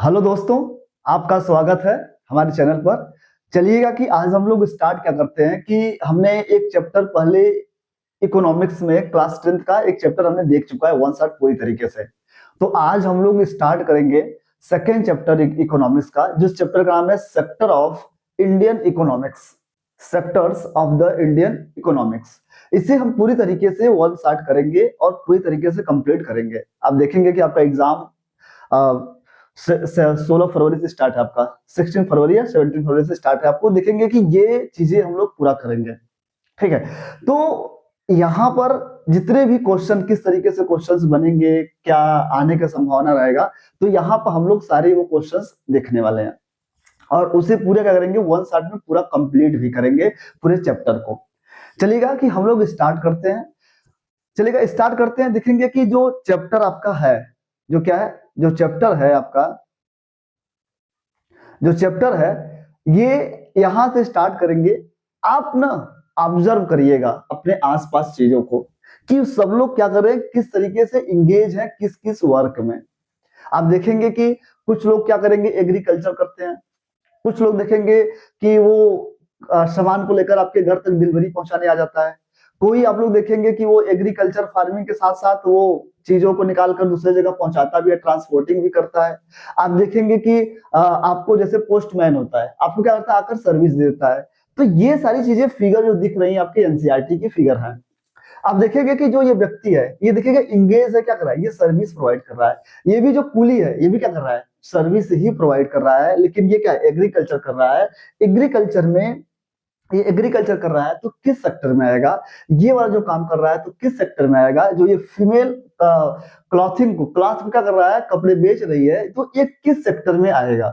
Hello दोस्तों, आपका स्वागत है हमारे चैनल पर। चलिएगा कि आज हम लोग स्टार्ट क्या करते हैं कि हमने एक चैप्टर पहले इकोनॉमिक्स में क्लास 10th का एक चैप्टर हमने देख चुका है वन शॉट पूरी तरीके से। तो आज हम लोग स्टार्ट करेंगे सेकेंड चैप्टर इकोनॉमिक्स का, जिस चैप्टर का नाम है sector of Indian economics. Sectors of the Indian economics. इसे हम पूरी तरीके से वन शॉट करेंगे और पूरी तरीके से कंप्लीट करेंगे। आप देखेंगे कि आपका एग्जाम 16 फरवरी से स्टार्ट है, आपका 16 फरवरी या 17 फरवरी से स्टार्ट है। आपको देखेंगे कि ये चीजें हम लोग पूरा करेंगे, ठीक है। तो यहाँ पर जितने भी क्वेश्चन, किस तरीके से क्वेश्चंस बनेंगे, क्या आने का संभावना रहेगा, तो यहाँ पर हम लोग सारे वो क्वेश्चंस देखने वाले हैं और उसे पूरे क्या करेंगे, वन शॉट में पूरा कंप्लीट भी करेंगे पूरे चैप्टर को। चलिएगा कि हम लोग स्टार्ट करते हैं। चलिएगा स्टार्ट करते हैं। देखेंगे कि जो चैप्टर आपका है, जो क्या है, जो चैप्टर है आपका, जो चैप्टर है ये यहां से स्टार्ट करेंगे। आप ना ऑब्जर्व करिएगा अपने आसपास चीजों को कि सब लोग क्या कर रहे हैं, किस तरीके से इंगेज है किस किस वर्क में। आप देखेंगे कि कुछ लोग क्या करेंगे, एग्रीकल्चर करते हैं। कुछ लोग देखेंगे कि वो सामान को लेकर आपके घर तक डिलीवरी पहुंचाने आ जाता है। कोई आप लोग देखेंगे कि वो एग्रीकल्चर फार्मिंग के साथ साथ वो चीजों को निकाल कर दूसरे जगह पहुंचाता भी है, ट्रांसपोर्टिंग भी करता है। आप देखेंगे कि आपको जैसे पोस्टमैन होता है, आपको क्या करता है, आकर सर्विस देता है। तो ये सारी चीजें फिगर जो दिख रही है आपके एनसीईआरटी की फिगर है। आप देखेंगे कि जो ये व्यक्ति है, ये देखिएगा इंगेज है, क्या कर रहा है, ये सर्विस प्रोवाइड कर रहा है। ये भी जो कूली है, ये भी क्या कर रहा है, सर्विस ही प्रोवाइड कर रहा है। लेकिन ये क्या है, एग्रीकल्चर कर रहा है। एग्रीकल्चर में ये एग्रीकल्चर कर रहा है तो किस सेक्टर में आएगा, ये वाला जो काम कर रहा है तो किस सेक्टर में आएगा। जो ये फीमेल क्लॉथिंग को, क्लॉथ को क्या कर रहा है, कपड़े बेच रही है, तो ये किस सेक्टर में आएगा।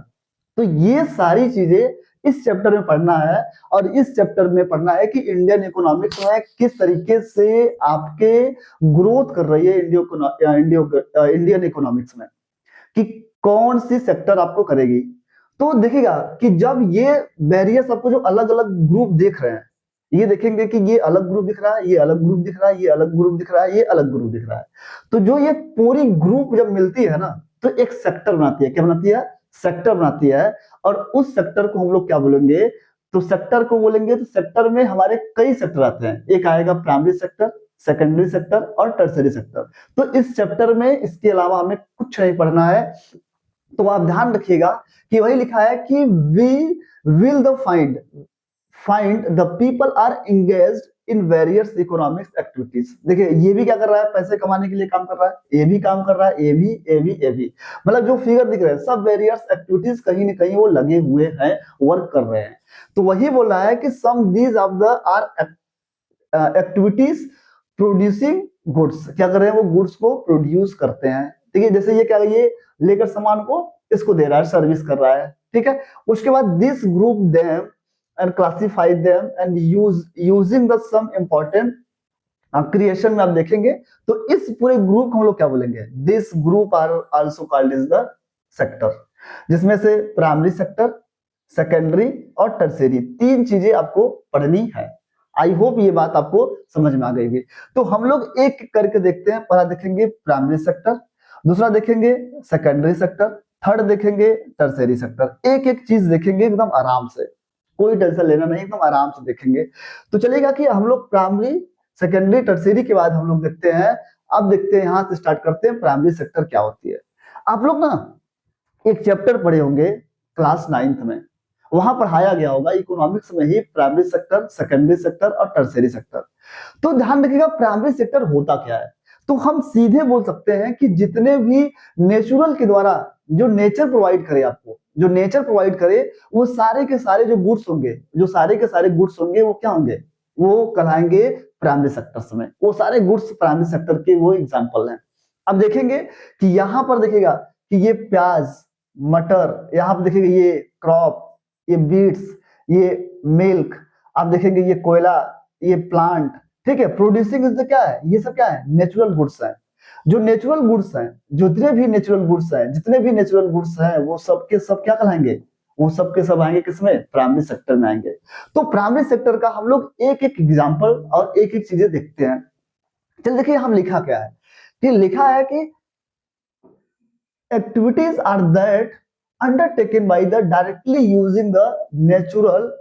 तो ये सारी चीजें इस चैप्टर में पढ़ना है। और इस चैप्टर में पढ़ना है कि इंडियन इकोनॉमिक्स में किस तरीके से आपके ग्रोथ कर रही है इंडियन इकोनॉमिक्स में, कि कौन सी सेक्टर आपको करेगी। तो देखिएगा कि जब ये बैरियर्स आपको जो अलग अलग ग्रुप देख रहे हैं, ये देखेंगे कि ये अलग ग्रुप दिख रहा है, ये अलग ग्रुप दिख रहा है, ये अलग ग्रुप दिख रहा है, ये अलग ग्रुप दिख रहा है। तो जो ये पूरी ग्रुप जब मिलती है ना, तो एक सेक्टर बनाती है। क्या बनाती है, सेक्टर बनाती है। और उस सेक्टर को हम लोग क्या बोलेंगे, तो सेक्टर को बोलेंगे, तो सेक्टर में हमारे कई सेक्टर आते हैं। एक आएगा प्राइमरी सेक्टर, सेकेंडरी सेक्टर और टर्सरी सेक्टर। तो इस चैप्टर में इसके अलावा हमें कुछ नहीं पढ़ना है। तो आप ध्यान रखिएगा कि वही लिखा है कि we will the find the people are engaged in various economics activities. देखिए ये भी क्या कर रहा है, पैसे कमाने के लिए काम कर रहा है, ये भी काम कर रहा है, ये भी मतलब जो फिगर दिख रहे हैं सब वेरियस एक्टिविटीज कहीं ना कहीं वो लगे हुए हैं, वर्क कर रहे हैं। तो वही बोल रहा है कि some these of the are activities producing goods. क्या कर रहे हैं, वो गुड्स को प्रोड्यूस करते हैं। ठीक है, जैसे ये क्या, ये लेकर सामान को इसको दे रहा है, सर्विस कर रहा है। ठीक है, उसके बाद this group them and classify them and using the some important creation में आप देखेंगे। तो इस पूरे ग्रुप को हम लोग क्या बोलेंगे, this group are also called is the sector, जिसमें से प्राइमरी सेक्टर, सेकेंडरी और टर्सरी तीन चीजें आपको पढ़नी है। आई होप ये बात आपको समझ में आ गई होगी। तो हम लोग एक एक करके देखते हैं। पहला देखेंगे प्राइमरी सेक्टर, दूसरा देखेंगे सेकेंडरी सेक्टर, थर्ड देखेंगे टर्सरी सेक्टर। एक एक चीज देखेंगे एकदम आराम से, कोई टेंशन लेना नहीं, एकदम आराम से देखेंगे। तो चलेगा कि हम लोग प्राइमरी, सेकेंडरी, टर्सरी के बाद हम लोग देखते हैं। अब देखते हैं, यहां से स्टार्ट करते हैं प्राइमरी सेक्टर क्या होती है। आप लोग ना एक चैप्टर पढ़े होंगे क्लास 9th में, वहां पढ़ाया गया होगा इकोनॉमिक्स में ही प्राइमरी सेक्टर, सेकेंडरी सेक्टर और टर्सरी सेक्टर। तो ध्यान रखिएगा प्राइमरी सेक्टर होता क्या है। तो हम सीधे बोल सकते हैं कि जितने भी नेचुरल के द्वारा, जो नेचर प्रोवाइड करे आपको, जो नेचर प्रोवाइड करे, वो सारे के सारे जो गुड्स होंगे, जो सारे के सारे गुड्स होंगे, वो क्या होंगे, वो कहलाएंगे प्राइमरी सेक्टर्स में। वो सारे गुड्स प्राइमरी सेक्टर के वो एग्जांपल हैं। अब देखेंगे कि यहां पर देखिएगा कि ये प्याज, मटर, यहाँ पर देखेंगे ये क्रॉप, ये बीट्स, ये मिल्क, आप देखेंगे ये कोयला, ये प्लांट। ठीक है, प्रोड्यूसिंग इज द क्या है, ये सब क्या है, नेचुरल गुड्स है। जो नेचुरल गुड्स हैं, जितने भी नेचुरल गुड्स हैं, जितने भी नेचुरल गुड्स हैं, वो सब के सब क्या कहलाएंगे, वो सब के सब आएंगे किसमें, प्राइमरी सेक्टर में आएंगे। तो प्राइमरी सेक्टर का हम लोग एक एक एग्जांपल और एक एक चीजें देखते हैं। चल देखिए हम लिखा क्या है, कि लिखा है कि activities are that undertaken by the directly using the natural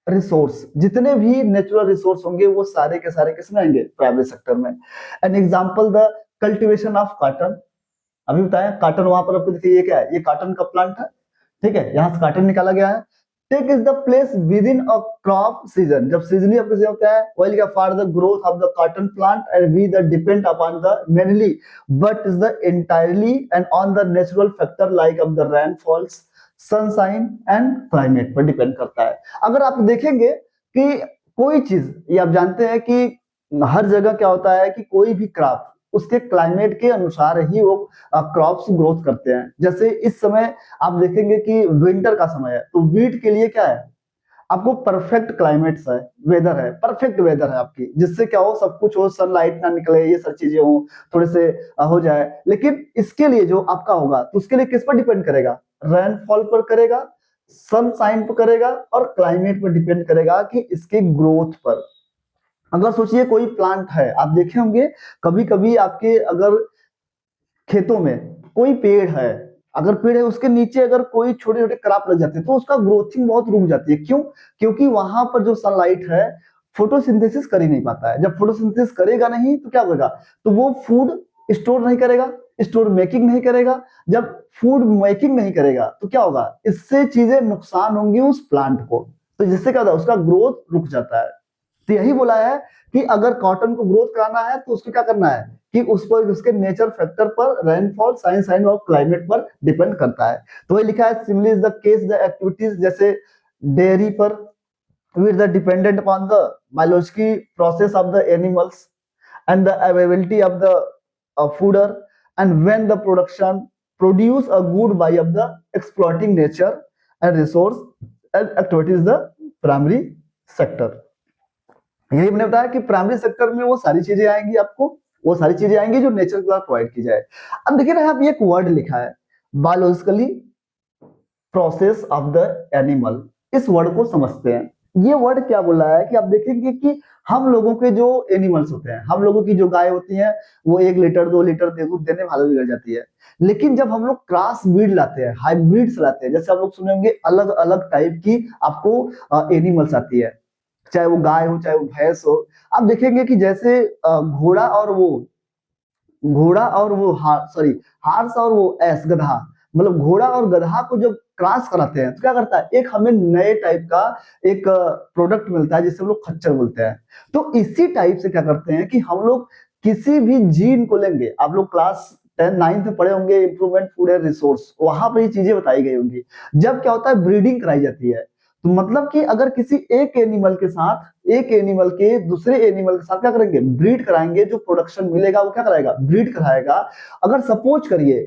resource. जितने भी नेचुरल रिसोर्स होंगे वो सारे के सारे किसमें आएंगे? प्राइवेट सेक्टर में। An example the cultivation of cotton. अभी बताया कॉटन, वहां पर आपको देखिए ये क्या है, ये कॉटन का प्लांट है, ठीक है, यहाँ से कॉटन निकाला गया है। Take is the place with in a crop season, जब सीजनली आपको सीजन होता है, ऑयल का for the growth of the cotton plant and we the depend upon the mainly but is the entirely and on the natural factor like of the rainfalls, sunshine and climate पर depend करता है। अगर आप देखेंगे कि कोई चीज, ये आप जानते हैं कि हर जगह क्या होता है कि कोई भी क्रॉप उसके क्लाइमेट के अनुसार ही वो क्रॉप्स ग्रोथ करते हैं। जैसे इस समय आप देखेंगे कि विंटर का समय है, तो वीट के लिए क्या है, आपको परफेक्ट क्लाइमेट है, वेदर है, परफेक्ट वेदर है आपकी, जिससे क्या हो, सब कुछ हो, सनलाइट ना निकले, ये सब चीजें हो, थोड़े से हो जाए। लेकिन इसके लिए जो आपका होगा, तो उसके लिए किस पर डिपेंड करेगा? रेनफॉल पर करेगा, सनशाइन पर करेगा और क्लाइमेट पर डिपेंड करेगा कि इसके ग्रोथ पर। अगर सोचिए कोई प्लांट है, आप देखे होंगे कभी कभी आपके अगर खेतों में कोई पेड़ है, अगर पेड़ है उसके नीचे अगर कोई छोटे छोटे क्रॉप लग जाते हैं तो उसका ग्रोथिंग बहुत रुक जाती है। क्यों? क्योंकि वहां पर जो सनलाइट है फोटोसिंथेसिस कर ही नहीं पाता है। जब फोटोसिंथेसिस करेगा नहीं तो क्या होगा, तो वो फूड स्टोर नहीं करेगा, स्टोर मेकिंग नहीं करेगा। जब फूड मेकिंग नहीं करेगा तो क्या होगा, इससे चीजें नुकसान होंगी उस प्लांट को, तो जिससे क्या होता है, उसका ग्रोथ रुक जाता है। तो यही बोला है कि अगर कॉटन को ग्रोथ कराना है तो उसको क्या करना है कि उस पर उसके नेचर फैक्टर पर, रेनफॉल, साइन और क्लाइमेट पर डिपेंड करता है। तो वही लिखा है, similarly is the case the activities, जैसे डेयरी पर with the dependent upon the biological process of the animals and the availability of the fooder, and when the production produce a good by of the exploiting nature and resource and activities the primary sector। यही मैंने बताया कि primary sector में वो सारी चीजें आएंगी, आपको वो सारी चीजें आएंगी जो नेचर के द्वारा प्रोवाइड की जाए। अब देखिए ना, यहाँ पे एक वर्ड लिखा है, biologically process of the animal. इस वर्ड को समझते हैं। ये वर्ड क्या बोल रहा है कि आप देखेंगे कि हम लोगों के जो एनिमल्स होते हैं, हम लोगों की जो गाय होती है, वो 1 लीटर 2 लीटर दूध देने में हालत बिगड़ जाती है। लेकिन जब हम लोग क्रॉस ब्रीड लाते हैं, हाइब्रिड्स लाते हैं, जैसे आप लोग सुने होंगे अलग अलग टाइप की आपको एनिमल्स आती है, चाहे वो गाय हो चाहे वो भैंस हो। आप देखेंगे कि जैसे घोड़ा और वो सॉरी हार्स और वो एस गधा, मतलब घोड़ा और गधा को जब क्रॉस कराते हैं तो क्या करता है, एक हमें नए टाइप का एक प्रोडक्ट मिलता है जिसे हम लोग खच्चर बोलते हैं। तो इसी टाइप से क्या करते हैं कि हम लोग किसी भी जीन को लेंगे, आप लोग क्लास 10 9 में पढ़े होंगे इंप्रूवमेंट फूड एंड रिसोर्स, वहां पर ये चीजें बताई गई होंगी। जब क्या होता है, ब्रीडिंग कराई जाती है, तो मतलब कि अगर किसी एक एनिमल के साथ, एक एनिमल के दूसरे एनिमल के साथ क्या करेंगे, ब्रीड कराएंगे, जो प्रोडक्शन मिलेगा वो क्या कराएगा, ब्रीड कराएगा। अगर सपोज करिए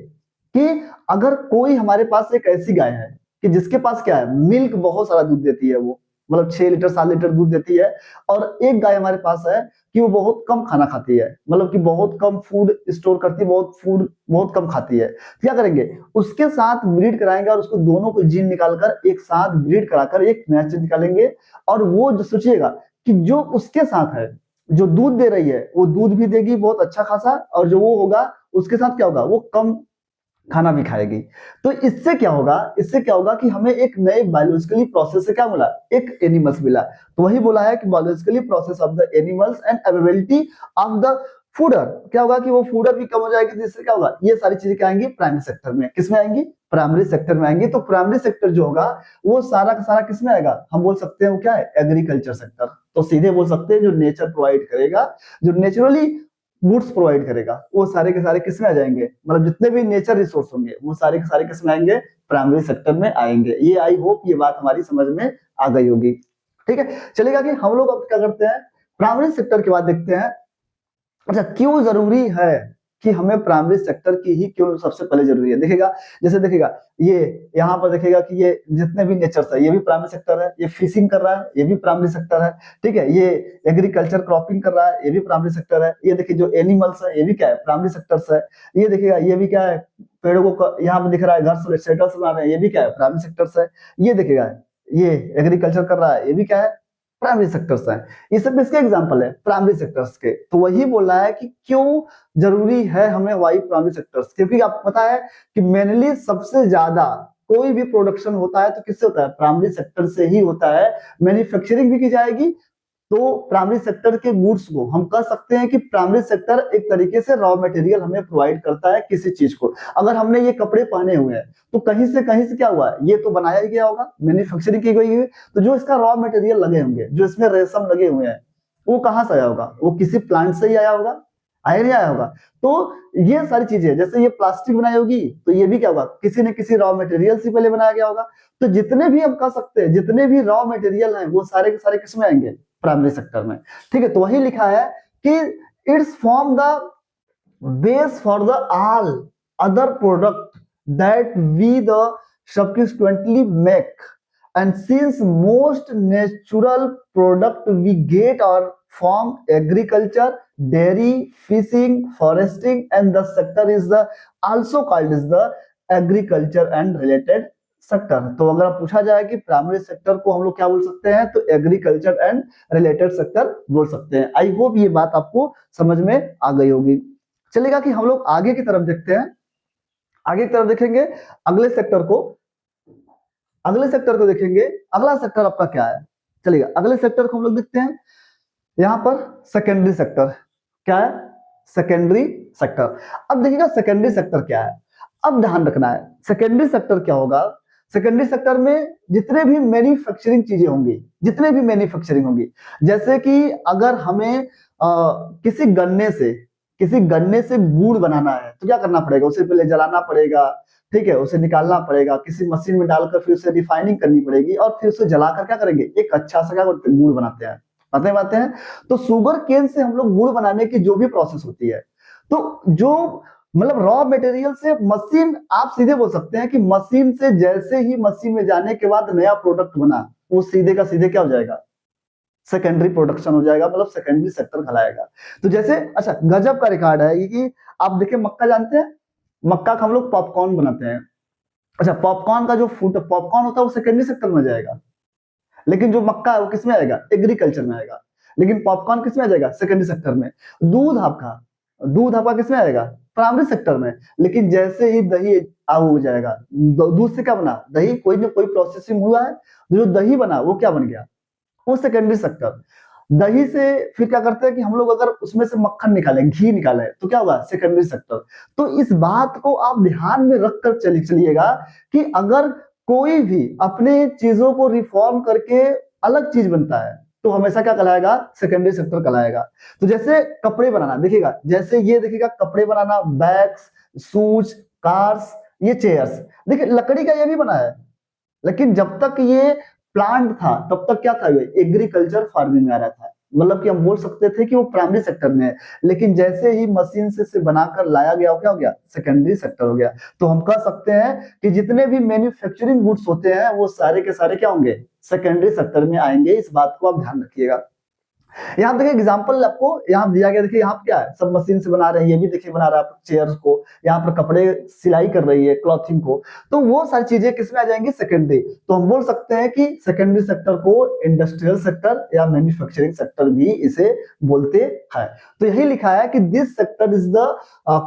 कि अगर कोई हमारे पास एक ऐसी गाय है कि जिसके पास क्या है, मिल्क बहुत सारा दूध देती है, वो मतलब 6 लीटर 7 लीटर दूध देती है, और एक गाय हमारे पास है कि वो बहुत कम खाना खाती है, मतलब कि बहुत कम फूड स्टोर करती है, बहुत कम खाती है। क्या करेंगे, उसके साथ ब्रीड कराएंगे और उसको दोनों को जीन निकालकर एक साथ ब्रीड कराकर एक नया चीज निकालेंगे। और वो जो सोचिएगा कि जो उसके साथ है, जो दूध दे रही है, वो दूध भी देगी बहुत अच्छा खासा, और जो वो होगा उसके साथ क्या होगा, वो कम खाना भी खाएगी। तो इससे क्या होगा, इससे क्या होगा कि हमें एक नए बायोलॉजिकली प्रोसेस से क्या मिला, एक एनिमल्स मिला। तो वही बोला है कि biologically process of the animals and availability of the fodder, क्या होगा कि वो फूडर भी कम हो जाएगी, जिससे क्या होगा, ये सारी चीजें क्या आएंगी, प्राइमरी सेक्टर में। किसमें आएंगी, प्राइमरी सेक्टर में आएंगी। तो प्राइमरी सेक्टर जो होगा वो सारा का सारा किसमें आएगा, हम बोल सकते हैं वो क्या है, एग्रीकल्चर सेक्टर। तो सीधे बोल सकते हैं जो नेचर प्रोवाइड करेगा, जो नेचुरली गुड्स प्रोवाइड करेगा, वो सारे के सारे किसमें आ जाएंगे, मतलब जितने भी नेचर रिसोर्स होंगे वो सारे के सारे किसमें आएंगे, प्राइमरी सेक्टर में आएंगे। ये आई होप ये बात हमारी समझ में आ गई होगी। ठीक है, चलेगा कि हम लोग अब क्या करते हैं, प्राइमरी सेक्टर के बाद देखते हैं, अच्छा क्यों जरूरी है कि हमें प्राइमरी सेक्टर की ही क्यों सबसे पहले जरूरी है। देखिएगा, जैसे देखिएगा ये यहाँ पर देखिएगा कि ये जितने भी नेचर्स है ये भी प्राइमरी सेक्टर है, ये फिशिंग कर रहा है ये भी प्राइमरी सेक्टर है, ठीक है, ये एग्रीकल्चर क्रॉपिंग कर रहा है ये भी प्राइमरी सेक्टर है, ये देखिए जो एनिमल्स है ये भी क्या है, प्राइमरी सेक्टर्स है, ये देखिएगा ये भी क्या है, पेड़ों को यहाँ पे दिख रहा है, घर शेल्टर्स बना रहे हैं, ये भी क्या है, प्राइमरी सेक्टर्स है, ये देखिएगा ये एग्रीकल्चर कर रहा है ये भी क्या है, प्राइमरी सेक्टर्स हैं। ये सब इसके एग्जांपल है प्राइमरी सेक्टर्स के। तो वही बोल रहा है कि क्यों जरूरी है हमें वाई प्राइमरी सेक्टर्स, क्योंकि आपको पता है कि मेनली सबसे ज्यादा कोई भी प्रोडक्शन होता है तो किससे होता है, प्राइमरी सेक्टर से ही होता है। मैन्युफैक्चरिंग भी की जाएगी तो प्राइमरी सेक्टर के गुड्स को हम कह सकते हैं कि प्राइमरी सेक्टर एक तरीके से रॉ मटेरियल हमें प्रोवाइड करता है किसी चीज को। अगर हमने ये कपड़े पहने हुए हैं तो कहीं से क्या हुआ है, ये तो बनाया ही गया होगा, मैन्युफैक्चरिंग की गई है। तो जो इसका रॉ मटेरियल लगे होंगे, जो इसमें रेशम लगे हुए हैं, वो कहां से आया होगा, वो किसी प्लांट से ही आया होगा, आया नहीं आया होगा। तो ये सारी चीजें, जैसे ये प्लास्टिक बनाई होगी तो ये भी क्या होगा, किसी न किसी रॉ मटेरियल से पहले बनाया गया होगा। तो जितने भी हम कह सकते हैं, जितने भी रॉ मटेरियल हैं वो सारे के सारे किसमें आएंगे, प्राइमरी सेक्टर में। ठीक है, तो वही लिखा है कि it's form the base for the all other product that we the subsequently make, and since most natural product we get are from agriculture, dairy, fishing, foresting, and the sector is the also called as the agriculture and related sector. तो अगर आप पूछा जाए कि primary sector को हम लोग क्या बोल सकते हैं, तो एग्रीकल्चर एंड रिलेटेड सेक्टर बोल सकते हैं। आई होप ये बात आपको समझ में आ गई होगी। चलेगा कि हम लोग आगे की तरफ देखते हैं, आगे की तरफ देखेंगे अगले सेक्टर को, अगले सेक्टर को देखेंगे। अगला सेक्टर आपका क्या है, चलिएगा अगले सेक्टर को हम लोग देखते हैं। यहां पर सेकेंडरी सेक्टर क्या है, सेकेंडरी सेक्टर। अब देखिएगा सेकेंडरी सेक्टर क्या है, अब ध्यान रखना है सेकेंडरी सेक्टर क्या होगा। सेकेंडरी सेक्टर में जितने भी मैन्युफैक्चरिंग चीजें होंगी, जितने भी मैन्युफैक्चरिंग होंगी, जैसे कि अगर हमें किसी गन्ने से गुड़ बनाना है तो क्या करना पड़ेगा, उसे पहले जलाना पड़ेगा, ठीक है, उसे निकालना पड़ेगा, किसी मशीन में डालकर फिर उसे रिफाइनिंग करनी पड़ेगी, और फिर उसे जलाकर क्या करेंगे, एक अच्छा सा क्या करते हैं, गुड़ बनाते हैं, बातें हैं। तो शुगर केन से हम लोग गुड़ बनाने की जो भी प्रोसेस होती है, तो जो मतलब रॉ मटेरियल से मशीन, आप सीधे बोल सकते हैं कि मशीन से जैसे ही मशीन में जाने के बाद नया प्रोडक्ट बना, वो सीधे का सीधे क्या हो जाएगा, सेकेंडरी प्रोडक्शन हो जाएगा, मतलब सेकेंडरी सेक्टर कहलाएगा। तो जैसे अच्छा गजब का रिकॉर्ड है ये कि आप देखिए मक्का जानते हैं, मक्का का हम लोग पॉपकॉर्न बनाते हैं। अच्छा पॉपकॉर्न का जो फूड पॉपकॉर्न होता है वो सेकेंडरी सेक्टर में जाएगा, लेकिन जो मक्का है वो किसमें आएगा, एग्रीकल्चर में आएगा। लेकिन पॉपकॉर्न किसमें आ जाएगा, सेकेंडरी सेक्टर में। दूध आपका किसमें आएगा, प्राइमरी सेक्टर में। लेकिन जैसे ही दही हो जाएगा, दूध से क्या बना, दही, कोई ना कोई प्रोसेसिंग हुआ है, जो दही बना वो क्या बन गया, वो सेकेंडरी सेक्टर। दही से फिर क्या करते हैं कि हम लोग अगर उसमें से मक्खन निकाले, घी निकाले, तो क्या होगा, सेकेंडरी सेक्टर। तो इस बात को आप ध्यान में रखकर चलिएगा कि अगर कोई भी अपने चीजों को रिफॉर्म करके अलग चीज बनता है तो हमेशा क्या कहलाएगा, सेकेंडरी सेक्टर कहलाएगा। तो जैसे कपड़े बनाना, देखिएगा जैसे ये देखिएगा कपड़े बनाना, बैग्स, शूज, कार्स, ये चेयर्स, देखिए लकड़ी का ये भी बना है, लेकिन जब तक ये प्लांट था तब तक क्या था, ये एग्रीकल्चर फार्मिंग में आ रहा था, मतलब कि हम बोल सकते थे कि वो प्राइमरी सेक्टर में है। लेकिन जैसे ही मशीन से बनाकर लाया गया, क्या हो गया, सेकेंडरी सेक्टर हो गया। तो हम कह सकते हैं कि जितने भी मैन्युफैक्चरिंग गुड्स होते हैं वो सारे के सारे क्या होंगे, सेकेंडरी सेक्टर में आएंगे। इस बात को आप ध्यान रखिएगा। यहाँ देखिए एग्जांपल आपको यहाँ दिया गया, देखिए यहाँ पे क्या है, सब मशीन से बना रहे हैं, ये भी देखिए बना रहा है चेयर्स को, यहाँ पर कपड़े सिलाई कर रही है, क्लॉथिंग को। तो वो सारी चीजें किसमें आ जाएंगी, सेकेंडरी। तो हम बोल सकते हैं कि सेकेंडरी सेक्टर को इंडस्ट्रियल सेक्टर या मैन्युफैक्चरिंग सेक्टर भी इसे बोलते हैं। तो यही लिखा है कि this sector is the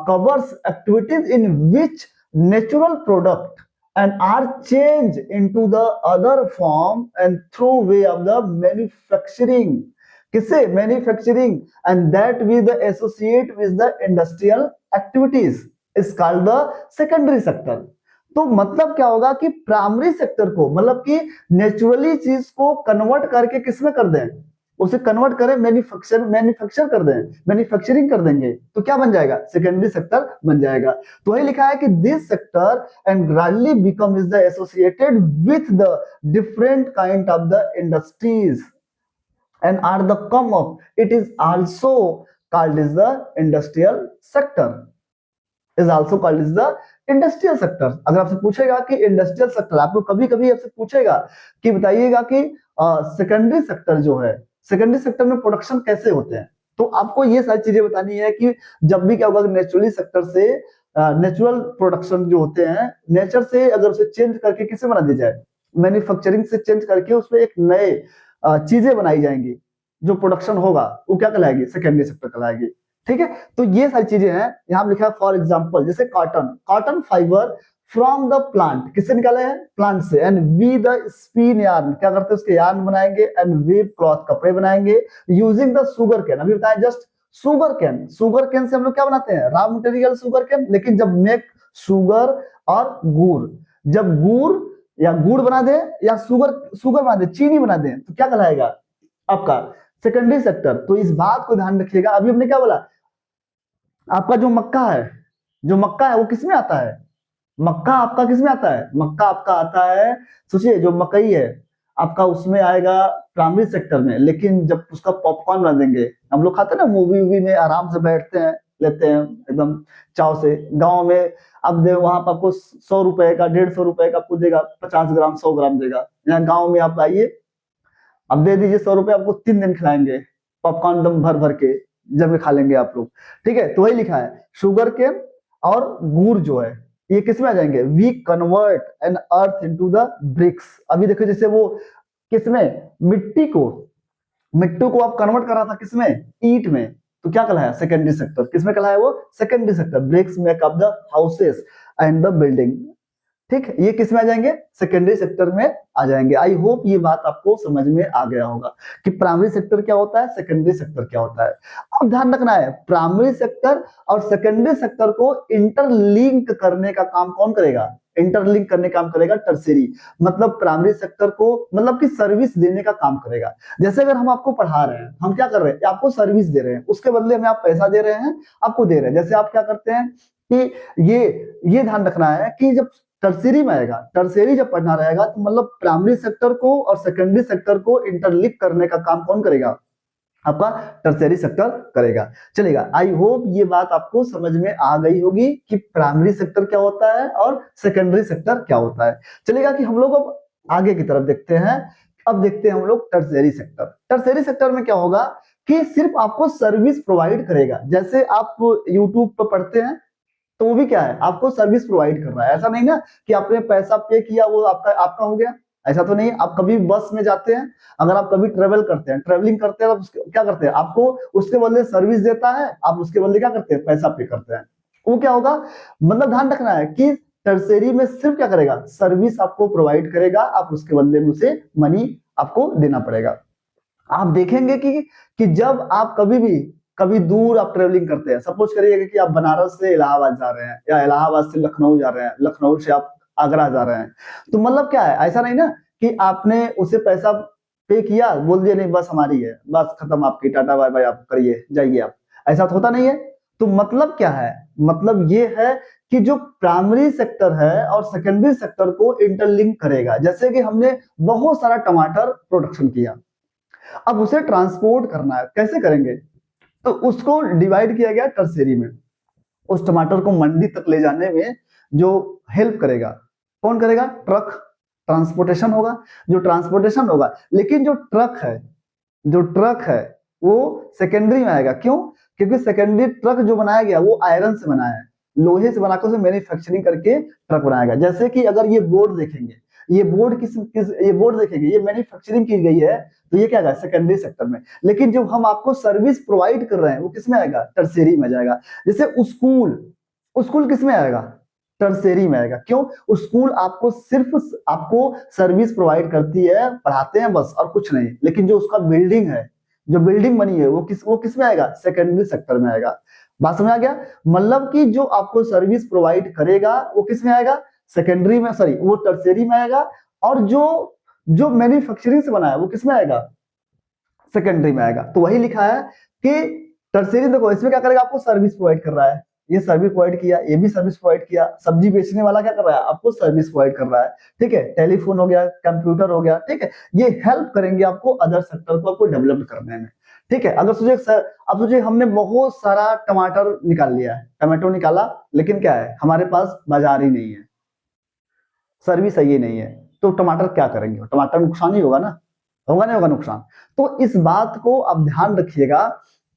covers activities in which natural product and are changed into the other form and through way of the manufacturing, किससे, manufacturing, and that with associate with the industrial activities is called the secondary sector. तो मतलब क्या होगा कि primary sector को, मतलब कि naturally चीज को कन्वर्ट करके किसमें कर दें, उसे कन्वर्ट करें, मैन्युफैक्चर कर दें, मैन्युफैक्चरिंग कर देंगे, तो क्या बन जाएगा, सेकेंडरी सेक्टर बन जाएगा। तो वही लिखा है कि this sector and gradually become is the associated with the different kind of the industries and are the come up, it is also called as the industrial sector, is also called as the industrial sector। अगर आपसे पूछेगा कि industrial sector, आपको कभी कभी आपसे पूछेगा कि बताइएगा कि सेकेंडरी सेक्टर जो है, सेकेंडरी सेक्टर में प्रोडक्शन कैसे होते हैं, तो आपको ये सारी चीजें बतानी है कि जब भी क्या होगा, नेचुरली सेक्टर से नेचुरल प्रोडक्शन जो होते हैं, नेचर से अगर उसे चेंज करके किसे बना दिया जाए, मैन्युफैक्चरिंग से चेंज करके उसमें एक नए चीजें बनाई जाएंगी, जो प्रोडक्शन होगा वो क्या कहलाएगी, सेकेंडरी सेक्टर कहलाएगी। ठीक है, तो ये सारी चीजें हैं। यहाँ लिखा है फॉर एग्जांपल, जैसे cotton, cotton fibre from the plant, किससे निकाले हैं? प्लांट से। And we the spin yarn, क्या करते हैं? उसके यार्न बनाएंगे। एंड वीव क्लॉथ, कपड़े बनाएंगे। यूजिंग द शुगर कैन, अभी बताया just sugar cane, sugar can say हम लोग क्या बनाते हैं? Raw material sugar cane. लेकिन जब मेक शुगर और गुड़, जब गुड़ या गुड़ बना दे या शुगर शुगर बना दे, चीनी बना दे, तो क्या कहलाएगा आपका? Secondary sector. तो इस बात को ध्यान रखिएगा। अभी हमने क्या बोला? आपका जो मक्का है, जो मक्का है वो किसमें आता है? मक्का आपका किसमें आता है? मक्का आपका आता है, सोचिए जो मकई है आपका उसमें आएगा प्राइमरी सेक्टर में। लेकिन जब उसका पॉपकॉर्न बना देंगे, हम लोग खाते हैं ना मूवी वूवी में, आराम से बैठते हैं, लेते हैं एकदम चाव से। गांव में अब दे वहां पर आपको 100 रुपए का, 150 रुपए का आपको देगा, 50 ग्राम 100 ग्राम देगा। यहाँ गाँव में आप आइए, अब दे दीजिए 100 रुपए, आपको 3 दिन खिलाएंगे पॉपकॉर्न दम भर भर के, जब खा लेंगे आप लोग। ठीक है, तो वही लिखा है शुगर केन और गुड़ जो है ये किस में आ जाएंगे? We convert an earth into the bricks. अभी देखो जैसे वो किसमें? मिट्टी को आप कन्वर्ट कर रहा था किसमें? ईट में। तो क्या कहलाया? Secondary sector. किसमें कहलाया वो? Secondary sector. Bricks make up the houses and the building. ठीक, ये किस में आ जाएंगे? सेकेंडरी सेक्टर में आ जाएंगे। आई होप ये बात आपको समझ में आ गया होगा कि प्राइमरी सेक्टर क्या होता है, सेकेंडरी सेक्टर क्या होता है। अब ध्यान रखना है, प्राइमरी सेक्टर और सेकेंडरी सेक्टर को इंटरलिंक करने का काम कौन करेगा? इंटरलिंक करने का काम करेगा टर्शियरी, मतलब प्राइमरी सेक्टर को मतलब कि सर्विस देने का काम करेगा। जैसे अगर हम आपको पढ़ा रहे हैं, हम क्या कर रहे हैं? आपको सर्विस दे रहे हैं, उसके बदले में आप पैसा दे रहे हैं, आपको दे रहे हैं। जैसे आप क्या करते हैं कि ये ध्यान रखना है कि जब टर्शियरी में आएगा, टर्शियरी जब पढ़ना रहेगा, तो मतलब प्राइमरी सेक्टर को और सेकेंडरी सेक्टर को इंटरलिंक करने का काम कौन करेगा? आपका टर्शियरी सेक्टर करेगा। चलेगा, आई होप ये बात आपको समझ में आ गई होगी कि प्राइमरी सेक्टर क्या होता है और सेकेंडरी सेक्टर क्या होता है। चलेगा कि हम लोग अब आगे की तरफ देखते हैं। अब देखते हैं हम लोग टर्शियरी सेक्टर। टर्शियरी सेक्टर में क्या होगा कि सिर्फ आपको सर्विस प्रोवाइड करेगा। जैसे आप यूट्यूब पर पढ़ते हैं, तो वो भी क्या है? आपको सर्विस प्रोवाइड कर रहा है। ऐसा नहीं ना कि आपने पैसा पे किया वो आपका आपका हो गया, ऐसा तो नहीं। आप कभी बस में जाते हैं, अगर आप कभी ट्रेवल करते हैं, ट्रेवलिंग करते हैं, तो क्या करते हैं? आपको उसके बदले सर्विस देता है, आप उसके बदले क्या करते हैं? पैसा पे करते हैं। वो क्या होगा? मतलब ध्यान रखना है कि टर्शियरी में सिर्फ क्या करेगा? सर्विस आपको प्रोवाइड करेगा, आप उसके बदले में उसे मनी आपको देना पड़ेगा। आप देखेंगे कि जब आप कभी दूर आप ट्रेवलिंग करते हैं, सपोज करिएगा कि आप बनारस से इलाहाबाद जा रहे हैं या इलाहाबाद से लखनऊ जा रहे हैं, लखनऊ से आप आगरा जा रहे हैं, तो मतलब क्या है? ऐसा नहीं ना कि आपने उसे पैसा पे किया, बोल दिया नहीं बस हमारी है, बस खत्म आपकी, टाटा बाय बाय, आप करिए जाइए आप, ऐसा तो होता नहीं है। तो मतलब क्या है? मतलब ये है कि जो प्राइमरी सेक्टर है और सेकेंडरी सेक्टर को इंटरलिंक करेगा। जैसे कि हमने बहुत सारा टमाटर प्रोडक्शन किया, अब उसे ट्रांसपोर्ट करना है, कैसे करेंगे? तो उसको डिवाइड किया गया टर्शियरी में। उस टमाटर को मंडी तक ले जाने में जो हेल्प करेगा, कौन करेगा? ट्रक, ट्रांसपोर्टेशन होगा। जो ट्रांसपोर्टेशन होगा, लेकिन जो ट्रक है वो सेकेंडरी में आएगा। क्यों? क्योंकि सेकेंडरी ट्रक जो बनाया गया वो आयरन से बनाया है, लोहे से बनाकर उसे मैन्युफैक्चरिंग करके ट्रक बनाया गया। जैसे कि अगर ये बोर्ड देखेंगे, ये बोर्ड ये बोर्ड देखेंगे, ये मैन्युफैक्चरिंग की गई है, तो ये क्या है? सेकेंडरी सेक्टर में। लेकिन जब हम आपको सर्विस प्रोवाइड कर रहे हैं, वो किसमें आएगा? टर्शियरी में जाएगा। जैसे स्कूल किसमें आएगा? टर्शियरी में आएगा। क्यों? स्कूल आपको सिर्फ आपको सर्विस प्रोवाइड करती है, पढ़ाते हैं बस और कुछ नहीं। लेकिन जो उसका बिल्डिंग है, जो बिल्डिंग बनी है, वो किस में आएगा? सेकेंडरी सेक्टर में आएगा। बात समझ आ गया? मतलब कि जो आपको सर्विस प्रोवाइड करेगा वो किस में आएगा? सेकेंडरी में, सॉरी, वो टर्शियरी में आएगा। और जो जो मैन्युफैक्चरिंग से बना है वो किस में आएगा? सेकेंडरी में आएगा। तो वही लिखा है कि टर्शियरी, देखो इसमें क्या करेगा? आपको सर्विस प्रोवाइड कर रहा है, ये सर्विस प्रोवाइड किया, ये भी सर्विस प्रोवाइड किया। सब्जी बेचने वाला क्या कर रहा है? आपको सर्विस प्रोवाइड कर रहा है। ठीक है, टेलीफोन हो गया, कंप्यूटर हो गया। ठीक है, ये हेल्प करेंगे आपको अदर सेक्टर को आपको डेवलप करने में। ठीक है, अगर सोचिए सर, अब सोचिए हमने बहुत सारा टमाटर निकाल लिया है, टमाटो निकाला, लेकिन क्या है? हमारे पास बाजार ही नहीं है, सर्विस सही नहीं है, तो टमाटर क्या करेंगे? टमाटर नुकसान ही होगा ना, होगा नहीं होगा नुकसान? तो इस बात को आप ध्यान रखिएगा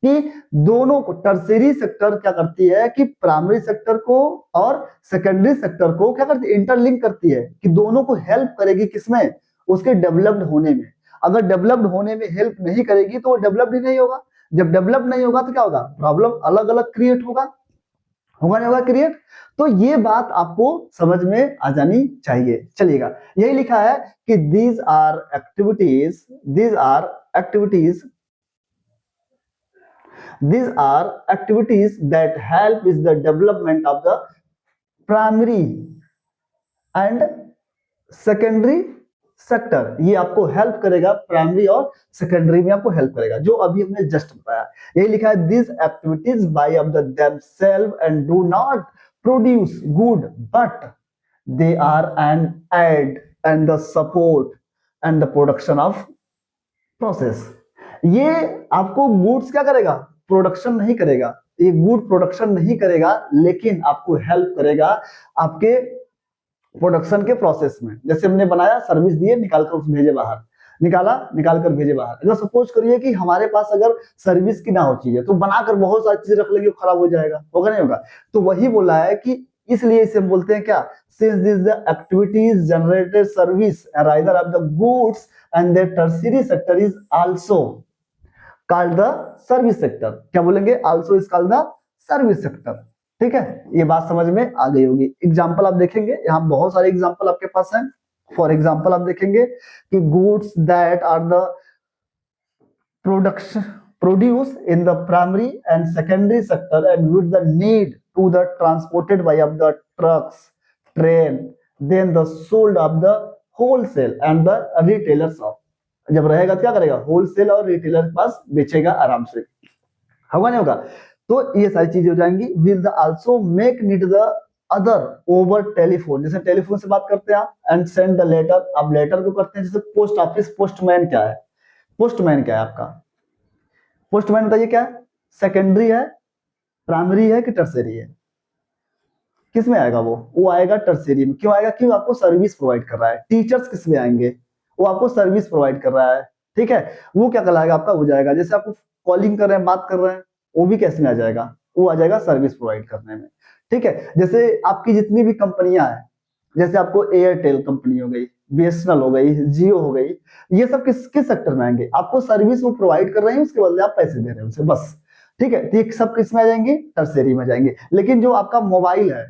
कि दोनों को टर्शियरी सेक्टर क्या करती है कि प्राइमरी सेक्टर को और सेकेंडरी सेक्टर को क्या करती है? इंटरलिंक करती है, कि दोनों को हेल्प करेगी किसमें? उसके डेवलप्ड होने में। अगर डेवलप्ड होने में हेल्प नहीं करेगी तो वो डेवलप्ड ही नहीं होगा। जब डेवलप नहीं होगा तो क्या होगा? प्रॉब्लम अलग अलग क्रिएट होगा। होगा नहीं होगा क्रिएट? तो ये बात आपको समझ में आ जानी चाहिए। चलिएगा, यही लिखा है कि these are activities, these are activities, these are activities that help is the development of the primary and secondary sector. ये आपको हेल्प करेगा, प्राइमरी और सेकेंडरी में आपको हेल्प करेगा, जो अभी हमने जस्ट बताया। यही लिखा है this activities by of the themselves and do not produce good but they are an aid and the support and the production of process। ये आपको गुड्स क्या करेगा? प्रोडक्शन नहीं करेगा, ये गुड प्रोडक्शन नहीं करेगा, लेकिन आपको हेल्प करेगा आपके प्रोडक्शन के प्रोसेस में। जैसे हमने बनाया, सर्विस दिए, निकाल कर भेजे बाहर, निकाला, निकाल कर भेजे बाहर। अगर सपोज करिए कि हमारे पास अगर सर्विस की ना हो चीजें, तो बनाकर बहुत सारी चीजें रख लेंगे, खराब हो जाएगा, होगा नहीं होगा? तो वही बोला है कि इसलिए इसे हम बोलते हैं क्या? Since this the activities generated service rather of the goods and the tertiary sector is also called the service sector. क्या बोलेंगे? Also is called the service sector. ठीक है, ये बात समझ में आ गई होगी। एग्जाम्पल आप देखेंगे, यहाँ बहुत सारे एग्जाम्पल आपके पास हैं। फॉर एग्जाम्पल आप देखेंगे कि goods that are the production produce in the primary and secondary sector and with the need to the transported by of the trucks, train, then the sold of the wholesale and the retailer shop. जब रहेगा तो क्या करेगा? Wholesale और retailer के पास बेचेगा आराम से, होगा नहीं होगा? तो ये सारी चीजें हो जाएंगी। Will the also make need the other over telephone, जैसे टेलीफोन से बात करते हैं आप, एंड सेंड द लेटर। आप लेटर को करते हैं, जैसे पोस्ट ऑफिस, पोस्टमैन क्या है? पोस्टमैन क्या है आपका? पोस्टमैन बताइए क्या है? सेकेंडरी है, प्राइमरी है कि टर्शियरी है? किस में आएगा वो आएगा टर्शियरी में। क्यों आएगा? क्यों? आपको सर्विस प्रोवाइड कर रहा है। टीचर्स किस में आएंगे? वो आपको सर्विस प्रोवाइड कर रहा है। ठीक है, वो क्या कहलाएगा आपका? हो जाएगा, जैसे आपको कॉलिंग कर रहे हैं, बात कर रहे हैं, वो भी कैसे में आ जाएगा? वो आ जाएगा सर्विस प्रोवाइड करने में। ठीक है, जैसे आपकी जितनी भी कंपनियां हैं, जैसे आपको एयरटेल कंपनी हो गई, बीएसएनएल हो गई, जियो हो गई, ये सब किस किस सेक्टर में आएंगे? आपको सर्विस वो प्रोवाइड कर रहे हैं, उसके बदले आप पैसे दे रहे हैं उनसे, बस। ठीक है, तो ये सब किस में आ जाएंगे? टर्शियरी में जाएंगे। लेकिन जो आपका मोबाइल है,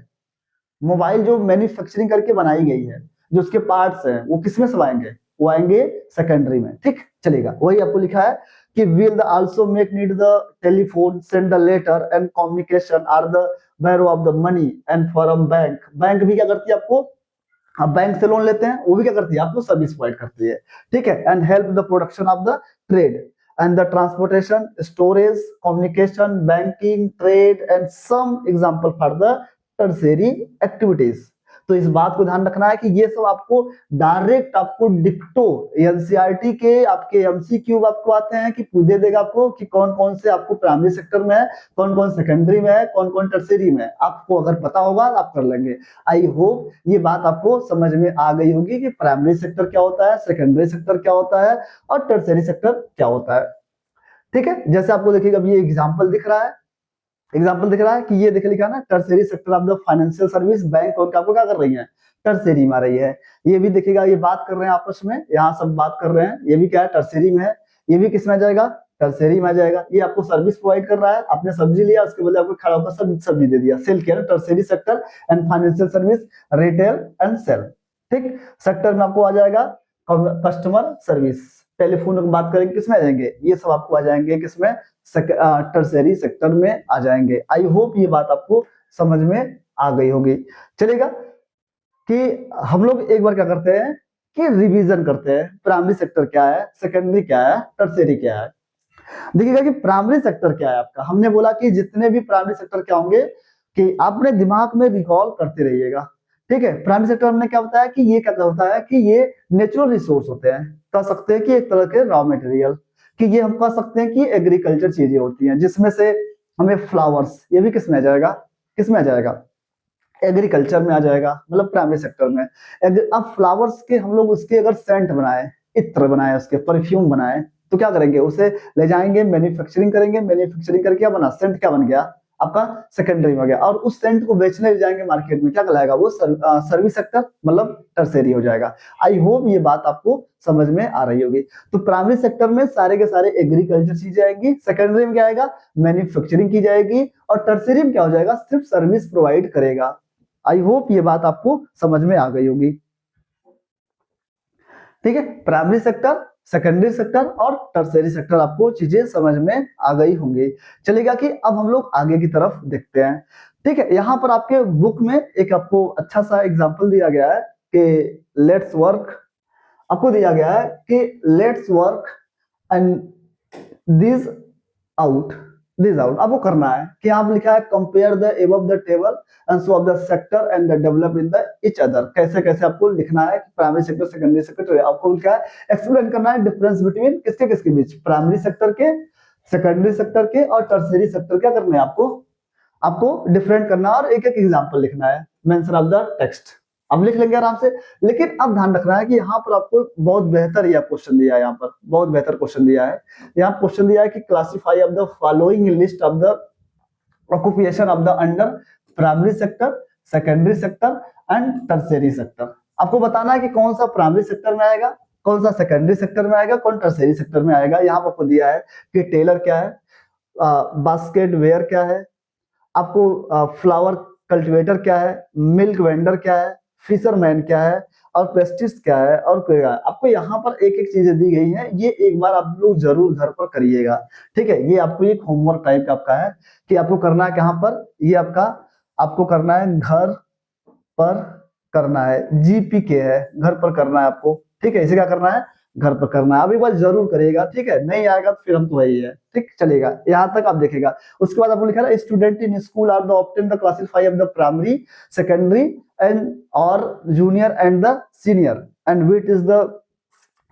मोबाइल जो मैन्युफैक्चरिंग करके बनाई गई है, जो उसके पार्ट्स हैं, वो किसमें सब आएंगे? वो आएंगे सेकेंडरी में। ठीक, चलेगा, वही आपको लिखा है कि will also make need the telephone, send the letter and communication are the borrow of the money and from bank. Bank भी क्या करती है आपको? आप बैंक से लोन लेते हैं, वो भी क्या करती है? आपको सर्विस प्रोवाइड करती है। ठीक है, and help the production of the trade and the transportation, storage, communication, banking, trade and some example for the tertiary activities. तो इस बात को ध्यान रखना है कि ये सब आपको डायरेक्ट, आपको डिक्टो एनसीईआरटी के आपके एमसीक्यू आपको आते हैं कि दे देगा आपको कि कौन कौन से आपको प्राइमरी सेक्टर में है, कौन कौन सेकेंडरी में है, कौन कौन टर्शियरी में है। आपको अगर पता होगा आप कर लेंगे। आई होप ये बात आपको समझ में आ गई होगी कि प्राइमरी सेक्टर क्या होता है, सेकेंडरी सेक्टर क्या होता है और टर्शियरी सेक्टर क्या होता है। ठीक है, जैसे आपको देखिएगा अभी ये एग्जाम्पल दिख रहा है, एग्जाम्पल दिख रहा है कि ये देखिए लिखा है ना, tertiary sector of the financial service. Bank और आपको क्या कर रही है? टर्शियरी में आ रही है। ये भी देखिएगा, ये बात कर रहे हैं आपस में, यहाँ सब बात कर रहे हैं, ये भी क्या है? टर्शियरी में है। ये भी किस में आ जाएगा? टर्शियरी में आ जाएगा। ये आपको सर्विस प्रोवाइड कर रहा है, आपने सब्जी लिया, उसके बदले आपको खड़ा होकर सब्जी दे दिया, सेल किया। Tertiary sector and financial service, retail and sale. ठीक, सेक्टर में आपको आ जाएगा कस्टमर सर्विस। टेलीफोन की बात करेंगे, किसमें आ जाएंगे? ये सब आपको आ जाएंगे किसमें? टर्शियरी सेक्टर में आ जाएंगे। आई होप ये बात आपको समझ में आ गई होगी। चलेगा कि हम लोग एक बार क्या करते हैं कि रिवीजन करते हैं, प्राइमरी सेक्टर क्या है, सेकेंडरी क्या है, टर्शियरी क्या है। देखिएगा कि प्राइमरी सेक्टर क्या है आपका। हमने बोला कि जितने भी प्राइमरी सेक्टर क्या होंगे कि आपने दिमाग में रिकॉल करते रहिएगा। ठीक है, प्राइमरी सेक्टर हमने क्या बताया कि ये क्या होता है कि ये नेचुरल रिसोर्स होते हैं, कह सकते हैं कि एक तरह के रॉ मटेरियल, कि ये हम कह सकते हैं कि एग्रीकल्चर चीजें होती हैं, जिसमें से हमें फ्लावर्स, ये भी किसमें आ जाएगा? किसमें आ जाएगा? एग्रीकल्चर में आ जाएगा, मतलब प्राइमरी सेक्टर में। अब फ्लावर्स के हम लोग उसके अगर सेंट बनाए, इत्र बनाए, उसके परफ्यूम बनाए, तो क्या करेंगे? उसे ले जाएंगे, मैन्युफैक्चरिंग करेंगे, मैन्युफैक्चरिंग करके क्या बना? सेंट क्या बन गया? आपका सेकेंडरी में गया, और उस सेंट को बेचने ले जाएंगे मार्केट में, क्या कहलाएगा वो? सर्विस सेक्टर, मतलब टर्सरी हो जाएगा। आई होप ये बात आपको समझ में आ रही होगी। तो प्राइमरी सेक्टर में सारे के सारे एग्रीकल्चर चीजें आएंगी, सेकेंडरी में क्या आएगा? मैन्युफैक्चरिंग की जाएगी, और टर्सरी में क्या हो जाएगा? सिर्फ सर्विस प्रोवाइड करेगा। आई होप ये बात आपको समझ में आ गई होगी। ठीक है, प्राइमरी सेक्टर, सेकेंडरी सेक्टर और टर्सरी सेक्टर, आपको चीजें समझ में आ गई होंगी। चलेगा कि अब हम लोग आगे की तरफ देखते हैं। ठीक है, यहाँ पर आपके बुक में एक आपको अच्छा सा एग्जांपल दिया गया है कि लेट्स वर्क, आपको दिया गया है कि let's work and this out, this out आपको करना है कि आप लिखा है compare the above the table and so of the sector and the develop in the each other. कैसे कैसे आपको लिखना है प्राइमरी सेक्टर, सेकेंडरी सेक्टर, आपको लिखा है एक्सप्लेन करना है डिफरेंस बिटवीन किसके किसके बीच? प्राइमरी सेक्टर के, सेकेंडरी सेक्टर के और टर्सरी सेक्टर। क्या करना है आपको? आपको डिफरेंट करना है और एक एक एग्जांपल लिखना है। मेंशन ऑफ द टेक्स्ट अब लिख लेंगे आराम से, लेकिन अब ध्यान रखना है कि यहाँ पर आपको बहुत बेहतर यह क्वेश्चन दिया है, यहाँ पर बहुत बेहतर क्वेश्चन दिया है। यहाँ क्वेश्चन दिया है कि classify of the following list of the occupation of the under primary sector, secondary sector and tertiary sector. आपको बताना है कि कौन सा प्राइमरी सेक्टर में आएगा, कौन सा सेकेंडरी सेक्टर में आएगा, कौन टर्सरी सेक्टर में आएगा। यहाँ पर आपको दिया है कि टेलर क्या है, बास्केट वेयर क्या है, आपको फ्लावर कल्टीवेटर क्या है, मिल्क वेंडर क्या है, फिशरमैन क्या है, और प्रेस्टिस क्या है, और क्या है। आपको यहाँ पर एक एक चीजें दी गई हैं, ये एक बार आप लोग जरूर घर पर करिएगा। ठीक है, ये आपको एक होमवर्क टाइप का आपका है कि आपको करना है कहाँ पर, ये आपका आपको करना है घर पर करना है, जीपीके है, घर पर करना है आपको। ठीक है, इसे क्या करना है? घर पर करना है। अब एक बार जरूर करिएगा, ठीक है, नहीं आएगा तो फिर हम तो वही है। ठीक, चलेगा, यहाँ तक आप देखेगा। उसके बाद आपको लिखा है student in school are the obtain the classify of the primary, secondary and और junior and the senior and which is the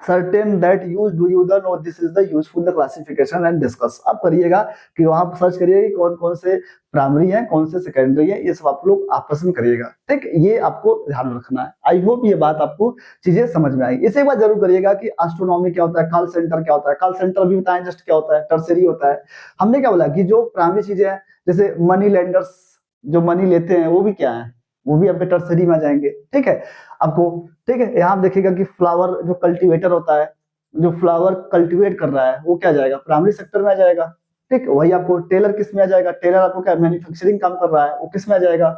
certain that use do you the know this is the useful the classification and discuss। आप करिएगा कि वहां पर search करिएगा कि कौन कौन से प्राइमरी है, कौन से सेकेंडरी है, ये सब आप लोग आपस में करिएगा। ठीक, ये आपको ध्यान रखना है। आई होप ये बात आपको चीजें समझ में आएगी। इसे एक बार जरूर करिएगा कि एस्ट्रोनॉमी क्या होता है, कॉल सेंटर क्या होता है, कॉल सेंटर भी बताएं जस्ट क्या होता है, टर्सरी होता है। हमने क्या बोला कि जो प्राइमरी चीजें हैं जैसे मनी लेंडर्स जो मनी लेते हैं वो भी क्या है, वो भी आपके टर्सरी में आ जाएंगे। ठीक है आपको, ठीक है, यहाँ देखिएगा कि फ्लावर जो कल्टीवेटर होता है, जो फ्लावर कल्टीवेट कर रहा है वो क्या जाएगा? प्राइमरी सेक्टर में आ जाएगा। ठीक, वही आपको टेलर किस में आ जाएगा? टेलर आपको क्या मैन्युफैक्चरिंग काम कर रहा है, वो किस में आ जाएगा?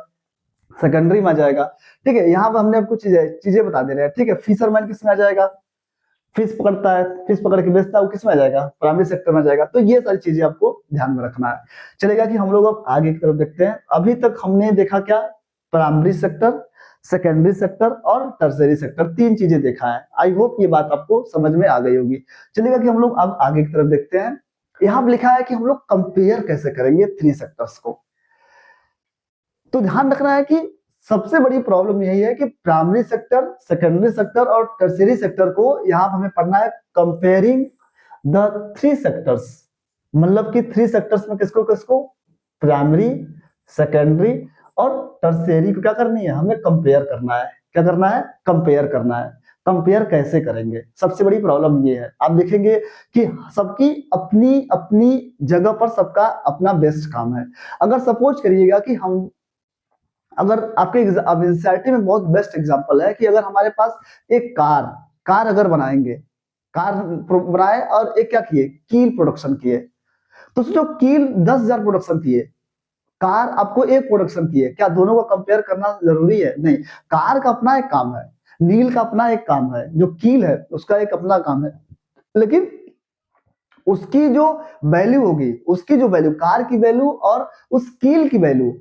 सेकेंडरी में आ जाएगा। ठीक है, यहाँ पर हमने आपको चीजें बता दे रहे हैं। ठीक है, फिशरमैन किस में आ जाएगा? फिश पकड़ता है, फिश पकड़ के बेचता है, वो किस में आ जाएगा? प्राइमरी सेक्टर में आ जाएगा। तो ये सारी चीजें आपको ध्यान में रखना है। चलेगा कि हम लोग अब आगे की तरफ देखते हैं। अभी तक हमने देखा क्या? प्राइमरी सेक्टर, सेकेंडरी सेक्टर और टर्सरी सेक्टर, तीन चीजें देखा है। आई होप ये बात आपको समझ में आ गई होगी। चलेगा कि हम लोग अब आगे की तरफ देखते हैं। यहाँ लिखा है कि हम लोग कंपेयर कैसे करेंगे थ्री सेक्टर्स को। तो ध्यान रखना है कि सबसे बड़ी प्रॉब्लम यही है कि प्राइमरी सेक्टर, सेकेंडरी सेक्टर और टर्सरी सेक्टर को यहाँ हमें पढ़ना है कंपेयरिंग द थ्री सेक्टर्स। मतलब कि थ्री सेक्टर्स में किसको किसको? प्राइमरी, सेकेंडरी और टर्सरी को क्या करनी है? हमें कंपेयर करना है। क्या करना है? कंपेयर करना है। कंपेयर कैसे करेंगे? सबसे बड़ी प्रॉब्लम ये है। आप देखेंगे कि सबकी अपनी अपनी जगह पर सबका अपना बेस्ट काम है। अगर सपोज करिएगा कि हम, अगर आपके एनसीईआरटी में बहुत बेस्ट एग्जांपल है कि अगर हमारे पास एक कार अगर बनाएंगे, कार बनाए और एक क्या किए? कील प्रोडक्शन किए। तो जो कील 10,000 प्रोडक्शन किए, कार आपको एक प्रोडक्शन की है, क्या दोनों को कंपेयर करना जरूरी है? नहीं। कार का अपना एक काम है, नील का अपना एक काम है, जो कील है उसका एक अपना काम है, लेकिन उसकी जो वैल्यू होगी, उसकी जो वैल्यू, कार की वैल्यू और उस कील की वैल्यू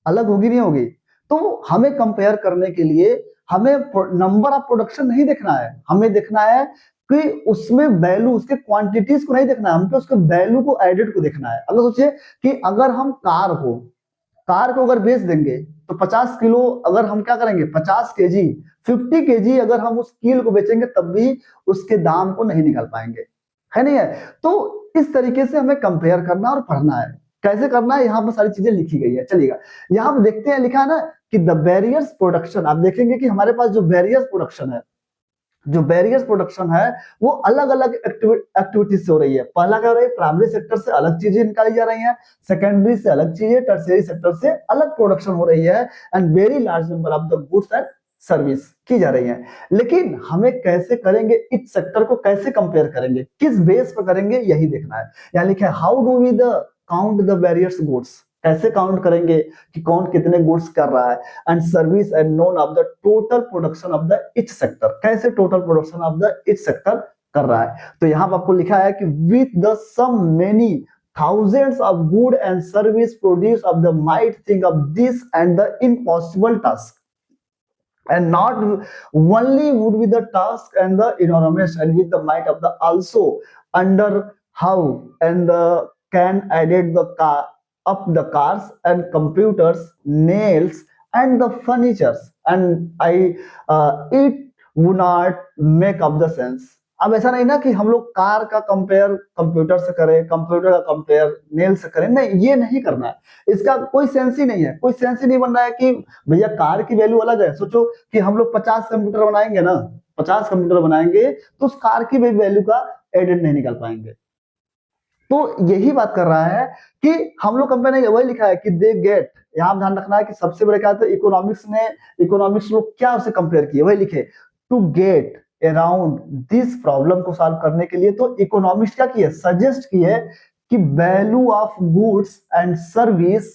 अलग होगी नहीं होगी? तो हमें कंपेयर करने के लिए हमें नंबर ऑफ प्रोडक्शन नहीं देखना है, हमें देखना है कि उसमें वैल्यू, उसके क्वांटिटीज को नहीं देखना है, हमको उसके वैल्यू को, एडेड को देखना है। अगर सोचिए कि अगर हम कार को अगर बेच देंगे तो 50 किलो, अगर हम क्या करेंगे 50 केजी, 50 केजी अगर हम उस कील को बेचेंगे तब भी उसके दाम को नहीं निकाल पाएंगे, है नहीं है? तो इस तरीके से हमें कंपेयर करना और पढ़ना है। कैसे करना है यहाँ पर सारी चीजें लिखी गई है। चलिएगा यहाँ पर देखते हैं, लिखा है ना कि द बैरियर्स प्रोडक्शन। आप देखेंगे कि हमारे पास जो बैरियर्स प्रोडक्शन है, जो बैरियर्स प्रोडक्शन है वो अलग अलग एक्टिविटीज से हो रही है। पहला क्या हो रहा है, प्राइमरी सेक्टर से अलग चीजें निकाली जा रही हैं, सेकेंडरी से अलग चीजें, टर्शियरी सेक्टर से अलग प्रोडक्शन हो रही है, and very large number of the goods and service की जा रही है। लेकिन हमें कैसे करेंगे, इस सेक्टर को कैसे कंपेयर करेंगे, किस बेस पर करेंगे, यही देखना है। यहाँ लिखा है how do we the count the various goods, कैसे काउंट करेंगे कि कौन कितने गुड्स कर रहा है, and service and none of the total production of the each sector, कैसे total production of the each sector कर रहा है। तो यहाँ पर आपको लिखा है कि with the some many thousands of good and service produce of the might think of this and the impossible task, and not only would be the task and the enormous and with the might of the also under how and the can added the car up the cars and computers, nails and the furnitures, and it would not make up the sense। अब ऐसा नहीं ना कि हम लोग car का compare computer से करें, कंप्यूटर का कंपेयर नेल से करें, नहीं, ये नहीं करना है। इसका कोई सेंस ही नहीं है, कोई सेंस ही नहीं बन रहा है कि भैया कार की वैल्यू अलग है। सोचो कि हम लोग 50 कंप्यूटर बनाएंगे ना, 50 कंप्यूटर बनाएंगे तो उस कार की वैल्यू का एडेड नहीं निकाल पाएंगे। तो यही बात कर रहा है कि हम लोग कंपेयर नहीं, वही लिखा है कि दे गेट, यहाँ ध्यान रखना है कि सबसे बड़े क्या था, इकोनॉमिक्स लोग क्या उसे कंपेयर किए, वही लिखे to get around this problem को सॉल्व करने के लिए। तो इकोनॉमिक्स क्या किए, सजेस्ट किए कि value of goods and service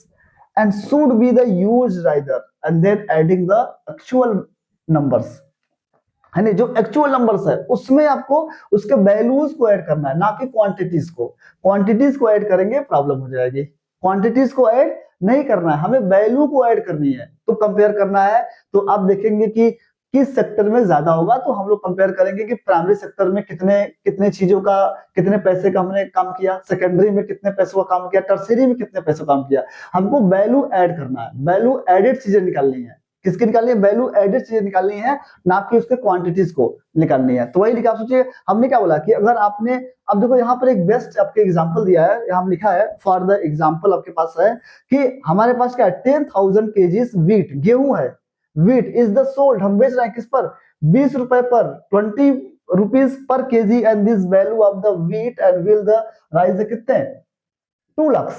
and should be the used rather and then adding the actual numbers, है ना, जो एक्चुअल नंबर्स है उसमें आपको उसके वैल्यूज को ऐड करना है, ना कि क्वांटिटीज को। क्वांटिटीज को ऐड करेंगे प्रॉब्लम हो जाएगी, क्वांटिटीज को ऐड नहीं करना है, हमें वैल्यू को ऐड करनी है, तो कंपेयर करना है। तो आप देखेंगे कि किस सेक्टर में ज्यादा होगा, तो हम लोग कंपेयर करेंगे कि प्राइमरी सेक्टर में कितने कितने चीजों का, कितने पैसे का हमने काम किया, सेकेंडरी में कितने पैसों का काम किया, टर्शियरी में कितने पैसों का काम किया। हमको वैल्यू ऐड करना है, वैल्यू एडेड चीजें निकालनी है। किसकी निकालनी है, वैल्यू एडेड चीजें निकालनी है, ना कि उसके क्वांटिटीज को निकालनी है। तो वही लिखा, आप सोचिए हमने क्या बोला कि अगर आपने, अब देखो यहाँ पर एक बेस्ट आपके एग्जांपल दिया है, यहाँ लिखा है फॉर द एग्जांपल आपके पास है कि हमारे पास क्या है, 10,000 केजीज वीट, गेहूं है, वीट इज द सोल्ड, हम बेच रहे हैं किस पर, 20 रुपए पर, 20 rupees per KG, and this value of the wheat and will the rise कितने, 2 लाख,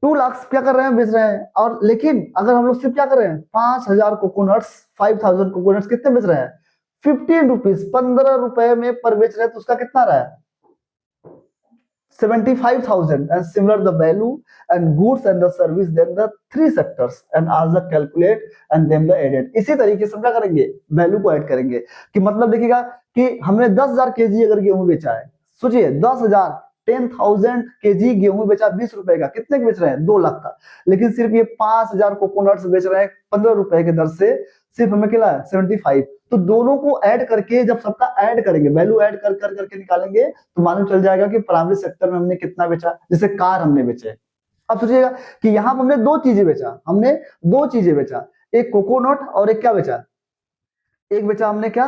2 लाख क्या कर रहे हैं, बेच रहे हैं। और लेकिन अगर हम लोग सिर्फ क्या कर रहे हैं, 5,000 कोकोनट्स, 5,000 कोकोनट्स कितने बेच रहे हैं, 15 रुपीज, 15 रुपए में पर बेच रहे हैं, तो उसका कितना रहा है, 75,000, and similar the value and goods and the service then the 3 sectors and as the calculate and then the added। इसी तरीके से हम क्या करेंगे, वैल्यू को ऐड करेंगे। कि मतलब देखिएगा कि हमने 10,000 केजी अगर गेहूं बेचा है, सोचिए 10,000, 10,000 केजी गेहूं बेचा 20 रुपए का, कितने का बेच रहे हैं, 2 लाख का। लेकिन सिर्फ ये 5,000 कोकोनट्स बेच रहे हैं 15 रुपए के दर से, सिर्फ हमें क्या है 75। तो दोनों को ऐड करके जब सबका ऐड करेंगे, वैल्यू ऐड कर कर करके निकालेंगे, तो मालूम चल जाएगा कि प्राइमरी सेक्टर में हमने कितना बेचा। जैसे कार हमने बेचे, अब सोचिएगा कि यहाँ पर हमने 2 चीजें बेचा, हमने 2 चीजें बेचा, एक कोकोनट और एक क्या बेचा, एक बेचा हमने क्या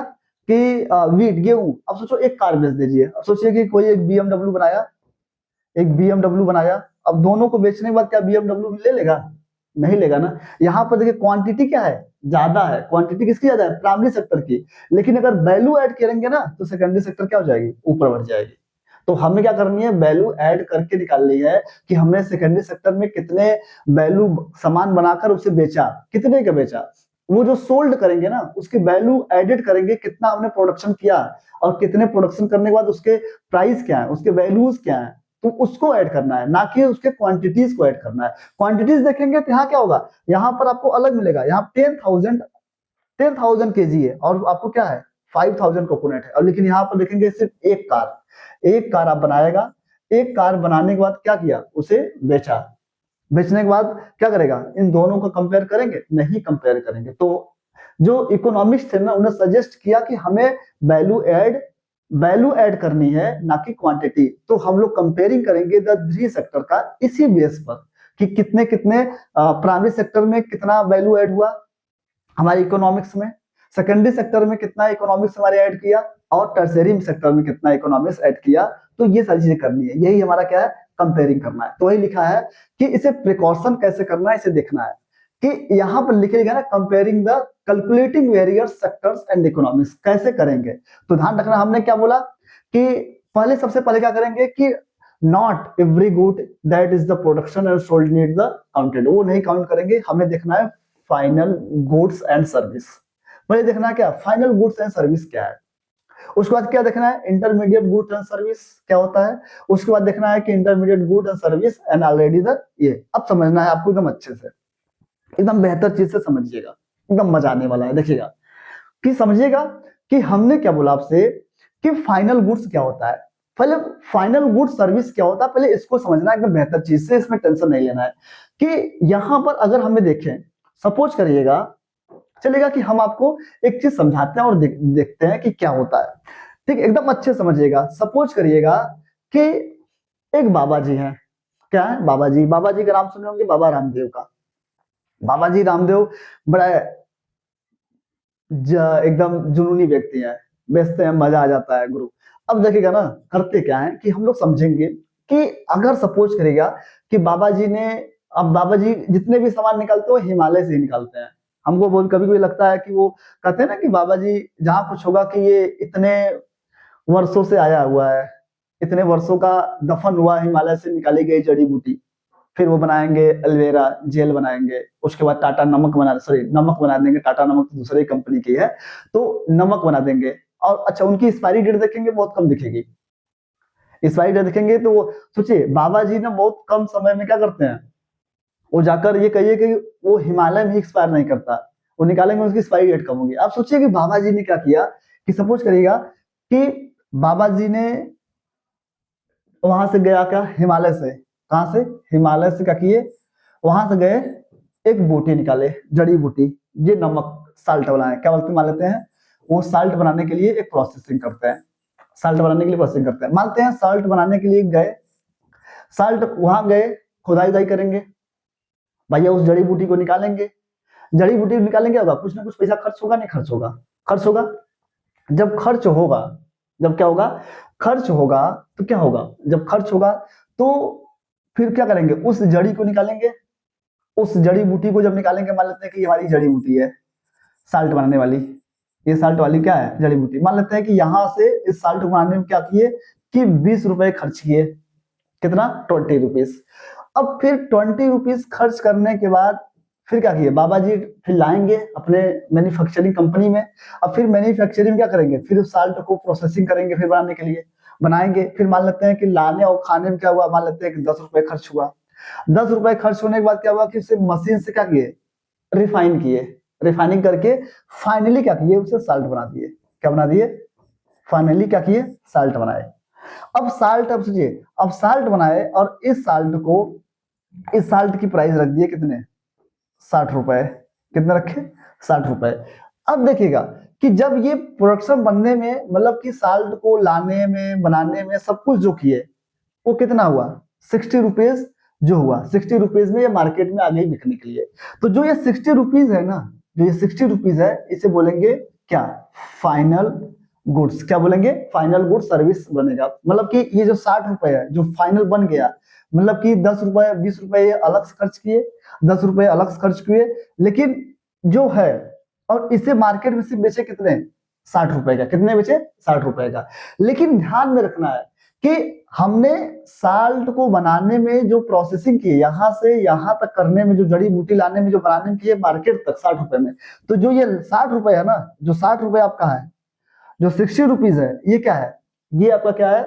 कि वीट, गेहूं। अब सोचो एक कार बेच दीजिए, अब सोचिए कि कोई एक BMW बनाया, एक BMW बनाया, अब दोनों को बेचने के बाद क्या BMW ले लेगा, नहीं लेगा ना। यहाँ पर देखिए क्वांटिटी क्या है, ज्यादा है, क्वांटिटी किसकी ज्यादा है, प्राइमरी सेक्टर की। लेकिन अगर वैल्यू ऐड करेंगे ना तो सेकेंडरी सेक्टर क्या हो जाएगी, ऊपर बढ़ जाएगी। तो हमें क्या करनी है, वैल्यू ऐड करके निकालनी है कि हमने सेकेंडरी सेक्टर में कितने वैल्यू सामान बनाकर उसे बेचा, कितने का बेचा। वो जो सोल्ड करेंगे ना उसकी वैल्यू एडेड करेंगे, कितना हमने प्रोडक्शन किया और कितने प्रोडक्शन करने के बाद उसके प्राइस क्या है, उसके वैल्यूज क्या है, तो उसको ऐड करना है, ना कि उसके क्वांटिटीज को ऐड करना है। क्वांटिटीज देखेंगे तो यहाँ क्या होगा, यहाँ पर आपको अलग मिलेगा, यहाँ 10,000 केजी है और आपको क्या है 5,000 कोकोनट है। और लेकिन यहाँ पर देखेंगे सिर्फ एक कार आप बनाएगा, एक कार बनाने के बाद क्या किया, उसे बेचा, बेचने के बाद क्या करेगा, इन दोनों को कंपेयर करेंगे, नहीं कंपेयर करेंगे। तो जो इकोनॉमिक्स थे ना, उन्हें सजेस्ट किया कि हमें वैल्यू ऐड करनी है, ना कि क्वांटिटी। तो हम लोग कंपेयरिंग करेंगे द 3 सेक्टर का इसी बेस पर कि कितने कितने प्राइमरी सेक्टर में कितना वैल्यू ऐड हुआ हमारे इकोनॉमिक्स में, सेकेंडरी सेक्टर में कितना इकोनॉमिक्स हमारे ऐड किया, और टर्शियरी सेक्टर में कितना इकोनॉमिक्स ऐड किया। तो ये सारी चीजें करनी है, यही हमारा क्या है, कंपेयरिंग करना है। तो वही लिखा है कि इसे प्रिकॉशन कैसे करना है, इसे देखना है कि यहाँ पर लिखेगा ना comparing the calculating various sectors and economics, कैसे करेंगे। तो ध्यान रखना, हमने क्या बोला कि पहले सबसे पहले क्या करेंगे कि not every good that is the production and sold need the counted, वो नहीं काउंट करेंगे, हमें देखना है फाइनल गुड्स एंड सर्विस। पहले देखना है क्या फाइनल गुड्स एंड सर्विस क्या है, उसके बाद क्या देखना है इंटरमीडिएट गुड्स एंड सर्विस क्या होता है, उसके बाद देखना है कि intermediate goods and service and already the ये। अब समझना है आपको एकदम अच्छे से, एकदम बेहतर चीज से समझिएगा, एकदम मजा आने वाला है। देखिएगा कि समझिएगा कि हमने क्या बोला आपसे कि फाइनल गुड्स क्या होता है, पहले फाइनल गुड्स सर्विस क्या होता है, पहले इसको समझना एकदम बेहतर चीज से, इसमें टेंशन नहीं लेना है। कि यहां पर अगर हमें देखें, सपोज करिएगा, चलेगा कि हम आपको एक चीज समझाते हैं और देखते हैं कि क्या होता है, ठीक, एकदम अच्छे समझिएगा। सपोज करिएगा कि एक बाबा जी हैं, क्या है बाबा जी, बाबा जी का नाम सुने होंगे, बाबा रामदेव का। बाबा जी रामदेव बड़ा एकदम जुनूनी व्यक्ति है, बेचते हैं मजा आ जाता है गुरु। अब देखिएगा ना करते क्या है कि हम लोग समझेंगे कि अगर सपोज करेगा कि बाबा जी ने, अब बाबा जी जितने भी सामान निकालते हो हिमालय से ही निकालते हैं। हमको बोल कभी कभी लगता है कि वो कहते हैं ना कि बाबा जी जहाँ कुछ होगा कि ये इतने वर्षों से आया हुआ है, इतने वर्षों का दफन हुआ, हिमालय से निकाली गई जड़ी बूटी, फिर वो बनाएंगे एलोवेरा जेल बनाएंगे, उसके बाद टाटा नमक बना, सॉरी नमक बना देंगे, टाटा नमक तो दूसरी कंपनी की है, तो नमक बना देंगे। और अच्छा उनकी एक्सपायरी डेट देखेंगे बहुत कम दिखेगी, एक्सपायरी डेट देखेंगे तो सोचिए बाबा जी ना बहुत कम समय में क्या करते हैं, वो जाकर ये कहिए कि वो हिमालय में एक्सपायर नहीं करता, वो निकालेंगे उसकी एक्सपायरी डेट कम होगी। आप सोचिए कि बाबा जी ने क्या किया कि सपोज करिएगा कि बाबा जी ने वहां से गया क्या हिमालय से, कहां से हिमालय से क्या किए, वहां से गए एक बूटी निकाले, जड़ी बूटी, ये नमक साल्ट बनाए, क्या बोलते मान लेते हैं वो साल्ट बनाने के लिए एक प्रोसेसिंग करते हैं, साल्ट बनाने के लिए प्रोसेसिंग करते हैं, मानते हैं साल्ट बनाने के लिए गए, साल्ट वहां गए खुदाई उदाई करेंगे, भैया उस जड़ी बूटी को निकालेंगे, जड़ी बूटी निकालेंगे होगा कुछ ना कुछ पैसा खर्च होगा, नहीं खर्च होगा, खर्च होगा। जब खर्च होगा, जब क्या होगा खर्च होगा, तो क्या होगा जब खर्च होगा तो फिर क्या करेंगे उस जड़ी को निकालेंगे, उस जड़ी बूटी को जब निकालेंगे, मान लेते हैं कि ये हमारी जड़ी बूटी है साल्ट बनाने वाली, ये साल्ट वाली क्या है जड़ी बूटी, मान लेते हैं कि यहां से इस साल्ट को बनाने में क्या किए कि 20 रुपए खर्च किए, कितना 20 रुपीज। अब फिर 20 रुपीज खर्च करने के बाद फिर क्या किए बाबा जी, फिर लाएंगे अपने मैन्युफैक्चरिंग कंपनी में, अब फिर मैन्युफैक्चरिंग क्या करेंगे, फिर उस साल्ट को प्रोसेसिंग करेंगे, फिर बनाने के लिए बनाएंगे, फिर मान लेते हैं कि लाने और खाने में क्या हुआ, मान लेते हैं कि 10 रुपए खर्च हुआ, 10 रुपए खर्च होने के बाद क्या हुआ कि उसे मशीन से क्या किए रिफाइन किए, रिफाइनिंग करके फाइनली क्या किए उसे साल्ट बना दिए, क्या बना दिए फाइनली क्या किए साल्ट बनाए। अब साल्ट, अब सोचिए अब साल्ट बनाए और इस साल्ट को, इस साल्ट की प्राइस रख दिए कितने 60 रुपए, कितने रखे 60 रुपए। अब देखिएगा कि जब ये प्रोडक्शन बनने में मतलब कि साल्ट को लाने में बनाने में सब कुछ जो किए वो कितना हुआ 60 रुपीज जो हुआ, 60 रुपीज में ये मार्केट में आ गई बिकने के लिए। तो जो ये 60 रुपीज है ना, जो ये 60 रुपीज है इसे बोलेंगे क्या फाइनल गुड्स, क्या बोलेंगे फाइनल गुड्स सर्विस बनेगा। मतलब कि ये जो 60 रुपए है जो फाइनल बन गया, मतलब कि 10 रुपए 20 रुपए ये अलग से खर्च किए, 10 रुपए अलग से खर्च किए, लेकिन जो है और इसे मार्केट में सिर्फ बेचे कितने 60 रुपए का, कितने बेचे 60 रुपए का। लेकिन ध्यान में रखना है कि हमने साल्ट को बनाने में जो प्रोसेसिंग की, यहां से यहां तक करने में, जो जड़ी बूटी लाने में जो बनाने में की है मार्केट तक 60 रुपए में, तो जो ये 60 रुपए है ना, जो 60 रुपए आपका है, जो 60 रुपीज है ये क्या है, ये आपका क्या है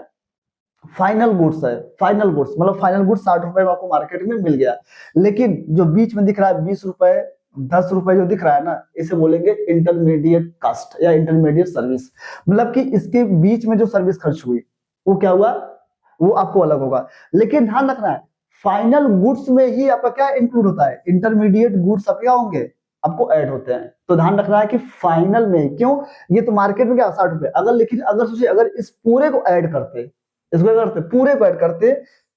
फाइनल गुड्स है, फाइनल गुड्स मतलब फाइनल गुड्स 60 रुपए में आपको मार्केट में मिल गया। लेकिन जो बीच में दिख रहा है 20 रुपए 10 रुपए जो दिख रहा है ना, इसे बोलेंगे इंटरमीडिएट कास्ट या इंटरमीडिएट सर्विस, मतलब कि इसके बीच में जो सर्विस खर्च हुई वो क्या हुआ वो आपको अलग होगा। लेकिन ध्यान रखना है फाइनल गुड्स में ही आपका क्या इंक्लूड होता है, इंटरमीडिएट गुड्स आपके क्या होंगे आपको ऐड होते हैं। तो ध्यान रखना है कि फाइनल में क्यों, ये तो मार्केट में क्या 60 रुपए, अगर लेकिन अगर सोचिए अगर इस पूरे को ऐड करते, इसको क्या करते पूरे को ऐड करते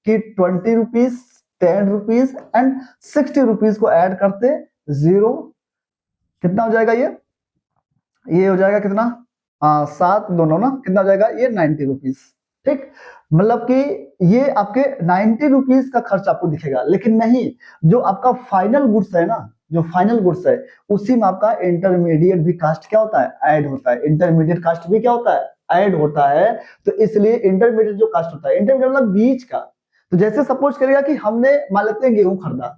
कि 20 रुपीज 10 रुपीज एंड 60 रुपीज को ऐड करते, जीरो कितना हो जाएगा ये हो जाएगा कितना 7 दोनों ना, कितना हो जाएगा ये 90 रुपीज, ठीक। मतलब कि ये आपके 90 रुपीज का खर्च आपको दिखेगा, लेकिन नहीं जो आपका फाइनल गुड्स है ना, जो फाइनल गुड्स है उसी में आपका इंटरमीडिएट भी कास्ट क्या होता है, ऐड होता है। इंटरमीडिएट कास्ट भी क्या होता है, ऐड होता है। तो इसलिए इंटरमीडिएट जो कास्ट होता है, इंटरमीडिएट मतलब बीच का। तो जैसे सपोज करेगा कि हमने मान लेते हैं गेहूं खरीदा,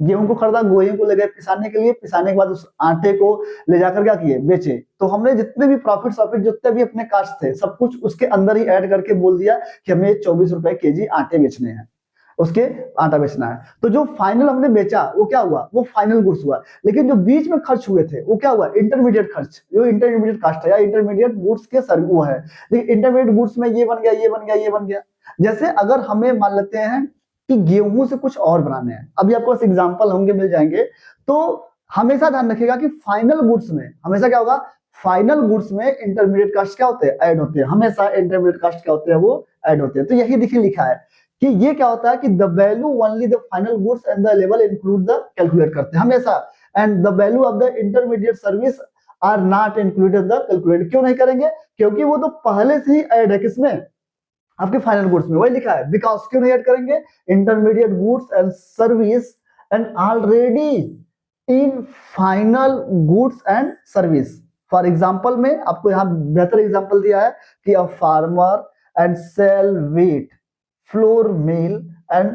गेहूं को खरीदा, गेहूं को ले गए पिसाने के लिए, पिसाने के बाद उस आटे को ले जाकर क्या किए, बेचे। तो हमने जितने भी प्रॉफिट जितने भी अपने कास्ट थे सब कुछ उसके अंदर ही ऐड करके बोल दिया कि हमें 24 रुपए केजी आटे बेचने हैं, उसके आटा बेचना है। तो जो फाइनल हमने बेचा वो क्या हुआ, वो फाइनल गुड्स हुआ। लेकिन जो बीच में खर्च हुए थे वो क्या हुआ, इंटरमीडिएट खर्च, जो इंटरमीडिएट कास्ट है या इंटरमीडिएट गुड्स के सर्व वो है। लेकिन इंटरमीडिएट गुड्स में ये बन गया, ये बन गया, ये बन गया। जैसे अगर हमें मान लेते हैं कि गेहूं से कुछ और बनाने हैं, अभी आपको बस एग्जांपल होंगे मिल जाएंगे। तो हमेशा ध्यान रखिएगा कि फाइनल गुड्स में हमेशा क्या होगा, फाइनल गुड्स में इंटरमीडिएट कास्ट क्या होते हैं, ऐड होते हैं। हमेशा इंटरमीडिएट कास्ट क्या होते हैं, वो ऐड होते हैं। तो यही देखिए लिखा है कि ये क्या होता है कि the value only the final goods and the level include the calculate करते हैं हमेशा। And the value of the intermediate service are not included the calculate. क्यों नहीं करेंगे, क्योंकि वो तो पहले से ही ऐड है किसमें, आपके फाइनल गुड्स में, वही लिखा है। बिकॉज क्यों नहीं ऐड करेंगे, intermediate goods and service and already in final goods and service. For example में आपको यहाँ बेहतर एग्जाम्पल दिया है कि a farmer and sell wheat flour meal and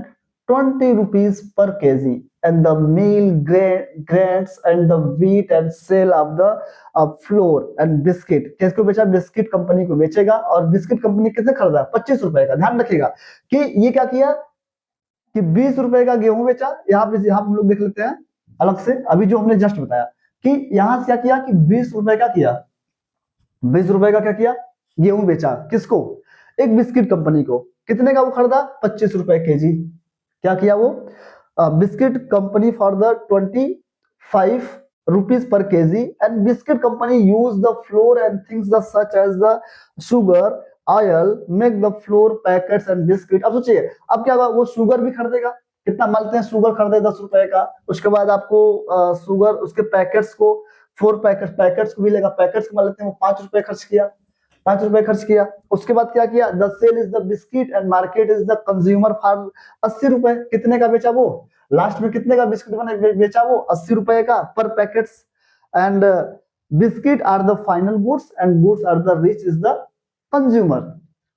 20 rupees per kg and the meal grains and the wheat and sale of the flour and biscuit। किसको बेचा, biscuit company को बेचेगा। और बिस्किट कंपनी कितने खरीदा, 25 रुपए का। ध्यान रखिएगा कि ये क्या किया कि 20 रुपए का गेहूं बेचा। यहाँ हम लोग देख लेते हैं अलग से, अभी जो हमने जस्ट बताया कि यहां से क्या किया कि 20 रुपए का किया, 20 रुपए का क्या किया, गेहूं बेचा। किसको, एक बिस्किट कंपनी को। कितने का वो खरीदा, 25 रुपए केजी। क्या किया वो, biscuit company for the 25 rupees per kg and biscuit company use the flour and things the such as the sugar oil make the flour packets and biscuit। अब सोचिए अब क्या होगा, वो शुगर भी खरीदेगा। कितना मानते हैं, शुगर खरीदे 10 रुपए का। उसके बाद आपको शुगर उसके पैकेट्स को 4 पैकेट्स पैकेट्स को भी लेगा, पैकेट्स को मान लेते हैं वो 5 रुपए खर्च किया, 5 रुपए खर्च किया। उसके बाद क्या किया, the sell is the biscuit and market is the consumer for 80 रुपए। कितने का बेचा वो, लास्ट में कितने का बिस्किट बने बेचा वो, 80 रुपए का पर packets. And biscuit are the final goods and goods are the reach is the consumer.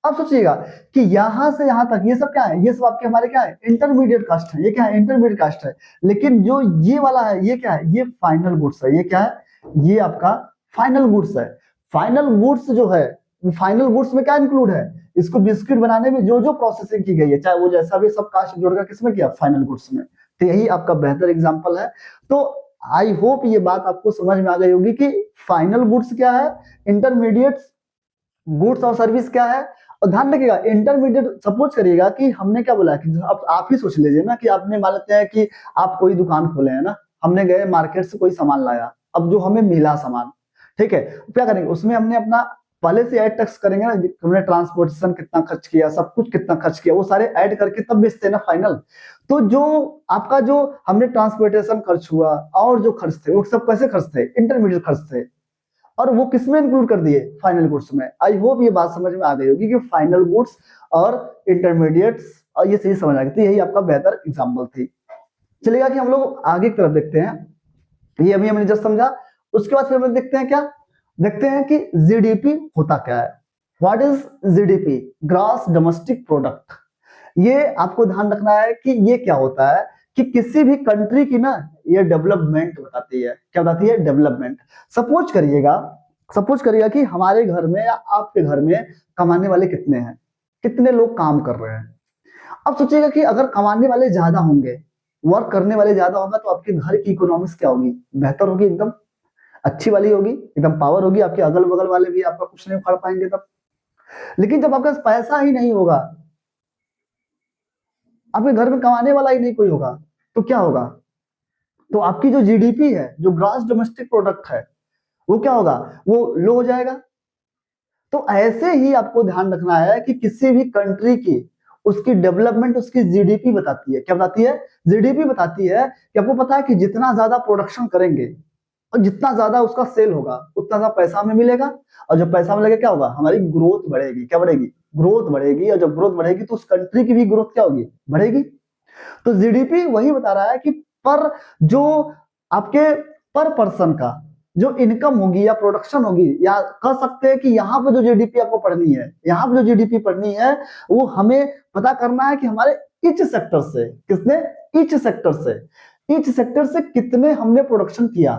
अब सोचिएगा कि यहां से यहां तक ये सब क्या है, ये सब आपके हमारे क्या है, इंटरमीडिएट कास्ट है। ये क्या है, इंटरमीडिएट कास्ट है। लेकिन जो ये वाला है ये क्या है, ये फाइनल गुड्स है। ये क्या है, ये आपका फाइनल गुड्स है। फाइनल गुड्स जो है, फाइनल गुड्स में क्या इंक्लूड है, इसको बिस्किट बनाने में जो जो प्रोसेसिंग की गई है, चाहे वो जैसा भी, सब कास्ट जोड़कर किसमें किया, फाइनल गुड्स में। तो यही आपका बेहतर एग्जांपल है। तो आई होप ये बात आपको समझ में आ गई होगी कि फाइनल गुड्स क्या है, इंटरमीडिएट गुड्स और सर्विस क्या है। और ध्यान रखिएगा इंटरमीडिएट, सपोज करिएगा कि हमने क्या बोला कि आप ही सोच लीजिए ना कि आपने मान लेते हैं कि आप कोई दुकान खोले हैं ना, हमने गए मार्केट से कोई सामान लाया। अब जो हमें मिला सामान, ठीक है, क्या करेंगे उसमें हमने अपना पहले से ऐड टैक्स करेंगे ना, हमने ट्रांसपोर्टेशन कितना खर्च किया, सब कुछ कितना खर्च किया, वो सारे ऐड करके तब बेचते हैं ना फाइनल। तो जो आपका जो हमने ट्रांसपोर्टेशन खर्च हुआ और जो खर्च थे वो सब कैसे खर्च थे, इंटरमीडिएट खर्च थे। और वो किसमें इंक्लूड कर दिए, फाइनल गुड्स में। आई होप ये बात समझ में आ गई होगी कि फाइनल गुड्स और इंटरमीडिएट्स, और ये सही समझ आ गई। तो यही आपका बेहतर एग्जाम्पल थी। चलेगा कि हम लोग आगे की तरफ देखते हैं। ये अभी हमने जस्ट समझा। उसके बाद फिर हम देखते हैं क्या, देखते हैं कि जीडीपी होता क्या है। What is GDP, gross domestic product. ये आपको ध्यान रखना है कि ये क्या होता है कि किसी भी कंट्री की ना ये डेवलपमेंट बताती है। क्या बताती है, डेवलपमेंट। सपोज करिएगा कि हमारे घर में या आपके घर में कमाने वाले कितने हैं, कितने लोग काम कर रहे हैं। अब सोचिएगा कि अगर कमाने वाले ज्यादा होंगे, वर्क करने वाले ज्यादा होगा, तो आपके घर की इकोनॉमिक्स क्या होगी, बेहतर होगी, एकदम अच्छी वाली होगी, एकदम पावर होगी। आपके अगल बगल वाले भी आपका कुछ नहीं उखाड़ पाएंगे तब। लेकिन जब आपके पास पैसा ही नहीं होगा, आपके घर में कमाने वाला ही नहीं कोई होगा, तो क्या होगा, तो आपकी जो जीडीपी है, जो ग्रॉस डोमेस्टिक प्रोडक्ट है, वो क्या होगा, वो लो हो जाएगा। तो ऐसे ही आपको ध्यान रखना है कि किसी भी कंट्री की उसकी डेवलपमेंट उसकी जीडीपी बताती है। क्या बताती है, जीडीपी बताती है कि आपको पता है कि जितना ज्यादा प्रोडक्शन करेंगे और जितना ज्यादा उसका सेल होगा उतना ज्यादा पैसा हमें मिलेगा। और जब पैसा मिलेगा क्या होगा, हमारी ग्रोथ बढ़ेगी। क्या बढ़ेगी, ग्रोथ बढ़ेगी। और जब ग्रोथ बढ़ेगी तो उस कंट्री की भी ग्रोथ क्या होगी, बढ़ेगी। तो जीडीपी वही बता रहा है कि पर जो आपके पर पर्सन का जो इनकम होगी या प्रोडक्शन होगी, या कह सकते हैं कि यहाँ पे जो जीडीपी आपको पढ़नी है, यहाँ पे जो जीडीपी पढ़नी है वो हमें पता करना है कि हमारे ईच सेक्टर से, किसने, ईच सेक्टर से कितने हमने प्रोडक्शन किया।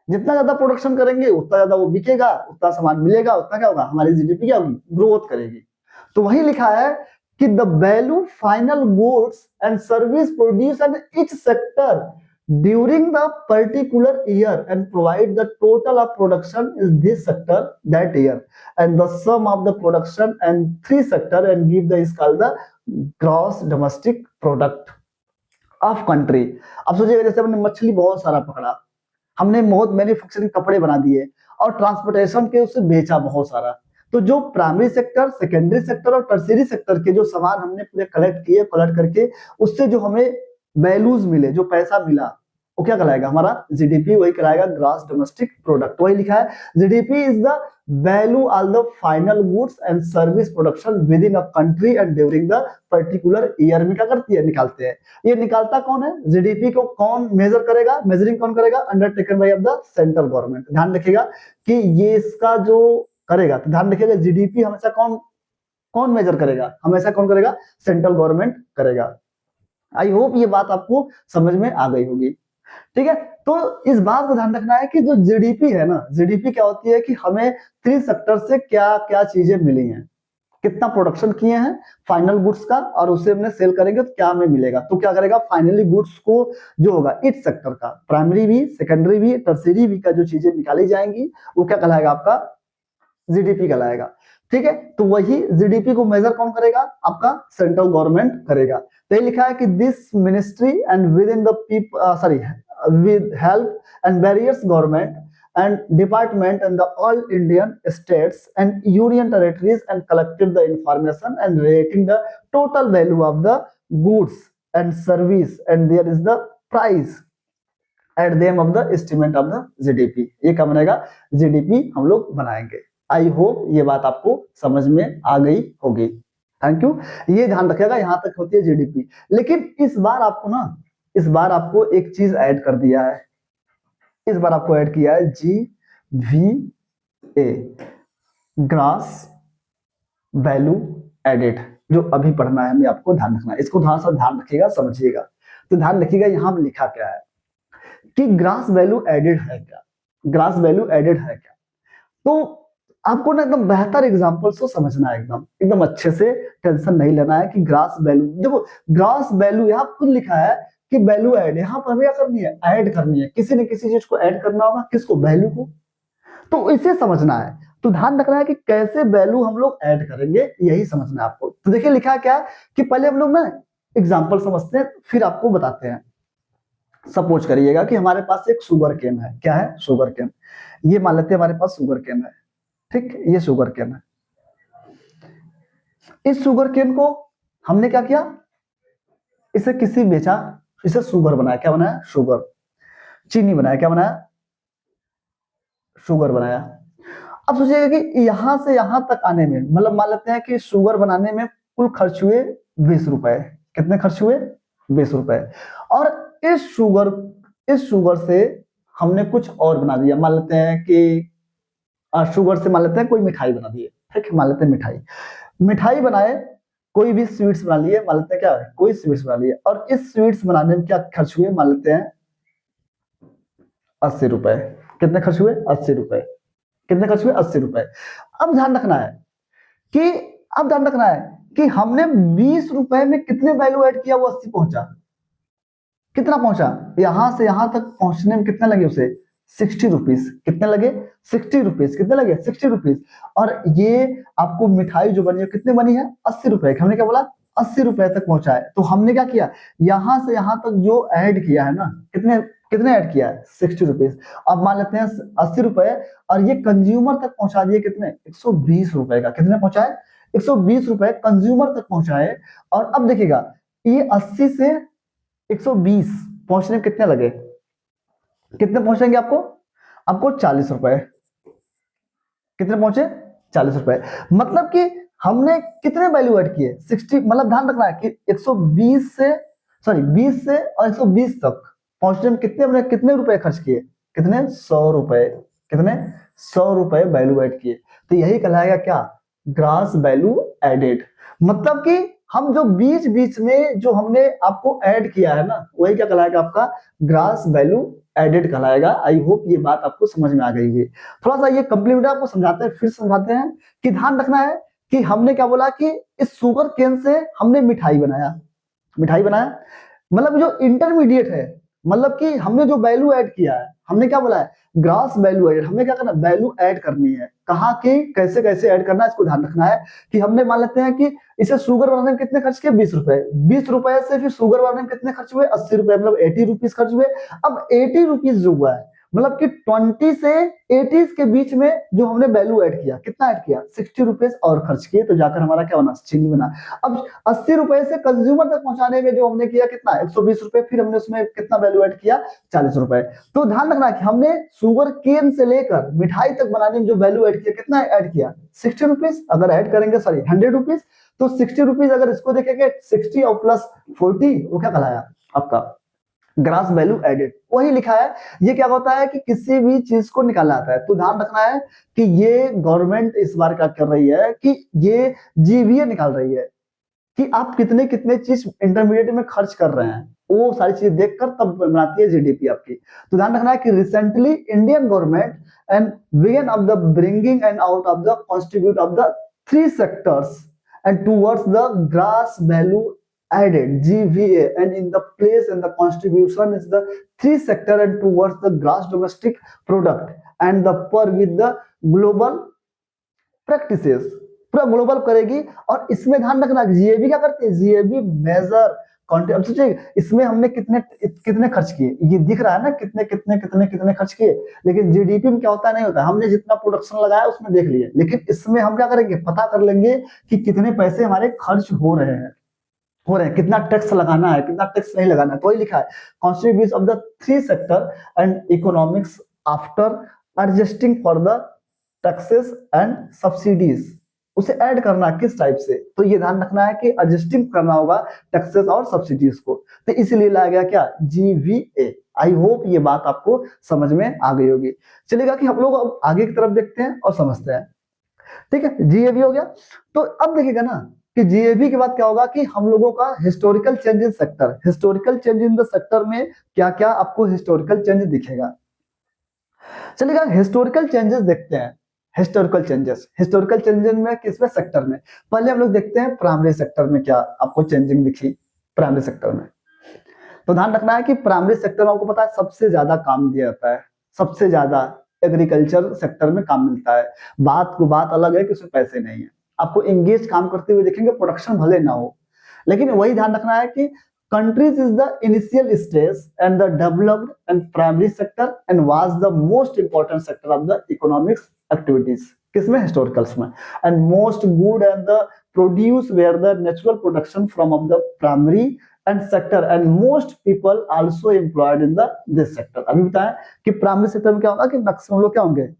जितना ज्यादा प्रोडक्शन करेंगे उतना ज्यादा वो बिकेगा, उतना सामान मिलेगा, उतना क्या होगा, हमारी जीडीपी क्या होगी, ग्रोथ करेगी। तो वही लिखा है कि the value final goods and service produce and each sector during the particular year and provide the total of production is this sector that year and the sum of the production and three sector and give the is called the gross domestic product of country। अब सोचिएगा जैसे हमने मछली बहुत सारा पकड़ा, हमने बहुत मैन्युफैक्चरिंग कपड़े बना दिए और ट्रांसपोर्टेशन के उससे बेचा बहुत सारा, तो जो प्राइमरी सेक्टर, सेकेंडरी सेक्टर और टर्शियरी सेक्टर के जो सामान हमने पूरे कलेक्ट किए, कलेक्ट करके उससे जो हमें वैल्यूज मिले, जो पैसा मिला, वो क्या कहलाएगा, हमारा जीडीपी, वही कहलाएगा ग्रॉस डोमेस्टिक प्रोडक्ट। वही लिखा है GDP is the value of the final goods and service production with in a country and during the particular year में क्या करती है, निकालते हैं। ये निकालता कौन है, जीडीपी को कौन मेजर करेगा, मेजरिंग कौन करेगा, undertaken by of the central government. ध्यान रखिएगा कि ये इसका जो करेगा, तो ध्यान रखिएगा जीडीपी हमेशा कौन कौन मेजर करेगा, हमेशा कौन करेगा, सेंट्रल गवर्नमेंट करेगा। आई होप ये बात आपको समझ में आ गई होगी। ठीक है, तो इस बात को ध्यान रखना है कि जो जीडीपी है ना, जीडीपी क्या होती है कि हमें थ्री सेक्टर से क्या क्या चीजें मिली हैं, कितना प्रोडक्शन किए हैं फाइनल गुड्स का, और उसे हमने सेल करेंगे तो क्या हमें मिलेगा। तो क्या करेगा, फाइनली गुड्स को जो होगा ईच सेक्टर का, प्राइमरी भी, सेकेंडरी भी, टर्शियरी भी का जो चीजें निकाली जाएंगी वो क्या कहलाएगा, आपका जीडीपी कहलाएगा। ठीक है, तो वही जीडीपी को मेजर कौन करेगा, आपका सेंट्रल गवर्नमेंट करेगा। तो ये लिखा है कि this ministry and with in the sorry with help and various government and department and the all Indian states and union territories and collected the information and rating the total value of the goods and service and there is the price at the end of the estimate of the GDP। ये क्या बनेगा, GDP हम लोग बनाएंगे। I hope ये बात आपको समझ में आ गई होगी। Thank you. ये ध्यान रखिएगा, यहाँ तक होती है जीडीपी। लेकिन इस बार आपको ना, इस बार आपको एक चीज ऐड कर दिया है, इस बार आपको ऐड किया है GVA, ग्रास वैल्यू एडेड, जो अभी पढ़ना है हमें, आपको ध्यान रखना है, इसको थोड़ा सा ध्यान रखिएगा, समझिएगा। तो ध्यान रखिएगा यहाँ पे लिखा क्या है कि ग्रास वैल्यू एडेड है क्या, ग्रास वैल्यू एडेड है क्या। तो आपको ना एकदम बेहतर एग्जांपल से समझना है, एकदम एकदम अच्छे से, टेंशन नहीं लेना है कि ग्रास वैल्यू, देखो ग्रास वैल्यू यहाँ खुद लिखा है कि वैल्यू ऐड, यहाँ पर हमें क्या करनी है, ऐड करनी है, किसी न किसी चीज को ऐड करना होगा, किसको, वैल्यू को। तो इसे समझना है, तो ध्यान रखना है कि कैसे वैल्यू हम लोग ऐड करेंगे, यही समझना है आपको। तो देखिए लिखा क्या है कि पहले हम लोग ना एग्जांपल समझते हैं, फिर आपको बताते हैं। सपोज करिएगा कि हमारे पास एक शुगर केन है, क्या है, शुगर केन। ये मान लेते हैं हमारे पास शुगर केन है, ठीक, ये शुगर केन है। इस शुगर केन को हमने क्या किया, इसे किसी बेचा, इसे शुगर बनाया, क्या बनाया, शुगर, चीनी बनाया, क्या बनाया, शुगर बनाया। अब सोचिएगा कि यहां से यहां तक आने में, मतलब मान लेते हैं कि शुगर बनाने में कुल खर्च हुए 20 रुपए। कितने खर्च हुए, 20 रुपए। और इस शुगर से हमने कुछ और बना दिया, मान लेते हैं कि शुगर से मान लेते हैं कोई मिठाई बना दी है, ठीक है, मान लेते हैं मिठाई बनाए, कोई भी स्वीट्स बना लिए, मान लेते हैं क्या है, कोई स्वीट्स बना लिए, और इस स्वीट्स बनाने में क्या खर्च हुए, मान लेते हैं 80 रुपए। कितने खर्च हुए, 80 रुपए। कितने खर्च हुए, 80 रुपए। अब ध्यान रखना है कि हमने 20 रुपए में कितने वैल्यू ऐड किया, वो 80 पहुंचा। कितना पहुंचा, यहां से यहां तक पहुंचने में कितने लगे उसे, 60 रुपीज। कितने लगे, 60 रुपीज। कितने लगे, 60 रुपीज। और ये आपको मिठाई जो बनी है कितने बनी है, 80 रुपए। हमने क्या बोला, 80 रुपए तक पहुंचा है। तो हमने क्या किया, यहां से यहां तक जो ऐड किया है ना, कितने कितने ऐड किया है, 60 रुपीज। अब मान लेते हैं 80 रुपए, और ये कंज्यूमर तक पहुंचा दिए कितने, 120 रुपए का। कितने पहुंचाए, 120 रुपए कंज्यूमर तक पहुंचाए। और अब देखिएगा ये 80 से 120 पहुंचने में कितने लगे, कितने पहुंचेंगे आपको 40 रुपए। कितने पहुंचे, 40 रुपए। मतलब कि हमने कितने वैल्यू ऐड किए, 60, मतलब ध्यान रखना है कि 120 से, सॉरी 20 से और 120 तक पहुंचने में कितने हमने कितने रुपए खर्च किए, कितने 100 रुपए, कितने 100 रुपए वैल्यू ऐड किए। तो यही कहलाएगा क्या, ग्रास वैल्यू एडेड। मतलब कि हम जो बीच बीच में जो हमने आपको ऐड किया है ना, वही क्या कहलाएगा, आपका ग्रास वैल्यू एडेड कहलाएगा। आई होप ये बात आपको समझ में आ गई है। थोड़ा सा ये कंप्लीमेंट आपको समझाते हैं, फिर समझाते हैं कि ध्यान रखना है कि हमने क्या बोला कि इस शुगर केन से हमने मिठाई बनाया, मिठाई बनाया मतलब जो इंटरमीडिएट है, मतलब कि हमने जो वैल्यू ऐड किया है, हमने क्या बोला है, ग्रास वैल्यू ऐड। हमें क्या करना है, वैल्यू ऐड करनी है। कहाँ की, कैसे कैसे ऐड करना है, इसको ध्यान रखना है कि हमने मान लेते हैं कि इसे शुगर बनाने में कितने खर्च किए, 20 रुपए। 20 रुपए से फिर शुगर बनाने में कितने खर्च हुए, 80 रुपए, मतलब 80 रुपीज खर्च हुए। अब 80 रुपीज जो हुआ है, मतलब कि 20 से 80 के बीच में जो हमने वैल्यू ऐड किया, कितना ऐड किया, 60 रुपीज और खर्च किए, तो जाकर हमारा क्या बना, चीनी बना। अब 80 रुपए से कंज्यूमर तक पहुंचाने में जो हमने किया कितना, 120 रुपए, फिर हमने उसमें कितना वैल्यू ऐड किया, 40 रुपए। तो ध्यान रखना कि हमने शुगर केन से लेकर मिठाई तक बनाने में जो वैल्यू ऐड किया, कितना ऐड किया, 60 रुपीज। अगर ऐड करेंगे, सॉरी 100 रुपीज, तो 60 रुपीज अगर इसको देखेंगे, 60 और प्लस 40 वो क्या कहलाया, आपका ग्रास वैल्यू एडेड। वही लिखा है। ये क्या होता है कि किसी भी चीज को निकाला जाता है, तो ध्यान रखना है कि ये गवर्नमेंट इस बार क्या कर रही है कि ये जीवीए निकाल रही है कि आप कितने कितने चीज इंटरमीडिएट में खर्च कर रहे हैं, वो सारी चीज देखकर तब बनाती है जीडीपी आपकी। तो ध्यान रखना है कि recently Indian government and begin of the bringing and out of the constitute of the three sectors and towards the gross value added GVA, and in the place and the contribution is the three sector and towards the gross domestic product and the per with the global practices, पूरा global करेगी। और इसमें ध्यान रखना GAB क्या करती है, GAB major अब सोचिए इसमें हमने कितने कितने खर्च किए, ये दिख रहा है ना, कितने कितने कितने कितने खर्च किए। लेकिन जीडीपी में क्या होता है, नहीं होता, हमने जितना प्रोडक्शन लगाया उसमें देख लिए, लेकिन इसमें हम क्या करेंगे, पता कर लेंगे कि कितने पैसे हमारे खर्च हो रहे हैं, कितना टैक्स लगाना है, कितना टैक्स नहीं लगाना है। तो वही लिखा है, constitute of the three sector and economics after adjusting for the taxes and subsidies. उसे ऐड करना किस टाइप से, तो ये ध्यान रखना है कि एडजस्टिंग करना होगा टैक्सेस और सब्सिडीज को। तो इसीलिए लाया गया क्या, जीवीए। आई होप ये बात आपको समझ में आ गई होगी। चलेगा कि हम लोग अब आगे की तरफ देखते हैं और समझते हैं। ठीक है, जीएवी हो गया। तो अब देखिएगा ना कि जीएवी के बाद क्या होगा कि हम लोगों का historical change in sector, historical change in the sector में क्या क्या आपको हिस्टोरिकल चेंज दिखेगा। चलिएगा हिस्टोरिकल चेंजेस देखते हैं। हिस्टोरिकल चेंजेस में किसमें, सेक्टर में। पहले हम लोग देखते हैं प्राइमरी सेक्टर में क्या आपको चेंजिंग दिखी। प्राइमरी सेक्टर में तो ध्यान रखना है कि प्राइमरी सेक्टर में आपको पता है सबसे ज्यादा काम दिया जाता है, सबसे ज्यादा एग्रीकल्चर सेक्टर में काम मिलता है। बात अलग है कि उसमें पैसे नहीं है, आपको एंगेज काम करते हुए देखेंगे, प्रोडक्शन भले ना हो, लेकिन वही ध्यान रखना है कि countries is the initial stage and the developed and primary sector and was the most important sector of the economics activities, किसमें, historicals में। and most good and the produce were the natural production from of the primary and sector and most people also employed in the this sector। अभी बताएं कि primary sector में क्या होगा कि maximum लोग क्या होंगे,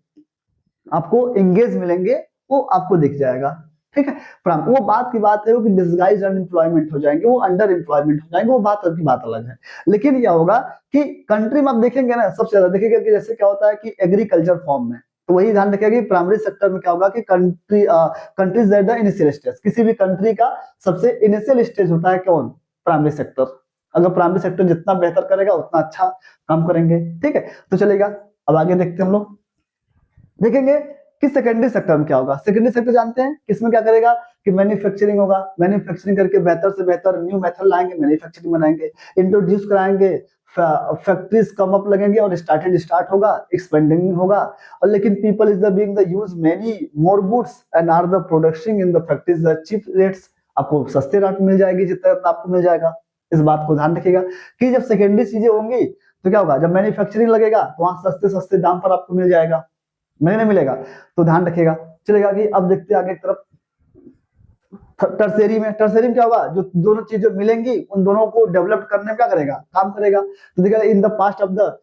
आपको एंगेज मिलेंगे, वो आपको दिख जाएगा। ठीक है, वो बात की बात है कि डिसगाइज अनएम्प्लॉयमेंट हो जाएंगे, वो अंडर एम्प्लॉयमेंट हो जाएंगे, वो बात की बात अलग है। लेकिन क्या होगा कि कंट्री में आप देखेंगे ना, सबसे ज्यादा देखेंगे कि जैसे क्या होता है कि एग्रीकल्चर फॉर्म में, तो वही ध्यान रखिएगा कि प्राइमरी सेक्टर में क्या होगा कि countries at the initial stage, किसी भी कंट्री का सबसे इनिशियल स्टेज होता है कौन, प्राइमरी सेक्टर। अगर प्राइमरी सेक्टर जितना बेहतर करेगा उतना अच्छा काम करेंगे। ठीक है, तो चलेगा, अब आगे देखते हैं हम लोग, देखेंगे कि सेकेंडरी सेक्टर में क्या होगा। सेकेंडरी सेक्टर जानते हैं किसमें क्या करेगा कि मैन्युफैक्चरिंग होगा, मैन्युफैक्चरिंग करके बेहतर से बेहतर न्यू मेथड लाएंगे, मैन्युफैक्चरिंग बनाएंगे, इंट्रोड्यूस कराएंगे, फैक्ट्रीज कम अप लगेंगे और स्टार्ट होगा, एक्सपेंडिंग होगा। और लेकिन people is the being the use many more goods and are the production in the factories the cheap rates, आपको सस्ते रेट मिल जाएगी, जितना आपको मिल जाएगा। इस बात को ध्यान रखिएगा कि जब सेकेंडरी चीजें होंगी तो क्या होगा, जब मैन्युफैक्चरिंग लगेगा तो वहां सस्ते सस्ते दाम पर आपको मिल जाएगा, नहीं मिलेगा, तो ध्यान रखिएगा। चलेगा कि अब देखते हैं आगे की तरफ टर्सरी में क्या होगा, जो दोनों चीजें मिलेंगी उन दोनों को डेवलप करने में क्या करेगा, काम करेगा। तो देखिएगा in the past of the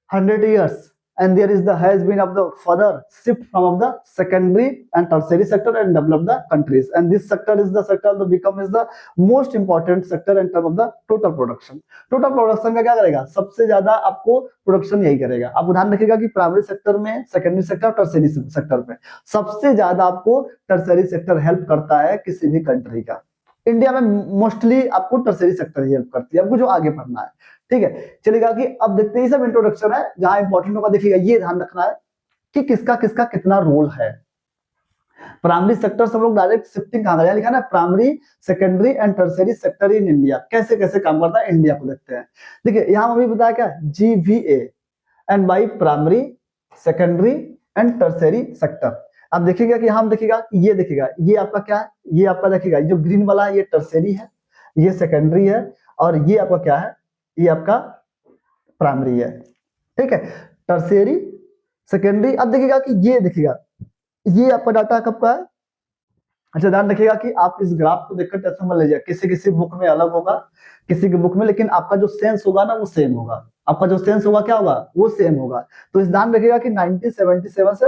100 years and there is the has been of the further shift from of the secondary and tertiary sector and develop the countries, and this sector is the sector that become is the most important sector in term of the total production. Total production का क्या करेगा, सबसे ज्यादा आपको production यही करेगा। आप ध्यान रखिएगा कि प्राइमरी सेक्टर में, सेकेंडरी सेक्टर, टर्शियरी सेक्टर में सबसे ज्यादा आपको टर्शियरी सेक्टर हेल्प करता है किसी भी कंट्री का। इंडिया में मोस्टली आपको टर्शियरी सेक्टर ही हेल्प करती है, आपको जो आगे बढ़ना है। ठीक है, चलेगा कि अब देखते हैं, सब इंट्रोडक्शन है, जहां इंपॉर्टेंट होगा देखिएगा, ये ध्यान रखना है कि किसका किसका कितना रोल है। प्राइमरी सेक्टर सब लोग डायरेक्ट शिफ्टिंग कहां गया, लिखा ना primary, secondary and tertiary sector in India, कैसे कैसे काम करता है इंडिया को देखते हैं। देखिए यहां अभी बताया क्या, GVA and by primary, secondary and tertiary sector. अब देखिएगा कि हम देखिएगा, ये देखिएगा, ये आपका क्या है, ये आपका देखिएगा जो ग्रीन वाला है ये टर्शियरी है, ये सेकेंडरी है, और ये आपका क्या है, ये आपका प्राइमरी है। ठीक है, टर्शियरी, सेकेंडरी। अब देखिएगा कि ये देखिएगा, ये आपका डाटा कब का है। अच्छा ध्यान रखिएगा कि आप इस ग्राफ को देखकर टेंशन मत लीजिए, किसी किसी बुक में अलग होगा, किसी की बुक में, लेकिन आपका जो सेंस होगा ना वो सेम होगा, आपका जो सेंस होगा क्या होगा, वो सेम होगा। तो इस ध्यान रखिएगा कि 1977 से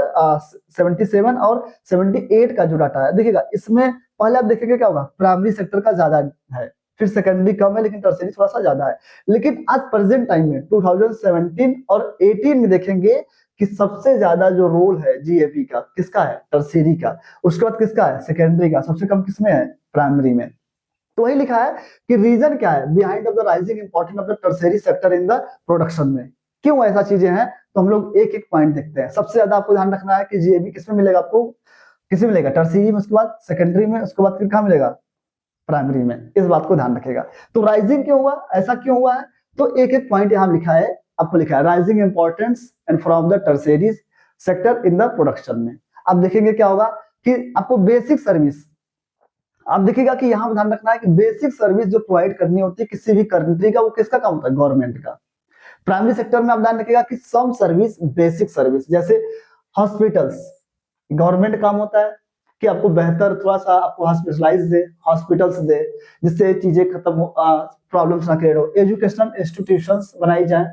77 और 78 का जो डाटा है, देखिएगा इसमें पहले आप देखेंगे क्या होगा, प्राइमरी सेक्टर का ज्यादा है, फिर सेकेंडरी कम है, लेकिन टर्शियरी थोड़ा सा ज्यादा है। लेकिन आज प्रेजेंट टाइम में 2017 और 18 में देखेंगे कि सबसे ज्यादा जो रोल है जीएपी का किसका है, टर्शियरी का, उसके बाद किसका है, सेकेंडरी का, सबसे कम किसमें है, प्राइमरी में। तो वही लिखा है कि रीजन क्या है behind of the rising importance of the tertiary sector in the production में, क्यों ऐसा चीजें हैं। तो हम लोग एक एक पॉइंट देखते हैं। सबसे ज्यादा आपको ध्यान रखना है कि जीएपी किसमें मिलेगा, आपको किसमें मिलेगा, टर्शियरी में, उसके बाद सेकेंडरी में, उसके बाद फिर कहाँ मिलेगा, प्राइमरी में। इस बात को ध्यान रखिएगा। तो राइजिंग क्यों हुआ, ऐसा क्यों हुआ है, तो एक एक पॉइंट यहाँ लिखा है, आपको लिखा है rising importance and from the tertiary sector in the production में। अब देखेंगे क्या होगा कि आपको बेसिक सर्विस, आप देखिएगा कि यहाँ ध्यान रखना है कि बेसिक सर्विस जो प्रोवाइड करनी होती है किसी भी कंट्री का, वो किसका काम होता है, गवर्नमेंट का। प्राइमरी सेक्टर में आप ध्यान रखिएगा कि सम सर्विस, बेसिक सर्विस, जैसे हॉस्पिटल्स, गवर्नमेंट काम होता है कि आपको बेहतर थोड़ा सा आपको हॉस्पिटलाइज दे, हॉस्पिटल्स दे, जिससे चीजें खत्म हो, प्रॉब्लम्स ना क्रिएट हो। एजुकेशनल इंस्टीट्यूशंस बनाई जाए,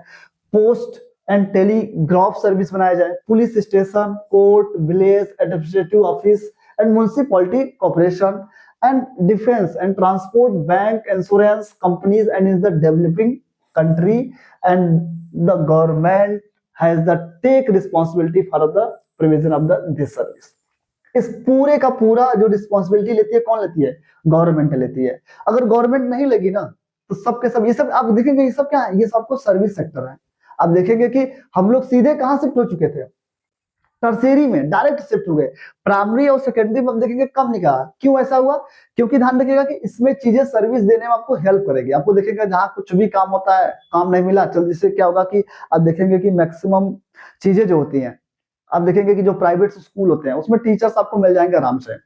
पोस्ट एंड टेलीग्राफ सर्विस बनाया जाए, police station, court, village administrative office and municipality corporation and defense and transport, bank, insurance companies, and in the developing country, and the government has the take responsibility for the provision of the this service. इस पूरे का पूरा जो responsibility लेती है कौन लेती है, गवर्नमेंट लेती है। अगर गवर्नमेंट नहीं लगी ना तो सबके सब ये सब आप देखेंगे, ये सब क्या है, ये सबको सर्विस सेक्टर है। आप देखेंगे कि हम लोग सीधे कहां शिफ्ट हो चुके थे, टर्शियरी में डायरेक्ट शिफ्ट हो गए। प्राइमरी और सेकेंडरी में हम देखेंगे कम निकाला, क्यों ऐसा हुआ, क्योंकि ध्यान रखिएगा कि इसमें चीजें सर्विस देने में आपको हेल्प करेगी। आपको देखेंगे जहां कुछ भी काम होता है, काम नहीं मिला जल्दी से क्या होगा कि आप देखेंगे कि मैक्सिमम चीजें जो होती हैं, आप देखेंगे कि जो प्राइवेट स्कूल होते हैं उसमें टीचर्स आपको मिल जाएंगे आराम से,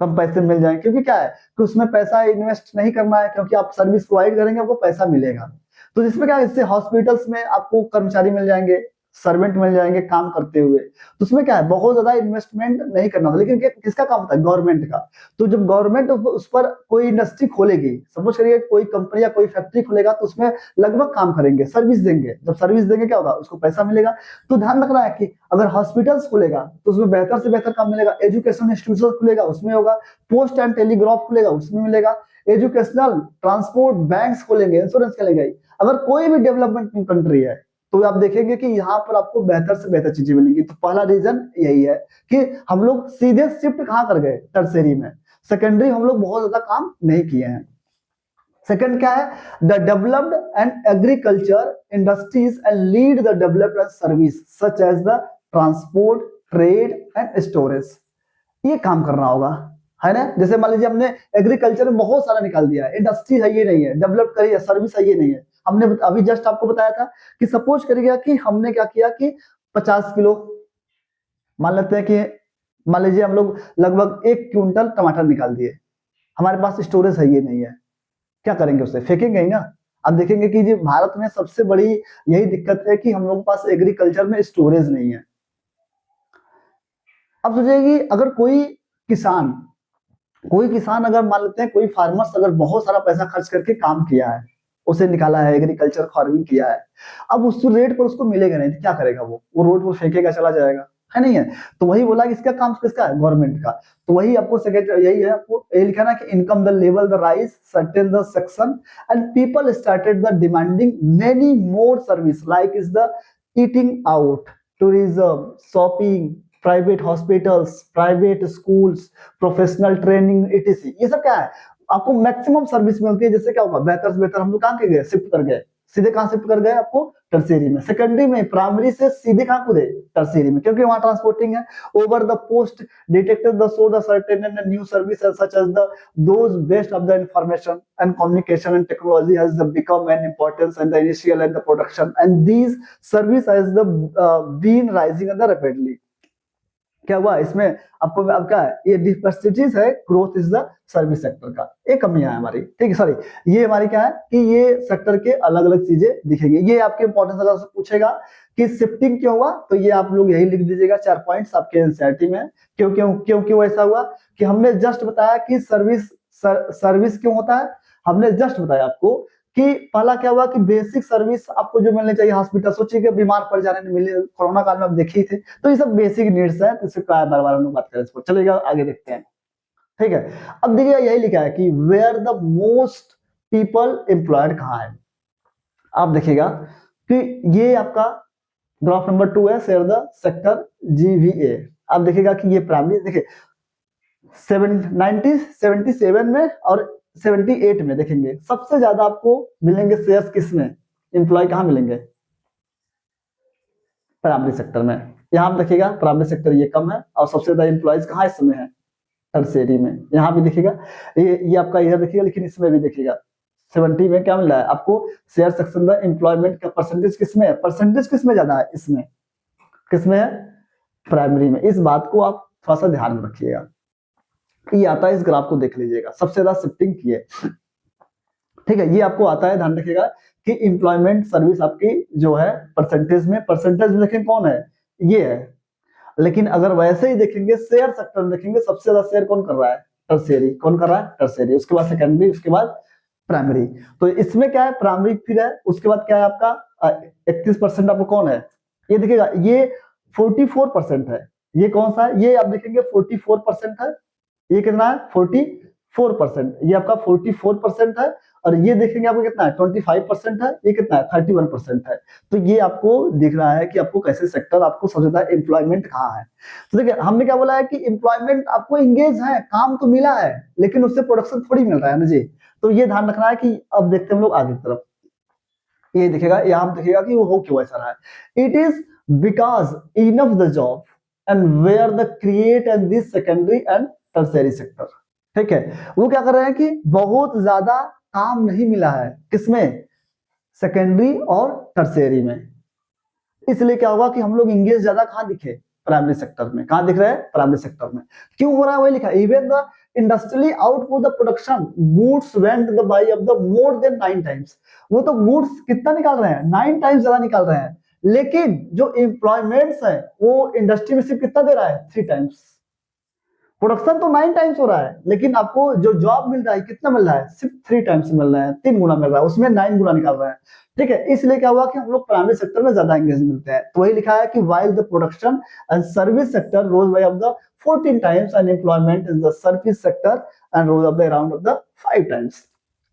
कम पैसे मिल जाएंगे, क्योंकि क्या है कि उसमें पैसा इन्वेस्ट नहीं करना है, क्योंकि आप सर्विस प्रोवाइड करेंगे आपको पैसा मिलेगा। तो जिसमें क्या है, इससे हॉस्पिटल्स में आपको कर्मचारी मिल जाएंगे, सर्वेंट मिल जाएंगे काम करते हुए, तो उसमें क्या है बहुत ज्यादा इन्वेस्टमेंट नहीं करना होता। लेकिन किसका काम होता है, गवर्नमेंट का। तो जब गवर्नमेंट उस पर कोई इंडस्ट्री खोलेगी, सपोज करिए कोई कंपनी या कोई फैक्ट्री खोलेगा, तो उसमें लगभग काम करेंगे, सर्विस देंगे। जब सर्विस देंगे क्या होगा, उसको पैसा मिलेगा। तो ध्यान रखना है कि अगर हॉस्पिटल्स खुलेगा तो उसमें बेहतर से बेहतर काम मिलेगा, एजुकेशन इंस्टीट्यूशन खुलेगा उसमें होगा, पोस्ट एंड टेलीग्राफ खुलेगा उसमें मिलेगा, एजुकेशनल, ट्रांसपोर्ट, बैंक्स खोलेंगे, इंश्योरेंस खोलेंगे। अगर कोई भी डेवलपमेंट कंट्री है तो आप देखेंगे कि यहाँ पर आपको बेहतर से बेहतर चीजें मिलेंगी। तो पहला रीजन यही है कि हम लोग सीधे शिफ्ट कहां कर गए, टर्शियरी में। सेकेंडरी हम लोग बहुत ज्यादा काम नहीं किए हैं। सेकंड क्या है, the developed and agriculture industries and lead the developed service such as the transport, trade and storage. ये काम करना होगा, है ना। जैसे मान लीजिए हमने एग्रीकल्चर में बहुत सारा निकाल दिया है, इंडस्ट्री है ये नहीं है, डेवलप करी है, सर्विस है ये नहीं है। हमने अभी जस्ट आपको बताया था कि सपोज करिएगा कि हमने क्या किया कि 50 किलो, मान लेते हैं कि मान लीजिए हम लोग लगभग 1 क्विंटल टमाटर निकाल दिए, हमारे पास स्टोरेज है ये नहीं है, क्या करेंगे, उसे फेंकेंगे ही ना। अब देखेंगे कि जी भारत में सबसे बड़ी यही दिक्कत है कि हम लोगों के पास एग्रीकल्चर में स्टोरेज नहीं है। अब सोचिए अगर कोई किसान अगर मान लेते हैं कोई फार्मर्स अगर बहुत सारा पैसा खर्च करके काम किया है, उसे निकाला है, एग्रीकल्चर फार्मिंग किया है, अब उस रेट पर उसको मिलेगा नहीं तो क्या करेगा, वो रोड पर फेंकेगा, चला जाएगा, है नहीं है। तो वही बोला कि इसका काम किसका है, गवर्नमेंट का। तो वही आपको सेक्रेटरी यही है, आपको ये लिखा ना कि income the level the rise certain the section and people started the demanding many more service like is the eating out, tourism, shopping, private hospitals, private schools, professional training etc। ये सब क्या है, आपको मैक्सिमम सर्विस मिलती है, जिससे क्या होगा, बेहतर से बेहतर हम लोग कहाँ के गए, शिफ्ट कर गए, सीधे कहाँ शिफ्ट कर गए, आपको टर्शियरी में, सेकेंडरी में, प्राइमरी से सीधे कहाँ कूदे, टर्शियरी में, क्योंकि वहां ट्रांसपोर्टिंग है। Over the post detected the so the certain and new services such as the those based of the information and communication and technology has become an importance and the initial and the production and these service has the been rising the rapidly. क्या हुआ इसमें, आपको अब क्या है, ये डिवर्सिटीज है, growth is the service sector का, ये कमियां है हमारी, ठीक है, सॉरी, ये हमारी क्या है कि ये सेक्टर के अलग अलग चीजें दिखेंगी। ये आपके इंपॉर्टेंस अगर पूछेगा कि शिफ्टिंग क्यों हुआ, तो ये आप लोग यही लिख दीजिएगा, 4 पॉइंट्स आपके एनसीईआरटी में। क्यों क्यों क्यों क्यों ऐसा हुआ, कि हमने जस्ट बताया कि सर्विस क्यों होता है, हमने जस्ट बताया आपको कि पहला क्या हुआ कि बेसिक सर्विस आपको जो मिलनी चाहिए, हॉस्पिटल, सोचिए कि बीमार पड़ जाने नहीं मिले, कोरोना काल में आप देखे ही थे, तो ये सब बेसिक नीड्स है, तो इससे क्या बार बार हम लोग बात करें इस पर, चलेगा आगे देखते हैं, ठीक है। अब देखिए यही लिखा है कि where the most people employed कहाँ है, आप देखिएगा कि ये आपका ग्राफ नंबर 2 है, शेयर द सेक्टर GVA। आप देखिएगा कि ये प्राइमरी देखिए 77 में और 78 में देखेंगे सबसे ज्यादा आपको मिलेंगे शेयर्स किसमें, एम्प्लॉय कहाँ मिलेंगे, प्राइमरी सेक्टर में। यहाँ पे देखिएगा प्राइमरी सेक्टर ये कम है, और सबसे ज्यादा एम्प्लॉयज कहाँ इसमें है, टर्शियरी में। यहाँ भी देखिएगा, ये आपका इधर देखिएगा, लेकिन इसमें भी देखिएगा 70 में क्या मिल रहा है आपको, शेयर सेक्शन द एम्प्लॉयमेंट का परसेंटेज किसमें है, परसेंटेज किसमें ज्यादा है, इसमें किसमें है, प्राइमरी में। इस बात को आप थोड़ा सा ध्यान में रखिएगा, ये आता है, इस ग्राफ को देख लीजिएगा, सबसे ज्यादा शिफ्टिंग की है, ठीक है, ये आपको आता है, ध्यान रखिएगा कि एम्प्लॉयमेंट सर्विस आपकी जो है परसेंटेज में देखें कौन है, ये है। लेकिन अगर वैसे ही देखेंगे शेयर सेक्टर में देखेंगे, सबसे ज्यादा शेयर कौन कर रहा है, टर्शियरी, कौन कर रहा है, टर्शियरी, उसके बाद सेकेंडरी, उसके बाद प्राइमरी। तो इसमें क्या है, प्राइमरी फिर है, उसके बाद क्या है आपका 31% आपको कौन है, ये देखिएगा, ये 44% है, ये कौन सा है, ये आप देखेंगे 44% है, ये कितना है 44%, ये आपका 44% है, और ये देखेंगे आपको कितना है 25% है, ये कितना है 31% है। तो ये आपको दिख रहा है कि आपको कैसे सेक्टर, आपको सबसे ज्यादा एम्प्लॉयमेंट कहाँ है। तो देखिए हमने क्या बोला है कि एम्प्लॉयमेंट आपको इंगेज है, काम तो मिला है, लेकिन उससे प्रोडक्शन थोड़ी मिल रहा है ना जी। तो ये ध्यान रखना है कि अब देखते हैं हम लोग आगे की तरफ, ये दिखेगा, यहाँ देखिएगा कि वो हो क्यों ऐसा रहा है, it is because enough the job and where the create and this secondary and tertiary sector, ठीक है। वो क्या कर रहे हैं कि बहुत ज्यादा काम नहीं मिला है, किसमें, सेकेंडरी और टर्शियरी में, इसलिए क्या हुआ कि हम लोग इंगेज ज्यादा कहाँ दिखे, प्राइमरी सेक्टर में। कहाँ दिख रहे हैं, प्राइमरी सेक्टर में। क्यों हो रहा है, वही लिखा, even the industrially output the production goods went the by of the more than 9 times, वो तो गुड्स कितना निकाल रहे हैं, 9 टाइम्स ज्यादा निकाल रहे हैं, लेकिन जो एम्प्लॉयमेंट्स है वो इंडस्ट्री में सिर्फ कितना दे रहा है, 3 टाइम्स। प्रोडक्शन तो 9 टाइम्स हो रहा है, लेकिन आपको जो जॉब मिल रहा है कितना मिल रहा है, सिर्फ 3 टाइम्स मिल रहा है, 3 गुना मिल रहा है, उसमें 9 गुना निकाल रहा है, ठीक है। इसलिए क्या हुआ कि हम लोग प्राइमरी सेक्टर में ज्यादा एंगेज मिलते हैं। तो वही लिखा है कि while the production and service sector rose by of the 14 times and employment in the service sector and rose up by around of the 5 times,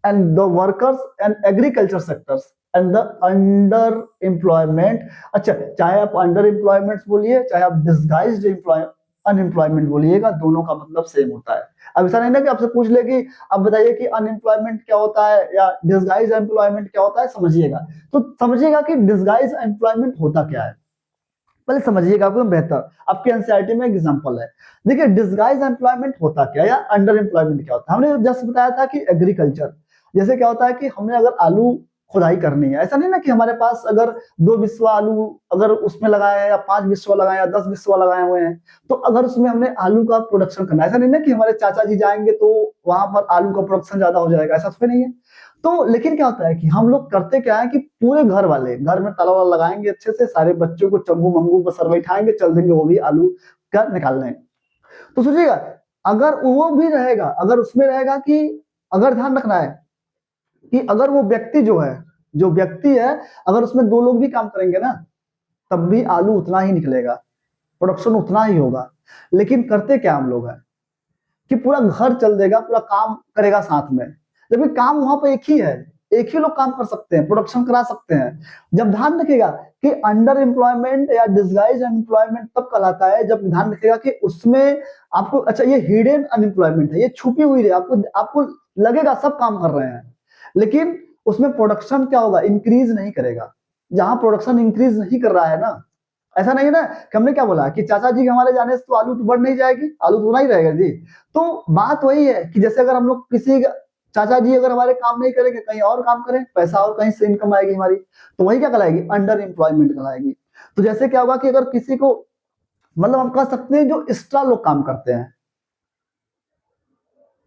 and the workers and agriculture sectors and the under employment, अच्छा चाहे आप under employment बोलिए, चाहे आप disguised unemployment बोलिएगा, दोनों का मतलब सेम होता है। अब ऐसा नहीं ना कि आपसे पूछ ले कि अब बताइए कि अनएम्प्लॉयमेंट क्या होता है या डिसगाइज एम्प्लॉयमेंट क्या होता है, समझिएगा। तो समझिएगा कि डिसगाइज एम्प्लॉयमेंट होता क्या है, पहले समझिएगा, आपको बेहतर, आपके एनसीईआरटी में एग्जांपल है। देखिए डिसगाइज एम्प्लॉयमेंट होता क्या या अंडर एम्प्लॉयमेंट क्या होता है। हमने जस्ट बताया था कि एग्रीकल्चर, जैसे क्या होता है कि हमने अगर आलू खुदाई करनी है, ऐसा नहीं ना कि हमारे पास अगर 2 बिस्वा आलू अगर उसमें लगाए हैं या 5 बिस्वा लगाए या 10 बिस्वा लगाए हुए हैं, तो अगर उसमें हमने आलू का प्रोडक्शन करना है, ऐसा नहीं ना कि हमारे चाचा जी जाएंगे तो वहां पर आलू का प्रोडक्शन ज्यादा हो जाएगा, ऐसा तो नहीं है। तो लेकिन क्या होता है कि हम लोग करते क्या है कि पूरे घर वाले घर में ताला वाला लगाएंगे अच्छे से, सारे बच्चों को चंगू मंगू पर सर बैठाएंगे, चल देंगे वो भी आलू का निकालने। तो सोचिएगा अगर वो भी रहेगा, अगर उसमें रहेगा कि अगर ध्यान रखना है कि अगर वो व्यक्ति जो व्यक्ति है, अगर उसमें 2 लोग भी काम करेंगे ना, तब भी आलू उतना ही निकलेगा, प्रोडक्शन उतना ही होगा। लेकिन करते क्या हम लोग हैं कि पूरा घर चल देगा, पूरा काम करेगा साथ में, जबकि काम वहां पर एक ही लोग काम कर सकते हैं, प्रोडक्शन करा सकते हैं। जब ध्यान रखिएगा कि अंडर एम्प्लॉयमेंट या डिसगाइज अनएम्प्लॉयमेंट तब कहलाता है जब ध्यान रखिएगा कि उसमें आपको, अच्छा ये हिडन अनएम्प्लॉयमेंट है, ये छुपी हुई है, आपको आपको लगेगा सब काम कर रहे हैं, लेकिन उसमें प्रोडक्शन क्या होगा, इंक्रीज नहीं करेगा। जहां प्रोडक्शन इंक्रीज नहीं कर रहा है ना, ऐसा नहीं है ना कि हमने क्या बोला कि चाचा जी के हमारे जाने से तो आलू तो बढ़ नहीं जाएगी, आलू तो नहीं रहेगा जी। तो बात वही है कि जैसे अगर हम लोग किसी चाचा जी अगर हमारे काम नहीं करेंगे, कहीं और काम करें, पैसा और कहीं से इनकम आएगी हमारी, तो वही क्या कहलाएगी, अंडर एम्प्लॉयमेंट कहलाएगी। तो जैसे क्या होगा कि अगर किसी को, मतलब हम कह सकते हैं जो एक्स्ट्रा लोग काम करते हैं,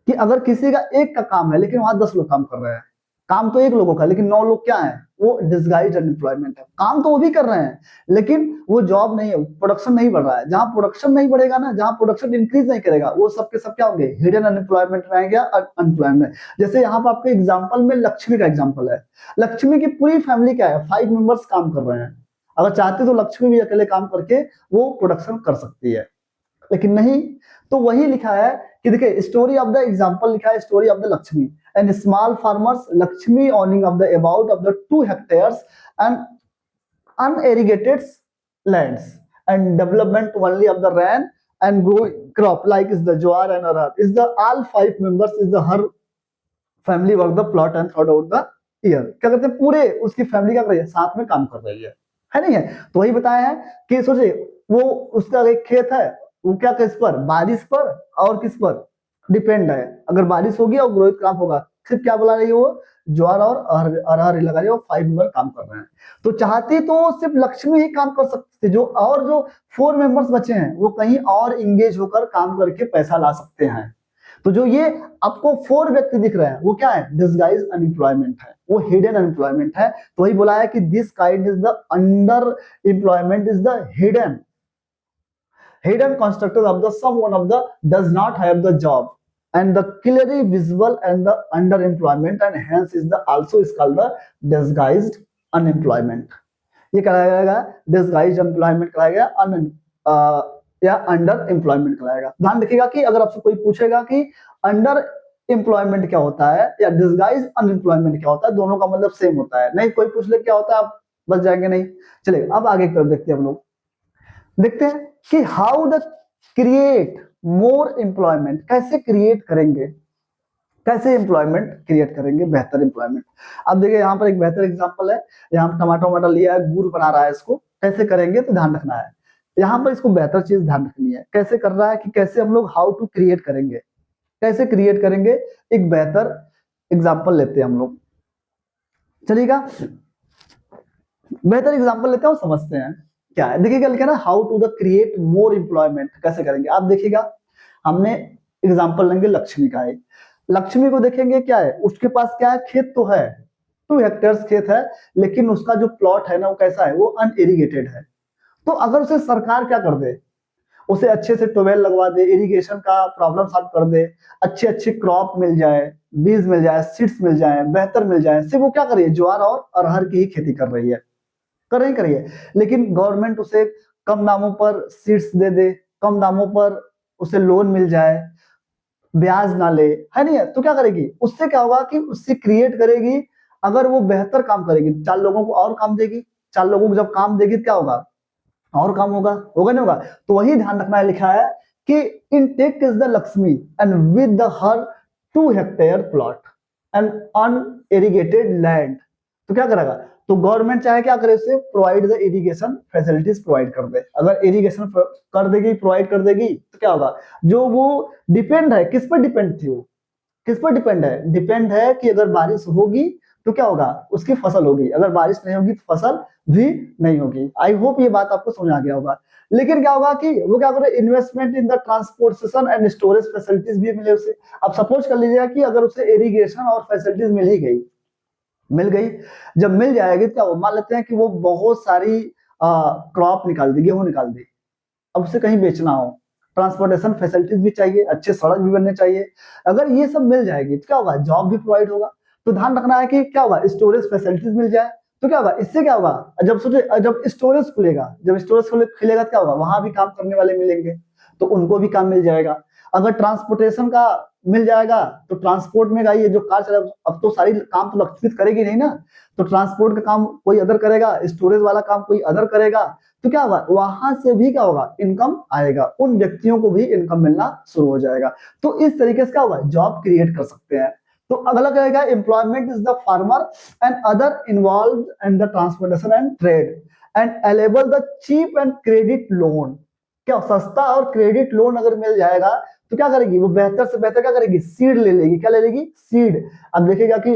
कि अगर किसी का एक का काम है लेकिन वहां 10 लोग काम कर रहे हैं, काम तो एक लोगों का लेकिन 9 लोग क्या है, वो डिसगाइज्ड अनएम्प्लॉयमेंट है, काम तो वो भी कर रहे हैं लेकिन वो जॉब नहीं है, प्रोडक्शन नहीं बढ़ रहा है। जहां प्रोडक्शन नहीं बढ़ेगा ना, जहां प्रोडक्शन इंक्रीज नहीं करेगा, वो सब के सब क्या होंगे, हिडन अनएम्प्लॉयमेंट रहेंगे, अनएम्प्लॉयमेंट। जैसे यहाँ पर आपके एग्जाम्पल में लक्ष्मी का एग्जाम्पल है, लक्ष्मी की पूरी फैमिली क्या है, 5 मेंबर्स काम कर रहे हैं, अगर चाहते तो लक्ष्मी भी अकेले काम करके वो प्रोडक्शन कर सकती है, लेकिन नहीं। तो वही लिखा है कि देखिए, स्टोरी ऑफ द एग्जांपल लिखा है, story of the Lakshmi and small farmers, Lakshmi owning of the about of the 2 hectares and unirrigated lands and development only of the rain and growing crop like is the jowar and arhar is the all 5 members is the her family work the plot and throughout the year। क्या करते हैं, पूरे उसकी family क्या कर रही है, साथ में काम कर रही है नहीं है। तो वही बताया है कि सोचिए, वो उसका एक खेत है, वो क्या किस पर, बारिश पर और किस पर डिपेंड है, अगर बारिश होगी और ग्रोथ क्रॉप होगा। सिर्फ क्या बोला रही है वो, ज्वार और अरहर लगा रही है, वो 5 मेंबर काम कर रहे हैं। तो चाहती तो सिर्फ लक्ष्मी ही काम कर सकती थी, जो 4 मेंबर्स बचे हैं वो कहीं और इंगेज होकर काम करके पैसा ला सकते हैं। तो जो ये आपको 4 व्यक्ति दिख रहे हैं वो क्या है, डिसगाइज अनएम्प्लॉयमेंट है, वो हिडन अनएम्प्लॉयमेंट है। तो वही बोला है कि this kind is the under employment is the hidden constructor of the someone of the does not have the job and the clearly visible and the underemployment and hence is the also is called the disguised unemployment। ये कराया जाएगा disguised employment कराया गया, या under employment कराएगा। ध्यान रखिएगा कि अगर आपसे कोई पूछेगा कि अंडर एम्प्लॉयमेंट क्या होता है या डिसगाइज अनएम्प्लॉयमेंट क्या होता है, दोनों का मतलब सेम होता है, नहीं कोई पूछ ले क्या होता है आप बच जाएंगे नहीं। चलिए अब आगे की तरफ देखते हैं हम लोग, देखते हैं कि how the create more employment, कैसे क्रिएट करेंगे, कैसे एम्प्लॉयमेंट क्रिएट करेंगे, बेहतर एम्प्लॉयमेंट। अब देखिए यहाँ पर एक बेहतर एग्जांपल है, यहाँ टमाटर वमाटर लिया है, गुड़ बना रहा है, इसको कैसे करेंगे तो ध्यान रखना है, यहाँ पर इसको बेहतर चीज ध्यान रखनी है, कैसे कर रहा है कि कैसे हम लोग हाउ टू क्रिएट करेंगे, कैसे क्रिएट करेंगे, एक बेहतर एग्जाम्पल लेते हैं हम लोग, चलिएगा बेहतर एग्जाम्पल लेते हैं और समझते हैं क्या है। देखिएगा लिखा ना, how to the create more employment, कैसे करेंगे। आप देखिएगा हमने एग्जाम्पल लेंगे लक्ष्मी का है, लक्ष्मी को देखेंगे क्या है, उसके पास क्या है, खेत तो है, 2 हेक्टेयर्स खेत है, लेकिन उसका जो प्लॉट है ना वो कैसा है, वो अनइरिगेटेड है। तो अगर उसे सरकार क्या कर दे, उसे अच्छे से ट्यूबवेल लगवा दे, इरिगेशन का प्रॉब्लम सॉल्व कर दे, अच्छे अच्छे क्रॉप मिल जाए, बीज मिल जाए, सीड्स मिल जाए, बेहतर मिल जाए, सिर्फ वो क्या कर रही है, ज्वार और अरहर की ही खेती कर रही है, कर रही करिए, लेकिन गवर्नमेंट उसे कम दामों पर सीड्स दे दे, कम दामों पर उसे लोन मिल जाए, ब्याज ना ले, है नहीं है, तो क्या करेगी, उससे क्या होगा कि उससे क्रिएट करेगी, अगर वो बेहतर काम करेगी 4 लोगों को और काम देगी, 4 लोगों को जब काम देगी तो क्या होगा, और काम होगा, होगा नहीं होगा। तो वही ध्यान रखना है, लिखा है कि in take is the Lakshmi and with the her 2 hectare plot and unirrigated land, तो क्या करेगा, तो गवर्नमेंट चाहे क्या करे, उसे provide the irrigation facilities provide कर दे, अगर इरिगेशन कर देगी, प्रोवाइड कर देगी, तो क्या होगा, जो वो डिपेंड है, किस पर डिपेंड थी वो, किस पर डिपेंड है, डिपेंड है कि अगर बारिश होगी तो क्या होगा, उसकी फसल होगी, अगर बारिश नहीं होगी तो फसल भी नहीं होगी। आई होप ये बात आपको समझ आ गया होगा। लेकिन क्या होगा कि वो क्या करे, investment in the transportation and storage facilities भी मिले उसे। अब सपोज कर लीजिएगा कि अगर उसे इरिगेशन और फैसिलिटीज मिल ही गई, मिल गई, जब मिल जाएगी क्या हो, मान लेते हैं कि वो बहुत सारी क्रॉप निकाल दी, गेहूं निकाल दी, अब उसे कहीं बेचना हो, ट्रांसपोर्टेशन फैसिलिटीज भी चाहिए, अच्छे सड़क भी बनने चाहिए, अगर ये सब मिल जाएगी तो क्या होगा, जॉब भी प्रोवाइड होगा। तो ध्यान रखना है कि क्या होगा, स्टोरेज फैसिलिटीज मिल जाए तो क्या होगा, इससे क्या होगा, जब सोचे जब स्टोरेज खुलेगा, जब स्टोरेज खुलेगा तो क्या होगा, वहां भी काम करने वाले मिलेंगे तो उनको भी काम मिल जाएगा। अगर ट्रांसपोर्टेशन का मिल जाएगा तो ट्रांसपोर्ट में ये जो कार चला, अब तो सारी काम तो इलेक्ट्रिक करेगी नहीं ना, तो ट्रांसपोर्ट का काम कोई अदर करेगा, स्टोरेज वाला काम कोई अदर करेगा, तो क्या होगा, वहां से भी क्या होगा, इनकम आएगा, उन व्यक्तियों को भी इनकम मिलना शुरू हो जाएगा। तो इस तरीके से क्या होगा, जॉब क्रिएट कर सकते हैं। तो अगला क्या रहेगा, employment is the farmer and other involve in the transportation and trade and available the cheap and credit loan. क्या सस्ता और क्रेडिट लोन अगर मिल जाएगा तो क्या करेगी, वो बेहतर से बेहतर क्या करेगी, सीड ले लेगी। क्या ले लेगी, सीड। अब देखेगा कि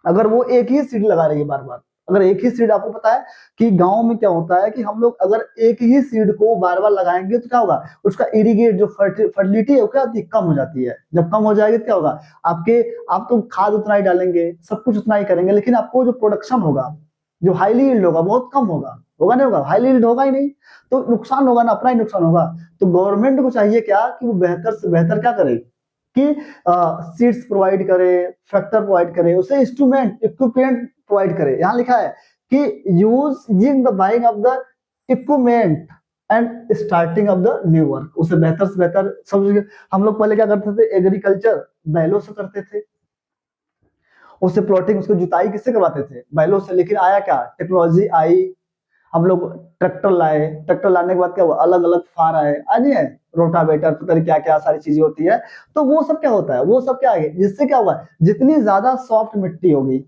अगर वो एक ही सीड लगा रही है बार बार, अगर एक ही सीड, आपको पता है कि गांव में क्या होता है कि हम लोग अगर एक ही सीड को बार बार लगाएंगे तो क्या होगा, उसका इरिगेट जो फर्टिलिटी है वो क्या होती है, कम हो जाती है। जब कम हो जाएगी तो क्या होगा, आप तो खाद उतना ही डालेंगे, सब कुछ उतना ही करेंगे, लेकिन आपको जो प्रोडक्शन होगा, जो हाईली यील्ड होगा, बहुत कम होगा, होगा नहीं होगा, हाईली यील्ड होगा ही नहीं, तो नुकसान होगा ना, अपना ही नुकसान होगा। तो गवर्नमेंट को चाहिए क्या कि वो बेहतर से बेहतर क्या करे कि सीड्स प्रोवाइड करे, फैक्टर प्रोवाइड करे, उसे इंस्ट्रूमेंट इक्विपमेंट प्रोवाइड करे। यहाँ लिखा है कि using the buying of the equipment and starting of the new work, उसे बेहतर से बेहतर सब। हम लोग पहले क्या करते थे, एग्रीकल्चर बैलों से करते थे, उससे प्लॉटिंग, उसको जुताई किससे करवाते थे, बैलों से। लेकिन आया क्या, टेक्नोलॉजी आई, हम लोग ट्रैक्टर लाए, ट्रैक्टर लाने के बाद क्या हुआ, अलग अलग फार आए, नहीं है, रोटावेटर, पता नहीं क्या क्या सारी चीजें होती है। तो वो सब क्या होता है, वो सब क्या है, जिससे क्या हुआ, जितनी ज्यादा सॉफ्ट मिट्टी होगी,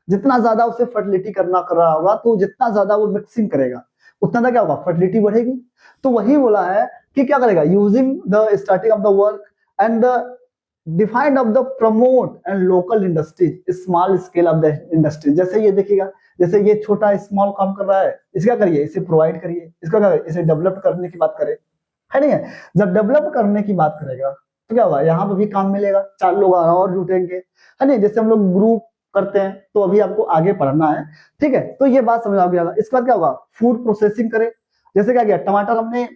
जितना ज्यादा उसे फर्टिलिटी करना कर रहा होगा, तो जितना ज्यादा वो मिक्सिंग करेगा उतना ज्यादा क्या होगा, फर्टिलिटी बढ़ेगी। तो वही बोला है कि क्या करेगा, using the starting of the work and the defined of the promote and local industries, small scale of the industry. जैसे ये देखिएगा, जैसे ये छोटा स्मॉल काम कर रहा है, इसे क्या करिए, इसे प्रोवाइड करिए, इसका क्या करिए, इसे डेवलप करने की बात करें, है नहीं है। जब डेवलप करने की बात करेगा तो क्या होगा, यहाँ पे भी काम मिलेगा, 4 लोग और जुटेंगे, है नहीं। जैसे हम लोग ग्रुप करते हैं, तो अभी आपको आगे पढ़ना है, ठीक है। तो ये बात समझ आ गया। इसके बाद क्या होगा, फूड प्रोसेसिंग करे। जैसे क्या किया, टमाटर हमने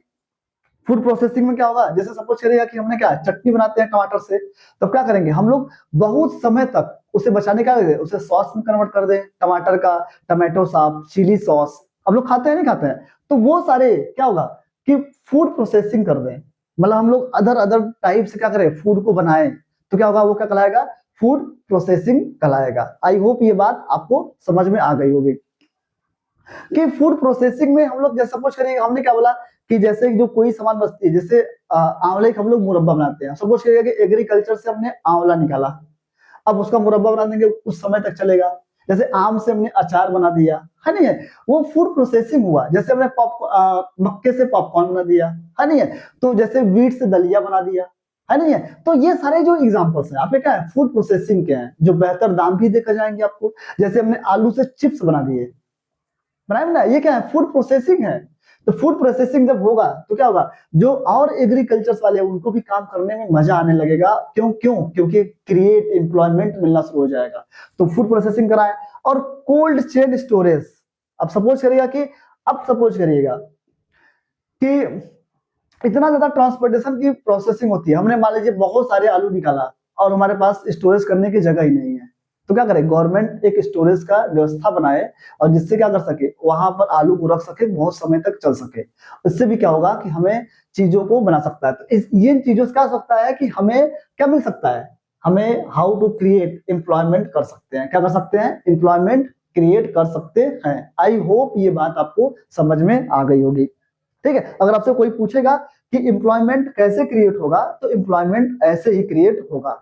फूड प्रोसेसिंग में क्या होगा, जैसे सपोज करिएगा कि हमने क्या चटनी बनाते हैं टमाटर से, तब क्या करेंगे हम लोग, बहुत समय तक उसे बचाने का, उसे सॉस में कन्वर्ट कर दें, टमाटर का टमाटो सॉस, चिली सॉस, हम लोग खाते हैं नहीं खाते हैं, तो वो सारे क्या होगा कि फूड प्रोसेसिंग कर दें, मतलब हम लोग अदर अदर टाइप से क्या करें, फूड को बनाएं, तो क्या होगा, वो क्या कहलाएगा, फूड प्रोसेसिंग कहलाएगा। आई होप ये बात आपको समझ में आ गई होगी कि फूड प्रोसेसिंग में हम लोग, जैसे सपोज करिए हमने क्या बोला कि जैसे जो कोई सामान बचती है, जैसे आंवले का हम लोग मुरब्बा बनाते हैं, सपोज करिए कि एग्रीकल्चर से हमने आंवला निकाला, अब उसका मुरब्बा बना देंगे, कुछ समय तक चलेगा। जैसे आम से हमने अचार बना दिया, है नहीं है, वो फूड प्रोसेसिंग हुआ। जैसे हमने मक्के से पॉपकॉर्न बना दिया, है नहीं है, तो जैसे वीट से दलिया बना दिया, है नहीं है। तो ये सारे जो एग्जांपल्स हैं आपके क्या है, फूड प्रोसेसिंग के हैं, जो बेहतर दाम भी देखा जाएंगे आपको। जैसे हमने आलू से चिप्स बना दिए, बनाए ना, ये क्या है, फूड प्रोसेसिंग है। तो फूड प्रोसेसिंग जब होगा तो क्या होगा, जो और एग्रीकल्चर वाले हैं उनको भी काम करने में मजा आने लगेगा। क्यों क्यों, क्योंकि क्रिएट एम्प्लॉयमेंट मिलना शुरू हो जाएगा। तो फूड प्रोसेसिंग कराए। और कोल्ड चेन स्टोरेज, अब सपोज करिएगा कि इतना ज्यादा ट्रांसपोर्टेशन की प्रोसेसिंग होती है, हमने मान लीजिए बहुत सारे आलू निकाला और हमारे पास स्टोरेज करने की जगह ही नहीं है, तो क्या करे, गवर्नमेंट एक स्टोरेज का व्यवस्था बनाए और जिससे क्या कर सके, वहां पर आलू को रख सके, बहुत समय तक चल सके। इससे भी क्या होगा कि हमें चीजों को बना सकता है। तो ये चीजों से क्या हो सकता है कि हमें क्या मिल सकता है, हमें हाउ टू क्रिएट एम्प्लॉयमेंट कर सकते हैं, क्या कर सकते हैं, एम्प्लॉयमेंट क्रिएट कर सकते हैं। आई होप ये बात आपको समझ में आ गई होगी, ठीक है। अगर आपसे कोई पूछेगा कि एम्प्लॉयमेंट कैसे क्रिएट होगा, तो एम्प्लॉयमेंट ऐसे ही क्रिएट होगा,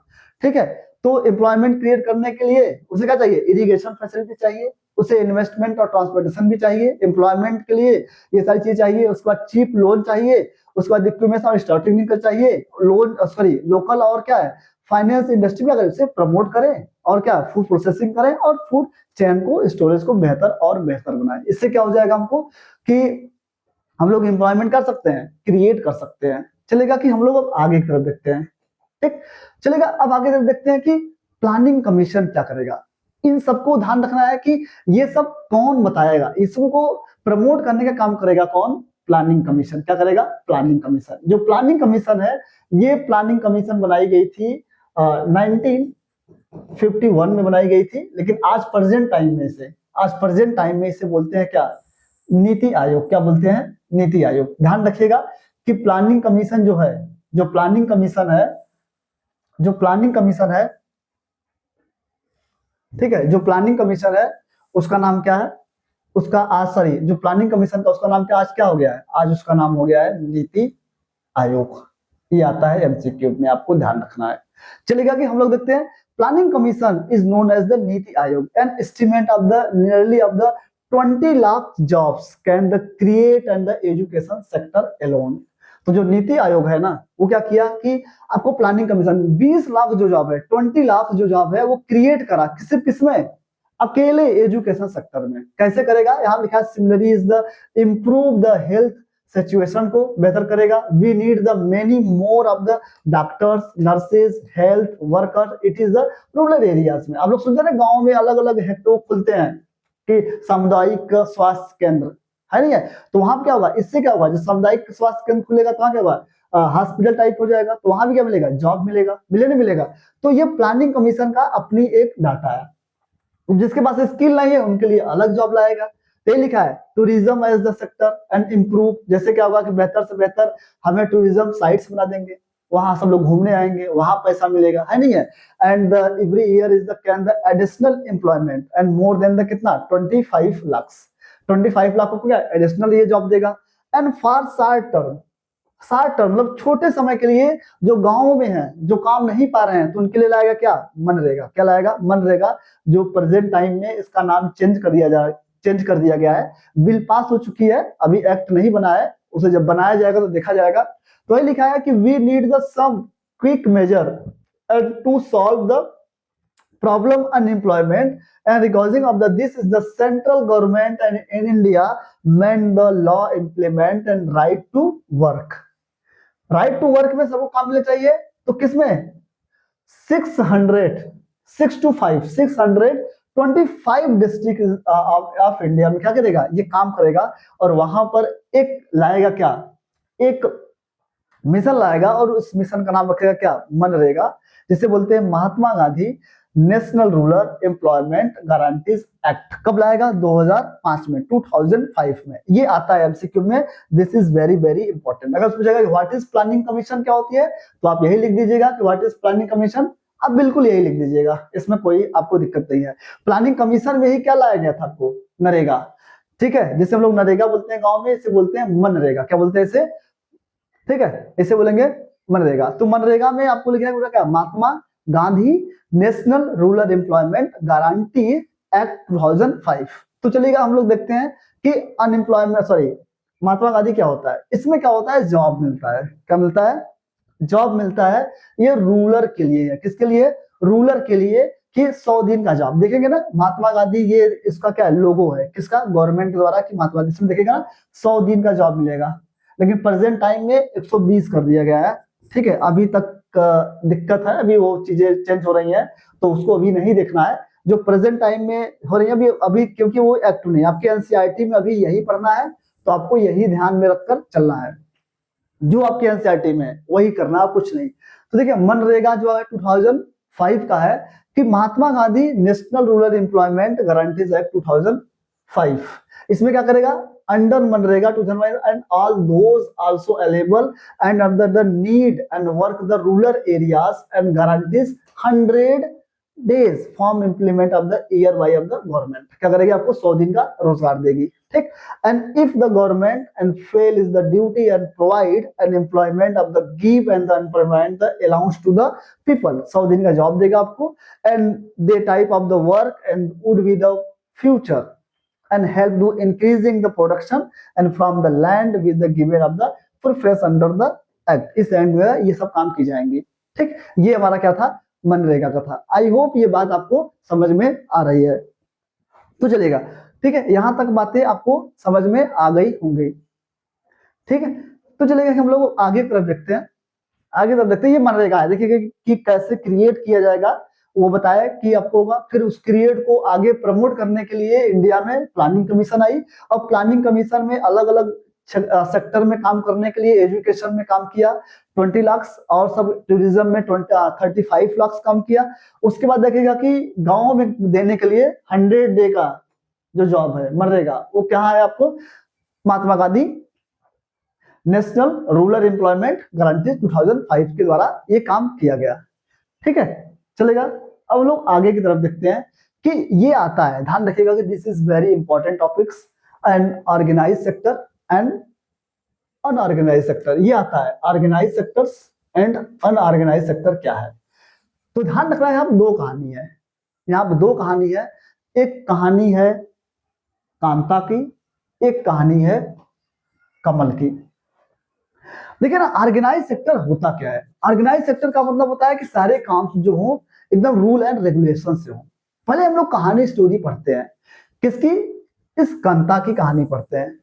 ठीक है। तो एम्प्लॉयमेंट क्रिएट करने के लिए उसे क्या चाहिए, इरिगेशन फैसिलिटी चाहिए, उसे इन्वेस्टमेंट और ट्रांसपोर्टेशन भी चाहिए, एम्प्लॉयमेंट के लिए ये सारी चीज चाहिए। उसके बाद चीप लोन चाहिए, उसके बाद इक्विपमेंट और स्टार्टिंग चाहिए, लोन सॉरी लोकल और क्या है, फाइनेंस इंडस्ट्री में अगर इसे प्रमोट करें और क्या फूड प्रोसेसिंग करें और फूड चेन को, स्टोरेज को बेहतर और बेहतर बनाए। इससे क्या हो जाएगा हमको कि हम लोग एम्प्लॉयमेंट कर सकते हैं, क्रिएट कर सकते हैं। चलेगा कि हम लोग अब आगे की तरफ देखते हैं, ठीक चलेगा। अब आगे तरफ देखते हैं कि प्लानिंग कमीशन क्या करेगा। इन सबको ध्यान रखना है कि ये सब कौन बताएगा, इसको प्रमोट करने का काम करेगा कौन, प्लानिंग कमीशन। क्या करेगा, प्लानिंग कमीशन। जो प्लानिंग कमीशन है, ये प्लानिंग कमीशन बनाई गई थी 19 51 में बनाई गई थी, लेकिन आज प्रेजेंट टाइम में इसे बोलते हैं क्या, नीति आयोग। क्या बोलते हैं, नीति आयोग। ध्यान रखिएगा कि प्लानिंग कमीशन जो है, जो प्लानिंग कमीशन है, जो प्लानिंग कमीशन है, ठीक है, जो प्लानिंग कमीशन है उसका नाम क्या है, उसका आज सॉरी जो प्लानिंग कमीशन का उसका नाम क्या, आज क्या हो गया है, आज उसका नाम हो गया है नीति आयोग। ये आता है एमसीक्यू में, आपको ध्यान रखना है। चलेगा कि हम लोग देखते हैं, planning commission is known as the Niti Aayog, an estimate of the nearly of the 20 lakh jobs can the create and the education sector alone. तो जो नीति आयोग है ना, वो क्या किया कि आपको प्लानिंग कमीशन 20 लाख जो जॉब है, 20 लाख जो जॉब है वो क्रिएट करा, किसमें, अकेले एजुकेशन सेक्टर में। कैसे करेगा, यहाँ लिखा है similarly is the improve the health situation को बेहतर करेगा। We need the many more of the doctors, nurses, health workers, it is the rural areas में। आप लोग सुनते हैं गांव में अलग अलग हेक्टो खुलते हैं कि सामुदायिक स्वास्थ्य केंद्र है, नहीं है, तो वहां क्या होगा, इससे क्या होगा, जब सामुदायिक स्वास्थ्य केंद्र खुलेगा तो वहां क्या होगा, हॉस्पिटल टाइप हो जाएगा, तो वहां भी क्या मिलेगा, जॉब मिलेगा, नहीं मिलेगा। तो ये प्लानिंग कमीशन का अपनी एक डाटा है। जिसके पास स्किल नहीं है उनके लिए अलग जॉब लाएगा। ये लिखा है tourism as the sector and improve, जैसे क्या होगा कि बेहतर से बेहतर हमें टूरिज्म साइट्स बना देंगे, वहां सब लोग घूमने आएंगे, वहां पैसा मिलेगा, है नहीं है। And every year is the can the additional employment and more than the कितना 25 लाख, 25 लाख को क्या एडिशनल ये जॉब देगा। एंड फॉर शॉर्ट टर्म मतलब छोटे समय के लिए जो गांव में है, जो काम नहीं पा रहे हैं, तो उनके लिए लाएगा क्या, मनरेगा। क्या लाएगा, मनरेगा। जो प्रेजेंट टाइम में इसका नाम चेंज कर दिया गया है। बिल पास हो चुकी है, अभी एक्ट नहीं बना है, उसे जब बनाया जाएगा तो देखा जाएगा। तो ये लिखा है कि we need the some quick measure to solve the problem unemployment, and regarding of the this is the central government and in India meant the law implement and right to work में सबको काम मिलना चाहिए। तो किसमें 625 district of India में क्या करेगा, ये काम करेगा। और वहां पर एक लाएगा क्या, एक मिशन लाएगा, और उस मिशन का नाम रखेगा क्या, मनरेगा, जिसे बोलते हैं Mahatma Gandhi national rural employment guarantees act. कब लाएगा, 2005 में, 2005 में। ये आता है एमसीक्यू में। This is very very important. अगर पूछेगा कि व्हाट इज प्लानिंग कमीशन क्या होती है, तो आप यही लिख दीजिएगा कि व्हाट इज प्लानिंग कमीशन। आप बिल्कुल यही लिख दीजिएगा, इसमें कोई आपको दिक्कत नहीं है। प्लानिंग कमीशन में ही क्या लाया गया था आपको, नरेगा, ठीक है, जिसे हम लोग नरेगा बोलते हैं गांव में, इसे बोलते हैं मनरेगा। क्या बोलते हैं इसे, ठीक है, इसे बोलेंगे मनरेगा। तो मनरेगा में आपको लिखना है क्या, Mahatma Gandhi national rural employment guarantee act 2005। तो चलिएगा हम लोग देखते हैं कि अनएम्प्लॉयमेंट महात्मा गांधी क्या होता है। इसमें क्या होता है, जॉब मिलता है। क्या मिलता है, जॉब मिलता है। ये रूरल के लिए है, किसके लिए, रूरल के लिए, कि 100 दिन का जॉब। देखेंगे ना महात्मा गांधी, ये इसका क्या लोगो है, किसका, गवर्नमेंट द्वारा, कि महात्मा गांधी। इसमें देखेगा 100 दिन का जॉब मिलेगा, लेकिन प्रेजेंट टाइम में 120 कर दिया गया है। ठीक है, अभी तक दिक्कत है, अभी वो चीजें चेंज हो रही हैं, तो उसको अभी नहीं देखना है। जो प्रेजेंट टाइम में हो रही है अभी क्योंकि वो एक्ट नहीं, आपके एनसीईआरटी में अभी यही पढ़ना है, तो आपको यही ध्यान में रखकर चलना है। जो आपके एनसीईआरटी में वही करना, कुछ नहीं। तो देखिए मनरेगा जो है 2005 का है, कि Mahatma Gandhi national rural employment guarantees act 2005। इसमें क्या करेगा, अंडर मनरेगा 2005 and all those also available and under the need and work the rural areas and guarantees 100 days from implement of the year by of the government। क्या करेगी, आपको 100 दिन का रोजगार देगी, ठीक। and if the government and fail is the duty and provide an employment of the give and the employment the allowance to the people। 100 दिन का जॉब देगा आपको, and the type of the work and would be the future and help to increasing the production and from the land with the given of the preference under the act। इस and में ये सब काम की जाएंगी, ठीक। ये हमारा क्या था, मनरेगा का था। आई होप ये बात आपको समझ में आ रही है। तो चलेगा, ठीक है, यहां तक बातें आपको समझ में आ गई होंगी, ठीक है। तो चलेगा हम लोग आगे तरफ देखते हैं। आगे तरफ देखते हैं, ये मनरेगा है, देखिए कि कैसे क्रिएट किया जाएगा, वो बताया कि आपको होगा। फिर उस क्रिएट को आगे प्रमोट करने के लिए इंडिया में प्लानिंग कमीशन आई, और प्लानिंग कमीशन में अलग अलग सेक्टर में काम करने के लिए, एजुकेशन में काम किया 20 लाख, और सब टूरिज्म में 35 लाख काम किया। उसके बाद देखिएगा कि गांव में देने के लिए 100 डे का जो जॉब है मनरेगा, वो क्या है आपको, Mahatma Gandhi national rural employment guarantee 2005 के द्वारा ये काम किया गया। ठीक है, चलेगा। अब लोग आगे की तरफ देखते हैं कि ये आता है, ध्यान रखिएगा कि this is very important topics, and organise sector and unorganise sector. ये आता है organise sectors and unorganise sector क्या है। तो ध्यान रखना है, यहाँ पर दो कहानी है, यहाँ पर दो कहानी है। एक कहानी है कांता की, एक कहानी है कमल की। देखिए ना, ऑर्गेनाइज सेक्टर होता क्या है। ऑर्गेनाइज सेक्टर का मतलब होता है कि सारे काम जो हो एकदम रूल एंड रेगुलेशन से हो। पहले हम लोग कहानी स्टोरी पढ़ते हैं, किसकी, इस कांता की कहानी पढ़ते हैं,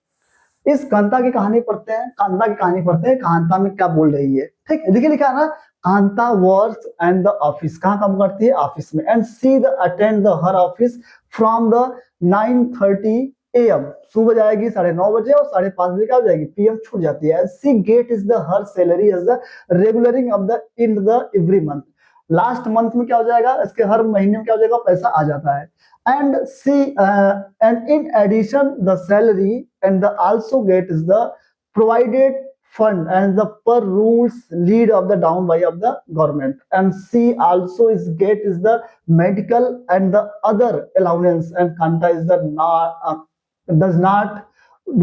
इस कांता की कहानी पढ़ते हैं, कांता की कहानी पढ़ते हैं, कांता में क्या बोल रही है। ठीक है, देखिए लिखा है ना, Kanta works and the office, कहाँ काम करती है, ऑफिस में, and see the attend the her office from the 9:30 AM, सुबह जाएगी 9:30 बजे और 5:30 बजे क्या हो जाएगी, PM छूट जाती है। See get is the her salary as the regularing of the in the every month, last month में क्या हो जाएगा, इसके हर महीने में क्या हो जाएगा, पैसा आ जाता है। And see, and in addition, the salary and the also get is the provided fund and the per rules lead of the down by of the government. And see also is get is the medical and the other allowance, and Kanta is the not does not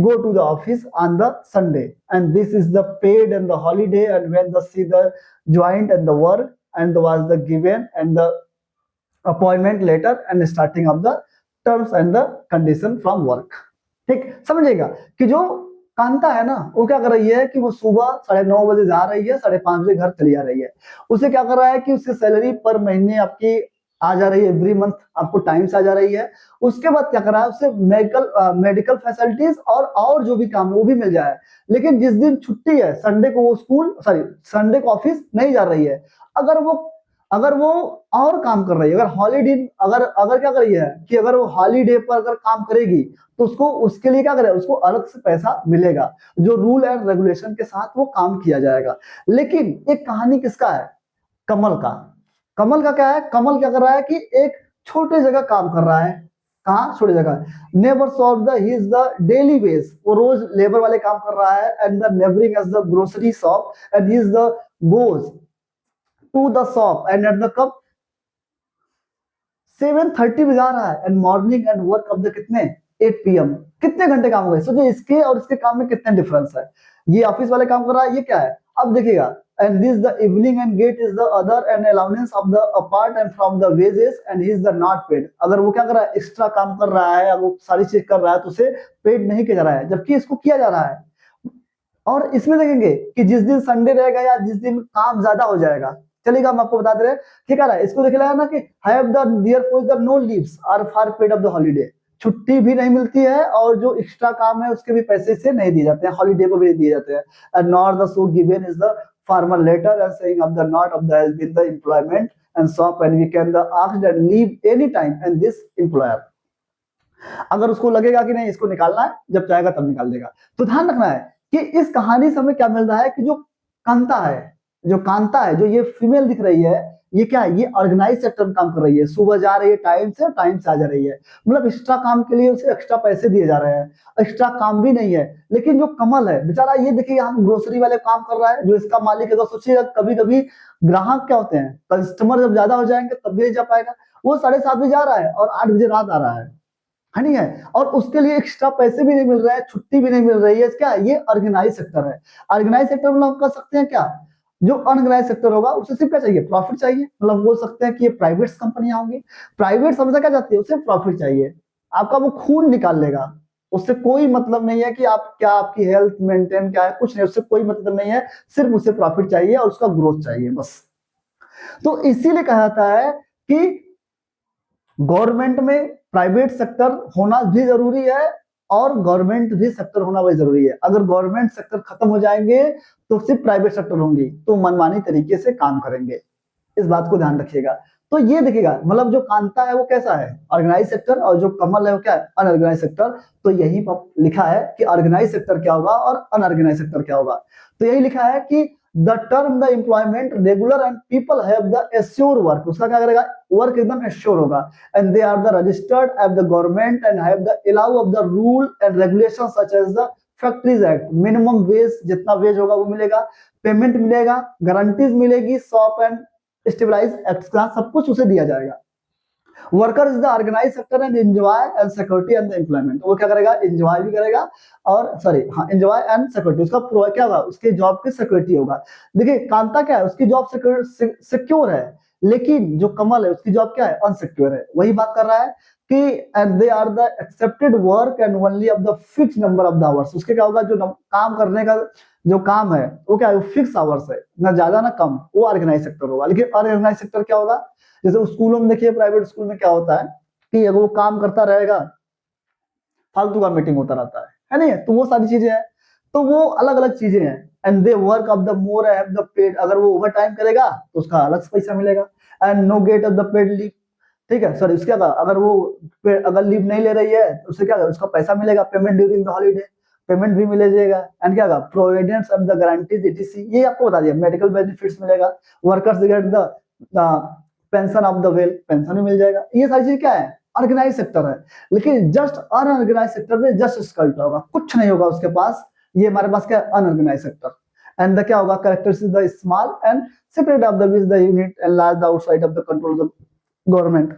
go to the office on the Sunday, and this is the paid and the holiday, and when the see the joint and the work and was the given and the appointment letter and starting of the terms and the condition from work. ठीक, समझिएगा कि जो कांता है ना, वो क्या कर रही है कि वो सुबह 9:30 बजे जा रही है, 5:30 बजे घर चली आ रही है। उसे क्या कर रहा है कि उसकी सैलरी पर महीने आपकी आ जा रही है, एवरी मंथ आपको टाइम से आ जा रही है। उसके बाद क्या कर रहा है, उसे मेडिकल फैसिलिटीज और जो भी काम है वो भी मिल जाए। लेकिन जिस दिन छुट्टी है, संडे को वो संडे को ऑफिस नहीं जा रही है। अगर वो और काम कर रही है, अगर हॉलीडे, अगर क्या कर रही है कि अगर वो हॉलीडे पर अगर काम करेगी तो उसको उसके लिए क्या करे, उसको अलग से पैसा मिलेगा, जो रूल एंड रेगुलेशन के साथ वो काम किया जाएगा। लेकिन एक कहानी किसका है, कमल का। कमल का क्या है, कमल क्या कर रहा है कि एक छोटे जगह काम कर रहा है। कहाँ, छोटी जगह, neighbour shop the he is the daily base, वो रोज लेबर वाले काम कर रहा है। And the neighbouring as the grocery shop and he is the goes to the shop and at the cup 7:30 बजे आ रहा है, and morning and work of the कितने 8 PM। कितने घंटे काम हो गए, सोचिए इसके और इसके काम में कितने डिफरेंस है। ये ऑफिस वाले काम कर रहा है, ये क्या है, अब देखिएगा, and this the evening and get is the other and allowance of the apart and from the wages and he is the not paid. अगर वो क्या कर रहा है, एक्स्ट्रा काम कर रहा है, अगर वो सारी चीज कर रहा है तो उसे पेड नहीं किया जा रहा है, जबकि इसको किया जा रहा है। और इसमें देखेंगे कि जिस दिन संडे रहेगा या जिस दिन काम ज्यादा हो जाएगा, चलेगा, हम आपको बता दे रहे हैं, ठीक है, इसको देख लेगा ना कि have the therefore the no leaves are for paid of the holiday, छुट्टी भी नहीं मिलती है और जो एक्स्ट्रा काम है उसके भी पैसे से नहीं दिए जाते हैं, हॉलीडे को भी दिए जाते हैं। And not the so given is the formal letter and saying of the not of the has been the employment and shop and we can the ask that leave any time and this employer, अगर उसको लगेगा कि नहीं इसको निकालना है, जब चाहेगा तब निकाल देगा। तो ध्यान रखना है कि इस कहानी से हमें क्या मिल रहा है कि जो कांता है, जो ये फीमेल दिख रही है, ये क्या है, ये ऑर्गेनाइज सेक्टर में काम कर रही है, सुबह जा रही है टाइम से आ जा रही है। मतलब एक्स्ट्रा काम के लिए उसे एक्स्ट्रा पैसे दिए जा रहे हैं, एक्स्ट्रा काम भी नहीं है। लेकिन जो कमल है बेचारा, ये देखिए यहाँ ग्रोसरी वाले काम कर रहा है, जो इसका मालिक है। तो सोचिएगा कभी कभी ग्राहक क्या होते हैं, कस्टमर जब ज्यादा हो जाएंगे तब भी नहीं जा पाएगा, वो 7:30 बजे जा रहा है और 8 बजे रात आ रहा है नहीं है, और उसके लिए एक्स्ट्रा पैसे भी नहीं मिल रहे हैं, छुट्टी भी नहीं मिल रही है। क्या ये ऑर्गेनाइज सेक्टर है। ऑर्गेनाइज सेक्टर मतलब हम कह सकते हैं क्या, जो अनऑर्गेनाइज सेक्टर होगा उसे सिर्फ क्या चाहिए, प्रॉफिट चाहिए। मतलब बोल सकते हैं कि ये प्राइवेट कंपनियां होंगी। प्राइवेट समझा क्या जाती है, उसे प्रॉफिट चाहिए, आपका वो खून निकाल लेगा, उससे कोई मतलब नहीं है कि आप क्या, आपकी हेल्थ मेंटेन क्या है, कुछ नहीं, उससे कोई मतलब नहीं है, सिर्फ उसे प्रॉफिट चाहिए और उसका ग्रोथ चाहिए बस। तो इसीलिए कहा जाता है कि गवर्नमेंट में प्राइवेट सेक्टर होना भी जरूरी है और गवर्नमेंट भी सेक्टर होना भी जरूरी है। अगर गवर्नमेंट सेक्टर खत्म हो जाएंगे तो सिर्फ प्राइवेट सेक्टर होंगी, तो मनमानी तरीके से काम करेंगे। इस बात को ध्यान रखिएगा। तो ये देखिएगा, मतलब जो कांता है वो कैसा है, ऑर्गेनाइज सेक्टर, और जो कमल है वो क्या है, अनऑर्गेनाइज सेक्टर। तो यही पर लिखा है कि ऑर्गेनाइज सेक्टर क्या होगा और अनऑर्गेनाइज सेक्टर क्या होगा। तो यही लिखा है कि the term the employment regular and people have the assure work, उसका क्या करेगा, वर्क एकदम एश्योर होगा, and they are the registered at the government and have the allow of the rule and regulation such as the factories act, minimum wage, जितना wage होगा वो मिलेगा, payment मिलेगा, गारंटीज मिलेगी, शॉप एंड स्टेबलाइज एक्ट का सब कुछ उसे दिया जाएगा। Worker is the organise sector and enjoy and security and the employment, वो क्या करेगा, एंजॉय भी करेगा, और सॉरी हाँ, एंजॉय एंड सिक्योरिटी, उसका क्या होगा, उसके जॉब की सिक्योरिटी होगा। देखिए कांता क्या है, उसकी जॉब सिक्योर है, लेकिन जो कमल है उसकी जॉब क्या है, अनसिक्योर है। वही बात कर रहा है कि and they are the accepted work and only of the fix number of the hours, उसके क्या होगा, जो काम करने का जो काम है वो क्या है, फिक्स आवर्स है, ना ज्यादा ना कम, वो ऑर्गेनाइज सेक्टर होगा। लेकिन अनऑर्गेनाइज सेक्टर क्या होगा, जैसे स्कूलों में देखिए, प्राइवेट स्कूल में क्या होता है कि अगर वो काम करता रहेगा, फालतू का मीटिंग होता रहता है नहीं, तो वो सारी चीजें हैं, तो वो अलग अलग चीजें हैं। And they work of the more have the paid, अगर वो ओवर टाइम करेगा तो उसका अलग से पैसा मिलेगा, and know get of the paid leave, ठीक है, सॉरी उसका अगर वो अगर लीव नहीं ले रही है तो उसे क्या, उसका पैसा मिलेगा, payment during the holiday, payment भी मिल जाएगा, एंड क्या providence of the guarantees etc, ये आपको बता दिया, मेडिकल बेनिफिट्स मिलेगा, workers get the pension of the well, pension भी मिल जाएगा। ये सारी चीज क्या है, ऑर्गेनाइज सेक्टर है। लेकिन जस्ट अनऑर्गेनाइज सेक्टर में जस्ट स्कल्ट होगा, कुछ नहीं होगा उसके पास, ये हमारे पास क्या है, अनऑर्गेनाइज सेक्टर। एंड द क्या होगा, characteristics the small and separate of the which the unit and large the outside of the control of the government.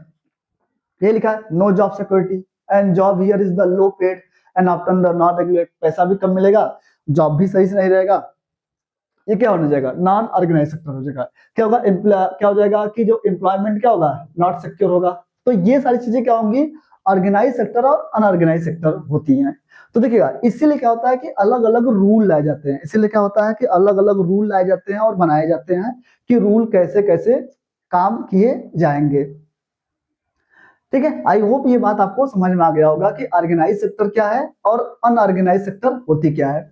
ये लिखा है, no job security and job here is the low paid and often the not regulate, पैसा भी कम मिलेगा, job भी सही से नहीं रहेगा। ये क्या होने जाएगा, नॉन ऑर्गेनाइज सेक्टर हो जाएगा। क्या होगा, क्या हो जाएगा कि जो एम्प्लॉयमेंट क्या होगा, नॉट सिक्योर होगा। तो ये सारी चीजें क्या होंगी, ऑर्गेनाइज सेक्टर और अनऑर्गेनाइज सेक्टर होती हैं। तो देखिएगा, इसीलिए क्या होता है कि अलग अलग रूल लाए जाते हैं, इसीलिए क्या होता है कि अलग अलग रूल लाए जाते हैं और बनाए जाते हैं कि रूल कैसे कैसे काम किए जाएंगे। ठीक है, आई होप ये बात आपको समझ में आ गया होगा कि ऑर्गेनाइज सेक्टर क्या है और अनऑर्गेनाइज सेक्टर होती क्या है।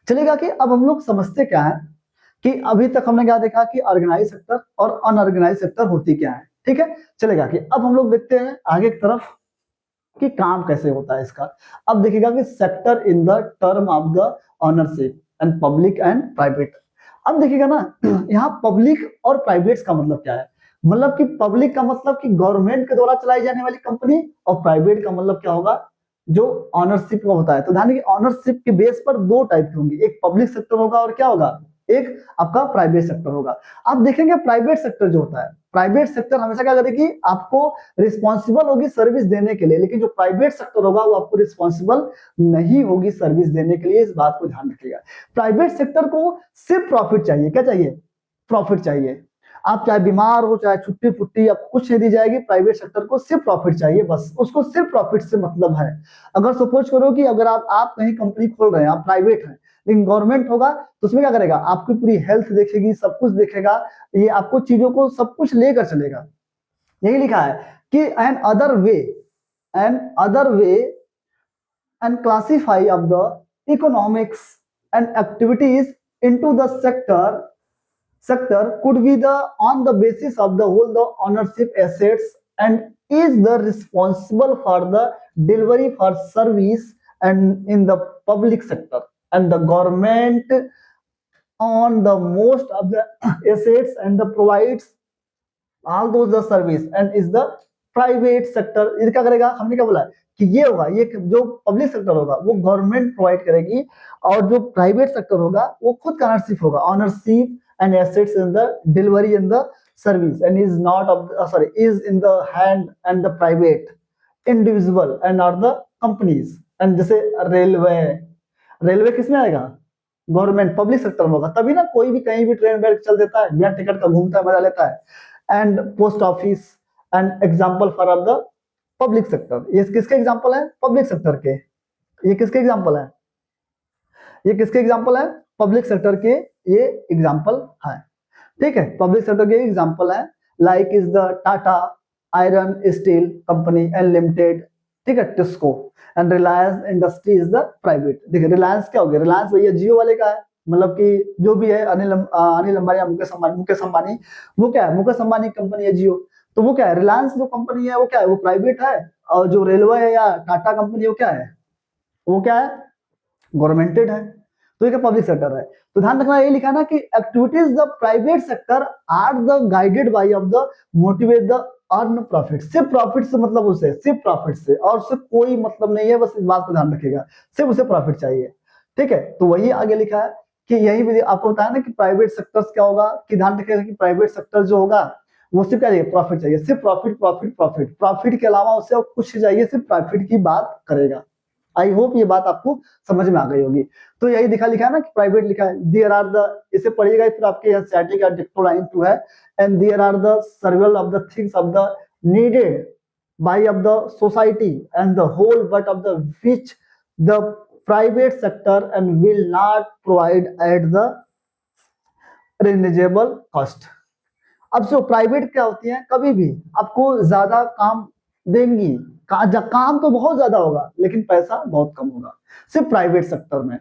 चलेगा कि अब हम लोग समझते क्या है कि अभी तक हमने क्या देखा कि ऑर्गेनाइज सेक्टर और अनऑर्गेनाइज सेक्टर होती क्या है। ठीक है, चलेगा कि अब हम लोग देखते हैं आगे की तरफ कि काम कैसे होता है इसका। अब देखिएगा कि sector in the term of the ownership and public and private. अब देखिएगा ना, यहाँ पब्लिक और प्राइवेट का मतलब क्या है, मतलब कि पब्लिक का मतलब कि गवर्नमेंट के द्वारा चलाई जाने वाली कंपनी, और प्राइवेट का मतलब क्या होगा, जो ऑनरशिप का होता है। तो ध्यान रखिए, ऑनरशिप के बेस पर दो टाइप की होंगी, एक पब्लिक सेक्टर होगा और क्या होगा, एक आपका प्राइवेट सेक्टर होगा। आप देखेंगे प्राइवेट सेक्टर जो होता है, प्राइवेट सेक्टर हमेशा क्या करेगी, आपको रिस्पॉन्सिबल होगी सर्विस देने के लिए, लेकिन जो प्राइवेट सेक्टर होगा वो आपको रिस्पॉन्सिबल नहीं होगी सर्विस देने के लिए। इस बात को ध्यान रखिएगा। प्राइवेट सेक्टर को सिर्फ प्रॉफिट चाहिए, क्या चाहिए, प्रॉफिट चाहिए। आप चाहे बीमार हो, चाहे छुट्टी फुट्टी, आपको कुछ नहीं दी जाएगी, प्राइवेट सेक्टर को सिर्फ प्रॉफिट चाहिए, बस उसको सिर्फ प्रॉफिट से मतलब है। अगर सपोज करो कि अगर आप कहीं कंपनी खोल रहे हैं, आप प्राइवेट हैं, लेकिन गवर्नमेंट होगा तो उसमें क्या करेगा, आपकी पूरी हेल्थ देखेगी, सब कुछ देखेगा, ये आपको चीजों को सब कुछ लेकर चलेगा। यही लिखा है कि an other way and classify of the economics and activities into the sector could be the on the basis of the whole the ownership assets and is the responsible for the delivery for service and in the public sector, and the government on the most of the assets and the provides all those the service and is the private sector। ये क्या करेगा, हमने क्या बोला कि ये होगा, ये जो पब्लिक सेक्टर होगा वो गवर्नमेंट प्रोवाइड करेगी, और जो प्राइवेट सेक्टर होगा वो खुद का ऑनरशिप होगा, ownership and assets in the delivery and the service and is not of is in the hand and the private individual and are the companies। and जैसे railway किसमें आएगा, गवर्नमेंट पब्लिक सेक्टर में होगा, तभी ना कोई भी कहीं भी ट्रेन बैठ चल देता है, बिना टिकट का घूमता है, मजा लेता है। And post office and example for of the public sector, ये किसके एग्जाम्पल है, पब्लिक सेक्टर के। ये किसके एग्जाम्पल है, ये किसके एग्जाम्पल है, पब्लिक सेक्टर के ये एग्जाम्पल है। ठीक है, पब्लिक सेक्टर के एग्जाम्पल है like is the Tata iron steel company and limited, ठीक है, TISCO and Reliance industry is the private. देखिए रिलायंस क्या हो गया, रिलायंस भैया जियो वाले का है, मतलब कि जो भी है अनिल अंबानी, मुकेश अंबानी वो क्या है, मुकेश अंबानी कंपनी है जियो। तो वो क्या है, रिलायंस जो कंपनी है वो क्या है, वो प्राइवेट है, और जो रेलवे है या टाटा कंपनी है वो क्या है, वो क्या है, गवर्नमेंटेड है। तो ये पब्लिक सेक्टर है। तो ध्यान रखना, ये लिखा है ना कि activities the private sector are the guided by of the motivate the earn profit. सिर्फ प्रॉफिट से मतलब उसे, सिर्फ प्रॉफिट से, और उससे कोई मतलब नहीं है, बस इस बात को ध्यान रखिएगा, सिर्फ उसे प्रॉफिट चाहिए। ठीक है, तो वही आगे लिखा है कि यही भी आपको बताया ना कि प्राइवेट सेक्टर्स क्या होगा, कि ध्यान रखिएगा कि प्राइवेट सेक्टर जो होगा वो सिर्फ क्या चाहिए, प्रॉफिट चाहिए, सिर्फ प्रॉफिट प्रॉफिट प्रॉफिट, प्रॉफिट के अलावा उसे और कुछ चाहिए, सिर्फ प्रॉफिट की बात करेगा। आई होप ये बात आपको समझ में आ गई होगी। तो यही लिखा लिखा है ना कि प्राइवेट लिखा है, देयर आर द, इसे पढ़िएगा, फिर आपके एनसीईआरटी का डिक्टो लाइन 2 है, and there are the several of the things of the needed by of the society and the whole but of the which the private sector and will not provide at the reasonable cost. अब जो private क्या होती है, कभी भी आपको ज्यादा काम देंगी, काम तो बहुत ज्यादा होगा लेकिन पैसा बहुत कम होगा, सिर्फ प्राइवेट सेक्टर में।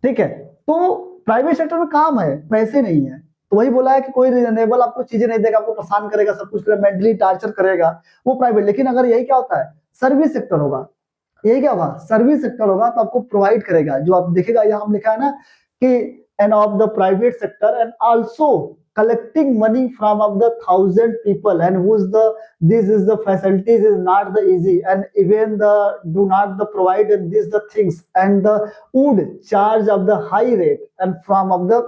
ठीक है, तो प्राइवेट सेक्टर में काम है, पैसे नहीं है। तो वही बोला है कि कोई रिजनेबल आपको चीजें नहीं देगा, आपको परेशान करेगा, सब कुछ करेगा, मेंटली टार्चर करेगा, वो प्राइवेट। लेकिन अगर यही क्या होता है, सर्विस सेक्टर होगा, यही क्या होगा, सर्विस सेक्टर होगा, तो आपको प्रोवाइड करेगा। जो आप देखेगा यहाँ हम लिखा है ना कि and of the private sector and also collecting money from of the 1,000 people and who's the, this is the facilities is not the easy and even the do not the provide and these the things and the would charge of the high rate and from of the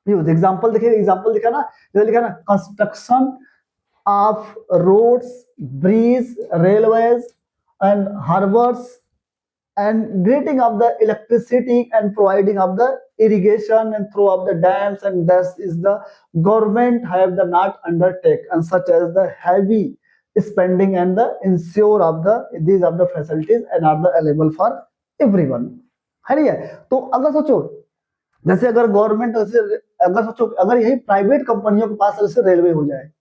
use। Example देखिए, example दिखा ना, इधर लिखा ना, construction of roads, bridge, railways and harbours and grading of the electricity and providing of the irrigation and through of the dams, and this is the government have the not undertake and such as the heavy spending and the ensure of the these of the facilities and are the available for everyone, है नहीं है। तो अगर सोचो, जैसे अगर government, अगर सोचो अगर यही प्राइवेट कंपनियों के पास जैसे रेलवे हो जाए,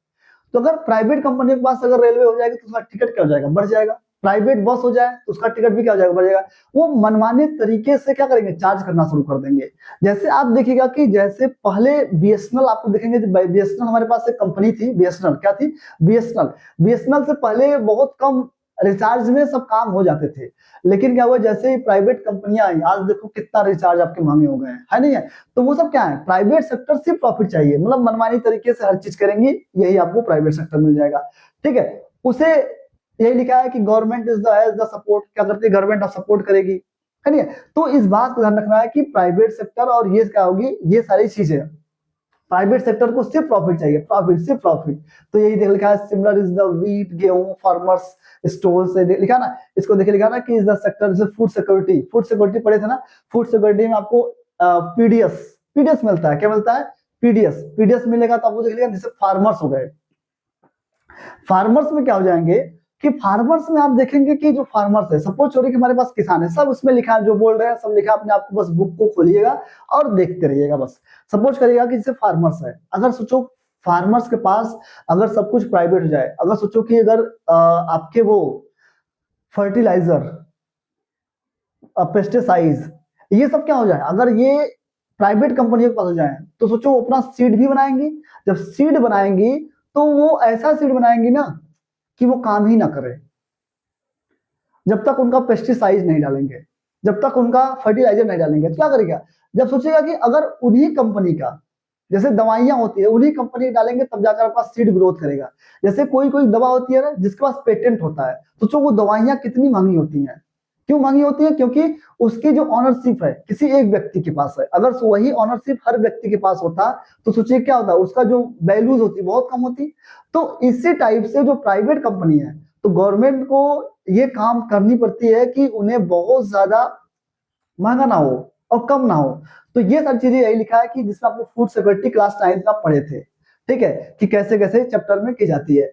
तो अगर प्राइवेट कंपनी के पास अगर रेलवे हो जाएगी तो उसका टिकट क्या हो जाएगा, बढ़ जाएगा। प्राइवेट बस हो जाए तो उसका टिकट भी क्या हो जाएगा, बढ़ जाएगा। वो मनमाने तरीके से क्या करेंगे, चार्ज करना शुरू कर देंगे। जैसे आप देखिएगा कि जैसे पहले बीएसएनएल, आपको देखेंगे बीएसएनएल हमारे पास एक कंपनी थी, बीएसएनएल क्या थी, बीएसएनएल। बीएसएनएल से पहले बहुत कम रिचार्ज में सब काम हो जाते थे। लेकिन क्या हुआ, जैसे ही प्राइवेट कंपनियां आई, आज देखो कितना रिचार्ज आपके महंगे हो गए हैं, है नहीं है। तो वो सब क्या है, प्राइवेट सेक्टर सिर्फ प्रॉफिट चाहिए, मतलब मनमानी तरीके से हर चीज करेंगी, यही आपको प्राइवेट सेक्टर मिल जाएगा। ठीक है, उसे यही लिखा है कि गवर्नमेंट इज द सपोर्ट, क्या करती है, गवर्नमेंट सपोर्ट करेगी, है नहीं है। तो इस बात को ध्यान रखना है कि प्राइवेट सेक्टर और ये क्या होगी, ये सारी चीजें, प्राइवेट सेक्टर को सिर्फ प्रॉफिट चाहिए, प्रॉफिट, सिर्फ प्रॉफिट। तो यही देख लिखा है, सिमिलर इज द वीट, गेहूं, फार्मर्स स्टोर से लिखा ना, इसको देखे लिखा ना कि इज द सेक्टर जैसे फूड सिक्योरिटी, फूड सिक्योरिटी पढ़े थे ना, फूड सिक्योरिटी में आपको पीडीएस, पीडीएस मिलता है, क्या मिलता है, पीडीएस, पीडीएस मिलेगा तो आपको देख लिखा जैसे फार्मर्स हो गए। फार्मर्स में क्या हो जाएंगे कि फार्मर्स में आप देखेंगे कि जो फार्मर्स है, सपोज छोड़िए कि हमारे पास किसान है, सब उसमें लिखा है, जो बोल रहे हैं सब लिखा, अपने आपको बस बुक को खोलिएगा और देखते रहिएगा बस। सपोज करिएगा कि जैसे फार्मर्स है, अगर सोचो फार्मर्स के पास अगर सब कुछ प्राइवेट हो जाए, अगर सोचो कि अगर आपके वो फर्टिलाइजर, पेस्टिसाइड, ये सब क्या हो जाए, अगर ये प्राइवेट कंपनियों के पास हो जाए, तो सोचो वो अपना सीड भी बनाएंगी। जब सीड बनाएंगी तो वो ऐसा सीड बनाएंगी ना कि वो काम ही ना करे, जब तक उनका पेस्टिसाइड नहीं डालेंगे, जब तक उनका फर्टिलाइजर नहीं डालेंगे। तो क्या करेगा, जब सोचेगा कि अगर उन्हीं कंपनी का, जैसे दवाइयां होती है उन्हीं कंपनी डालेंगे तब जाकर आपका सीड ग्रोथ करेगा। जैसे कोई कोई दवा होती है ना जिसके पास पेटेंट होता है, सोचो वो दवाइयां कितनी महंगी होती हैं। क्यों महंगी होती है, क्योंकि उसकी जो ऑनरशिप है किसी एक व्यक्ति के पास है। अगर वही ऑनरशिप हर व्यक्ति के पास होता तो सोचिए क्या होता, उसका जो वैल्यूज होती बहुत कम होती। तो इसी टाइप से जो प्राइवेट कंपनी है, तो गवर्नमेंट को ये काम करनी पड़ती है कि उन्हें बहुत ज्यादा महंगा ना हो और कम ना हो। तो ये सारी चीजें यही लिखा है कि जिसमें आपको फूड सिक्योरिटी क्लास 9 में पढ़े थे, ठीक है, कि कैसे कैसे चैप्टर में की जाती है।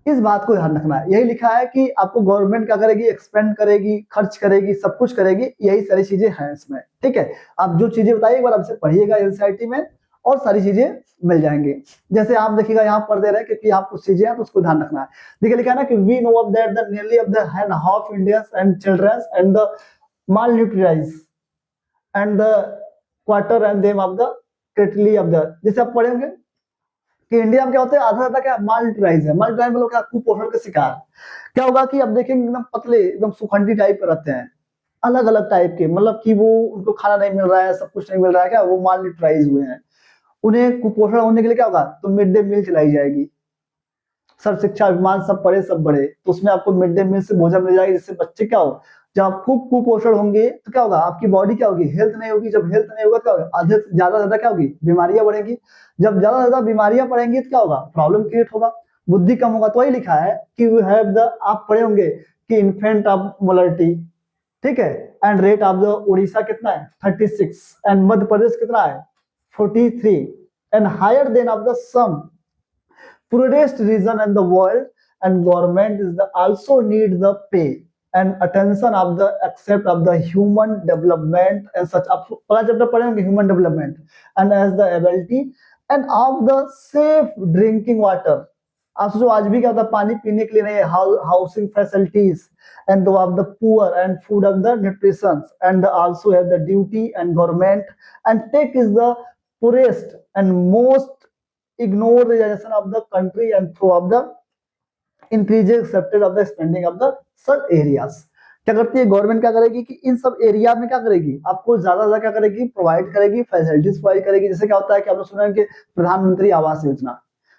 इस बात को ध्यान रखना है, यही लिखा है कि आपको गवर्नमेंट क्या करेगी, एक्सपेंड करेगी, खर्च करेगी, सब कुछ करेगी, यही सारी चीजें हैं इसमें। ठीक है, आप जो चीजें बताइए एक बार आपसे पढ़िएगा एनसीईआरटी में, और सारी चीजें मिल जाएंगी। जैसे आप देखिएगा यहाँ पढ़ दे रहे हैं क्योंकि यहाँ कुछ चीजें हैं तो उसको ध्यान रखना है। देखिए लिखा है ना कि we know of that the nearly of the half Indians and childrens and the malnutrized and the quarter and them of the critically of the, जैसे आप पढ़ेंगे कि इंडिया में क्या होता है, आधा ज्यादा क्या माल्टराइज है, माल्टराइज मतलब क्या, कुपोषण के शिकार। क्या होगा कि अब देखेंगे एकदम पतले, एकदम सुखंडी टाइप के रहते हैं, अलग अलग टाइप के, मतलब कि वो उनको खाना नहीं मिल रहा है, सब कुछ नहीं मिल रहा है, क्या वो माल्टराइज हुए हैं। उन्हें कुपोषण होने के लिए क्या होगा, तो मिड डे मील चलाई जाएगी। सर्व शिक्षा अभियान सब पढ़े सब बड़े, तो उसमें आपको मिड डे मील से भोजन मिल जाएगी, जिससे बच्चे क्या हो, जब आप खूब कुपोषण होंगे तो क्या होगा, आपकी बॉडी क्या होगी, हेल्थ नहीं होगी। जब हेल्थ नहीं होगा क्या होगा, अधिक ज्यादा ज्यादा क्या होगी, बीमारियां बढ़ेंगी। जब ज्यादा ज्यादा बीमारियां बढ़ेंगी तो क्या होगा, प्रॉब्लम क्रिएट होगा, बुद्धि कम होगा। तो वही लिखा है कि वी हैव द, आप पढ़े होंगे कि इन्फेंट ऑफ मोलरिटी, ठीक है, and rate of the Orissa कितना है 36, एंड मध्य प्रदेश कितना है 43, and higher than of the some poorest region in the world, and government is the also need the pay and attention of the accept of the human development and such up पहला chapter पढ़ेंगे human development, and as the ability and of the safe drinking water. आप सोचो आज भी क्या होता है, पानी पीने के लिए नहीं है, housing facilities and of the poor and food of the nutrition, and also have the duty and government and take is the poorest and most ignore the generation of the country and through of the increases accepted of the spending of the such areas। क्या करती है government, क्या करेगी कि इन सब area में क्या करेगी, आपको ज्यादा ज्यादा क्या करेगी, प्रोवाइड करेगी, फैसिलिटीज प्रोवाइड करेगी। जैसे क्या होता है कि आप लोग सुना है कि प्रधानमंत्री Awas Yojana,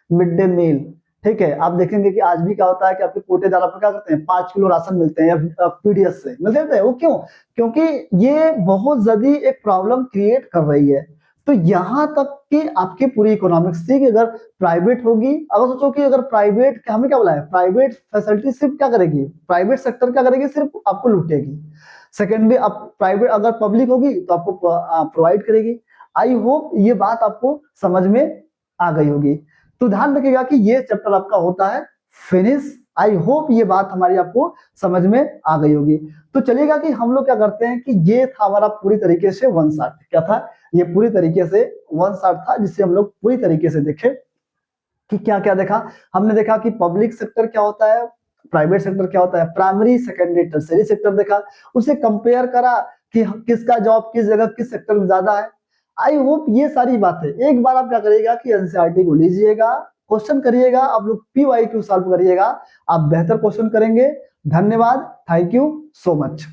mid day meal, ठीक है। आप देखेंगे कि आज भी क्या होता है कि आपके कोटेदार आपको क्या करते हैं, 5 किलो राशन मिलते हैं या पीडीएस से मिलते हैं। वो क्यों, क्योंकि ये बहुत ज्यादा एक प्रॉब्लम क्रिएट कर रही है। तो यहां तक कि आपकी पूरी इकोनॉमिक्स थी कि अगर प्राइवेट होगी, अगर सोचो कि अगर प्राइवेट, हमें क्या बोला है, प्राइवेट फैसिलिटी सिर्फ क्या करेगी, प्राइवेट सेक्टर क्या करेगी, सिर्फ आपको लूटेगी। सेकेंड भी आप प्राइवेट, अगर पब्लिक होगी तो आपको प्रोवाइड करेगी। आई होप ये बात आपको समझ में आ गई होगी। तो ध्यान रखिएगा कि ये चैप्टर आपका होता है फिनिश। आई होप ये बात हमारी आपको समझ में आ गई होगी। तो चलिएगा कि हम लोग क्या करते हैं कि ये था हमारा पूरी तरीके से वन शॉट, क्या था, ये पूरी तरीके से वन शॉट था, जिससे हम लोग पूरी तरीके से देखे कि क्या क्या देखा। हमने देखा कि पब्लिक सेक्टर क्या होता है, प्राइवेट सेक्टर क्या होता है, प्राइमरी सेकेंडरी टर्सरी सेक्टर देखा, उसे कंपेयर करा कि किसका जॉब किस जगह किस सेक्टर में ज्यादा है। आई होप ये सारी बातें एक बार आप क्या करिएगा कि एनसीईआरटी को लीजिएगा, क्वेश्चन करिएगा, आप लोग पीवाईक्यू सॉल्व करिएगा, आप बेहतर क्वेश्चन करेंगे। धन्यवाद, थैंक यू सो मच।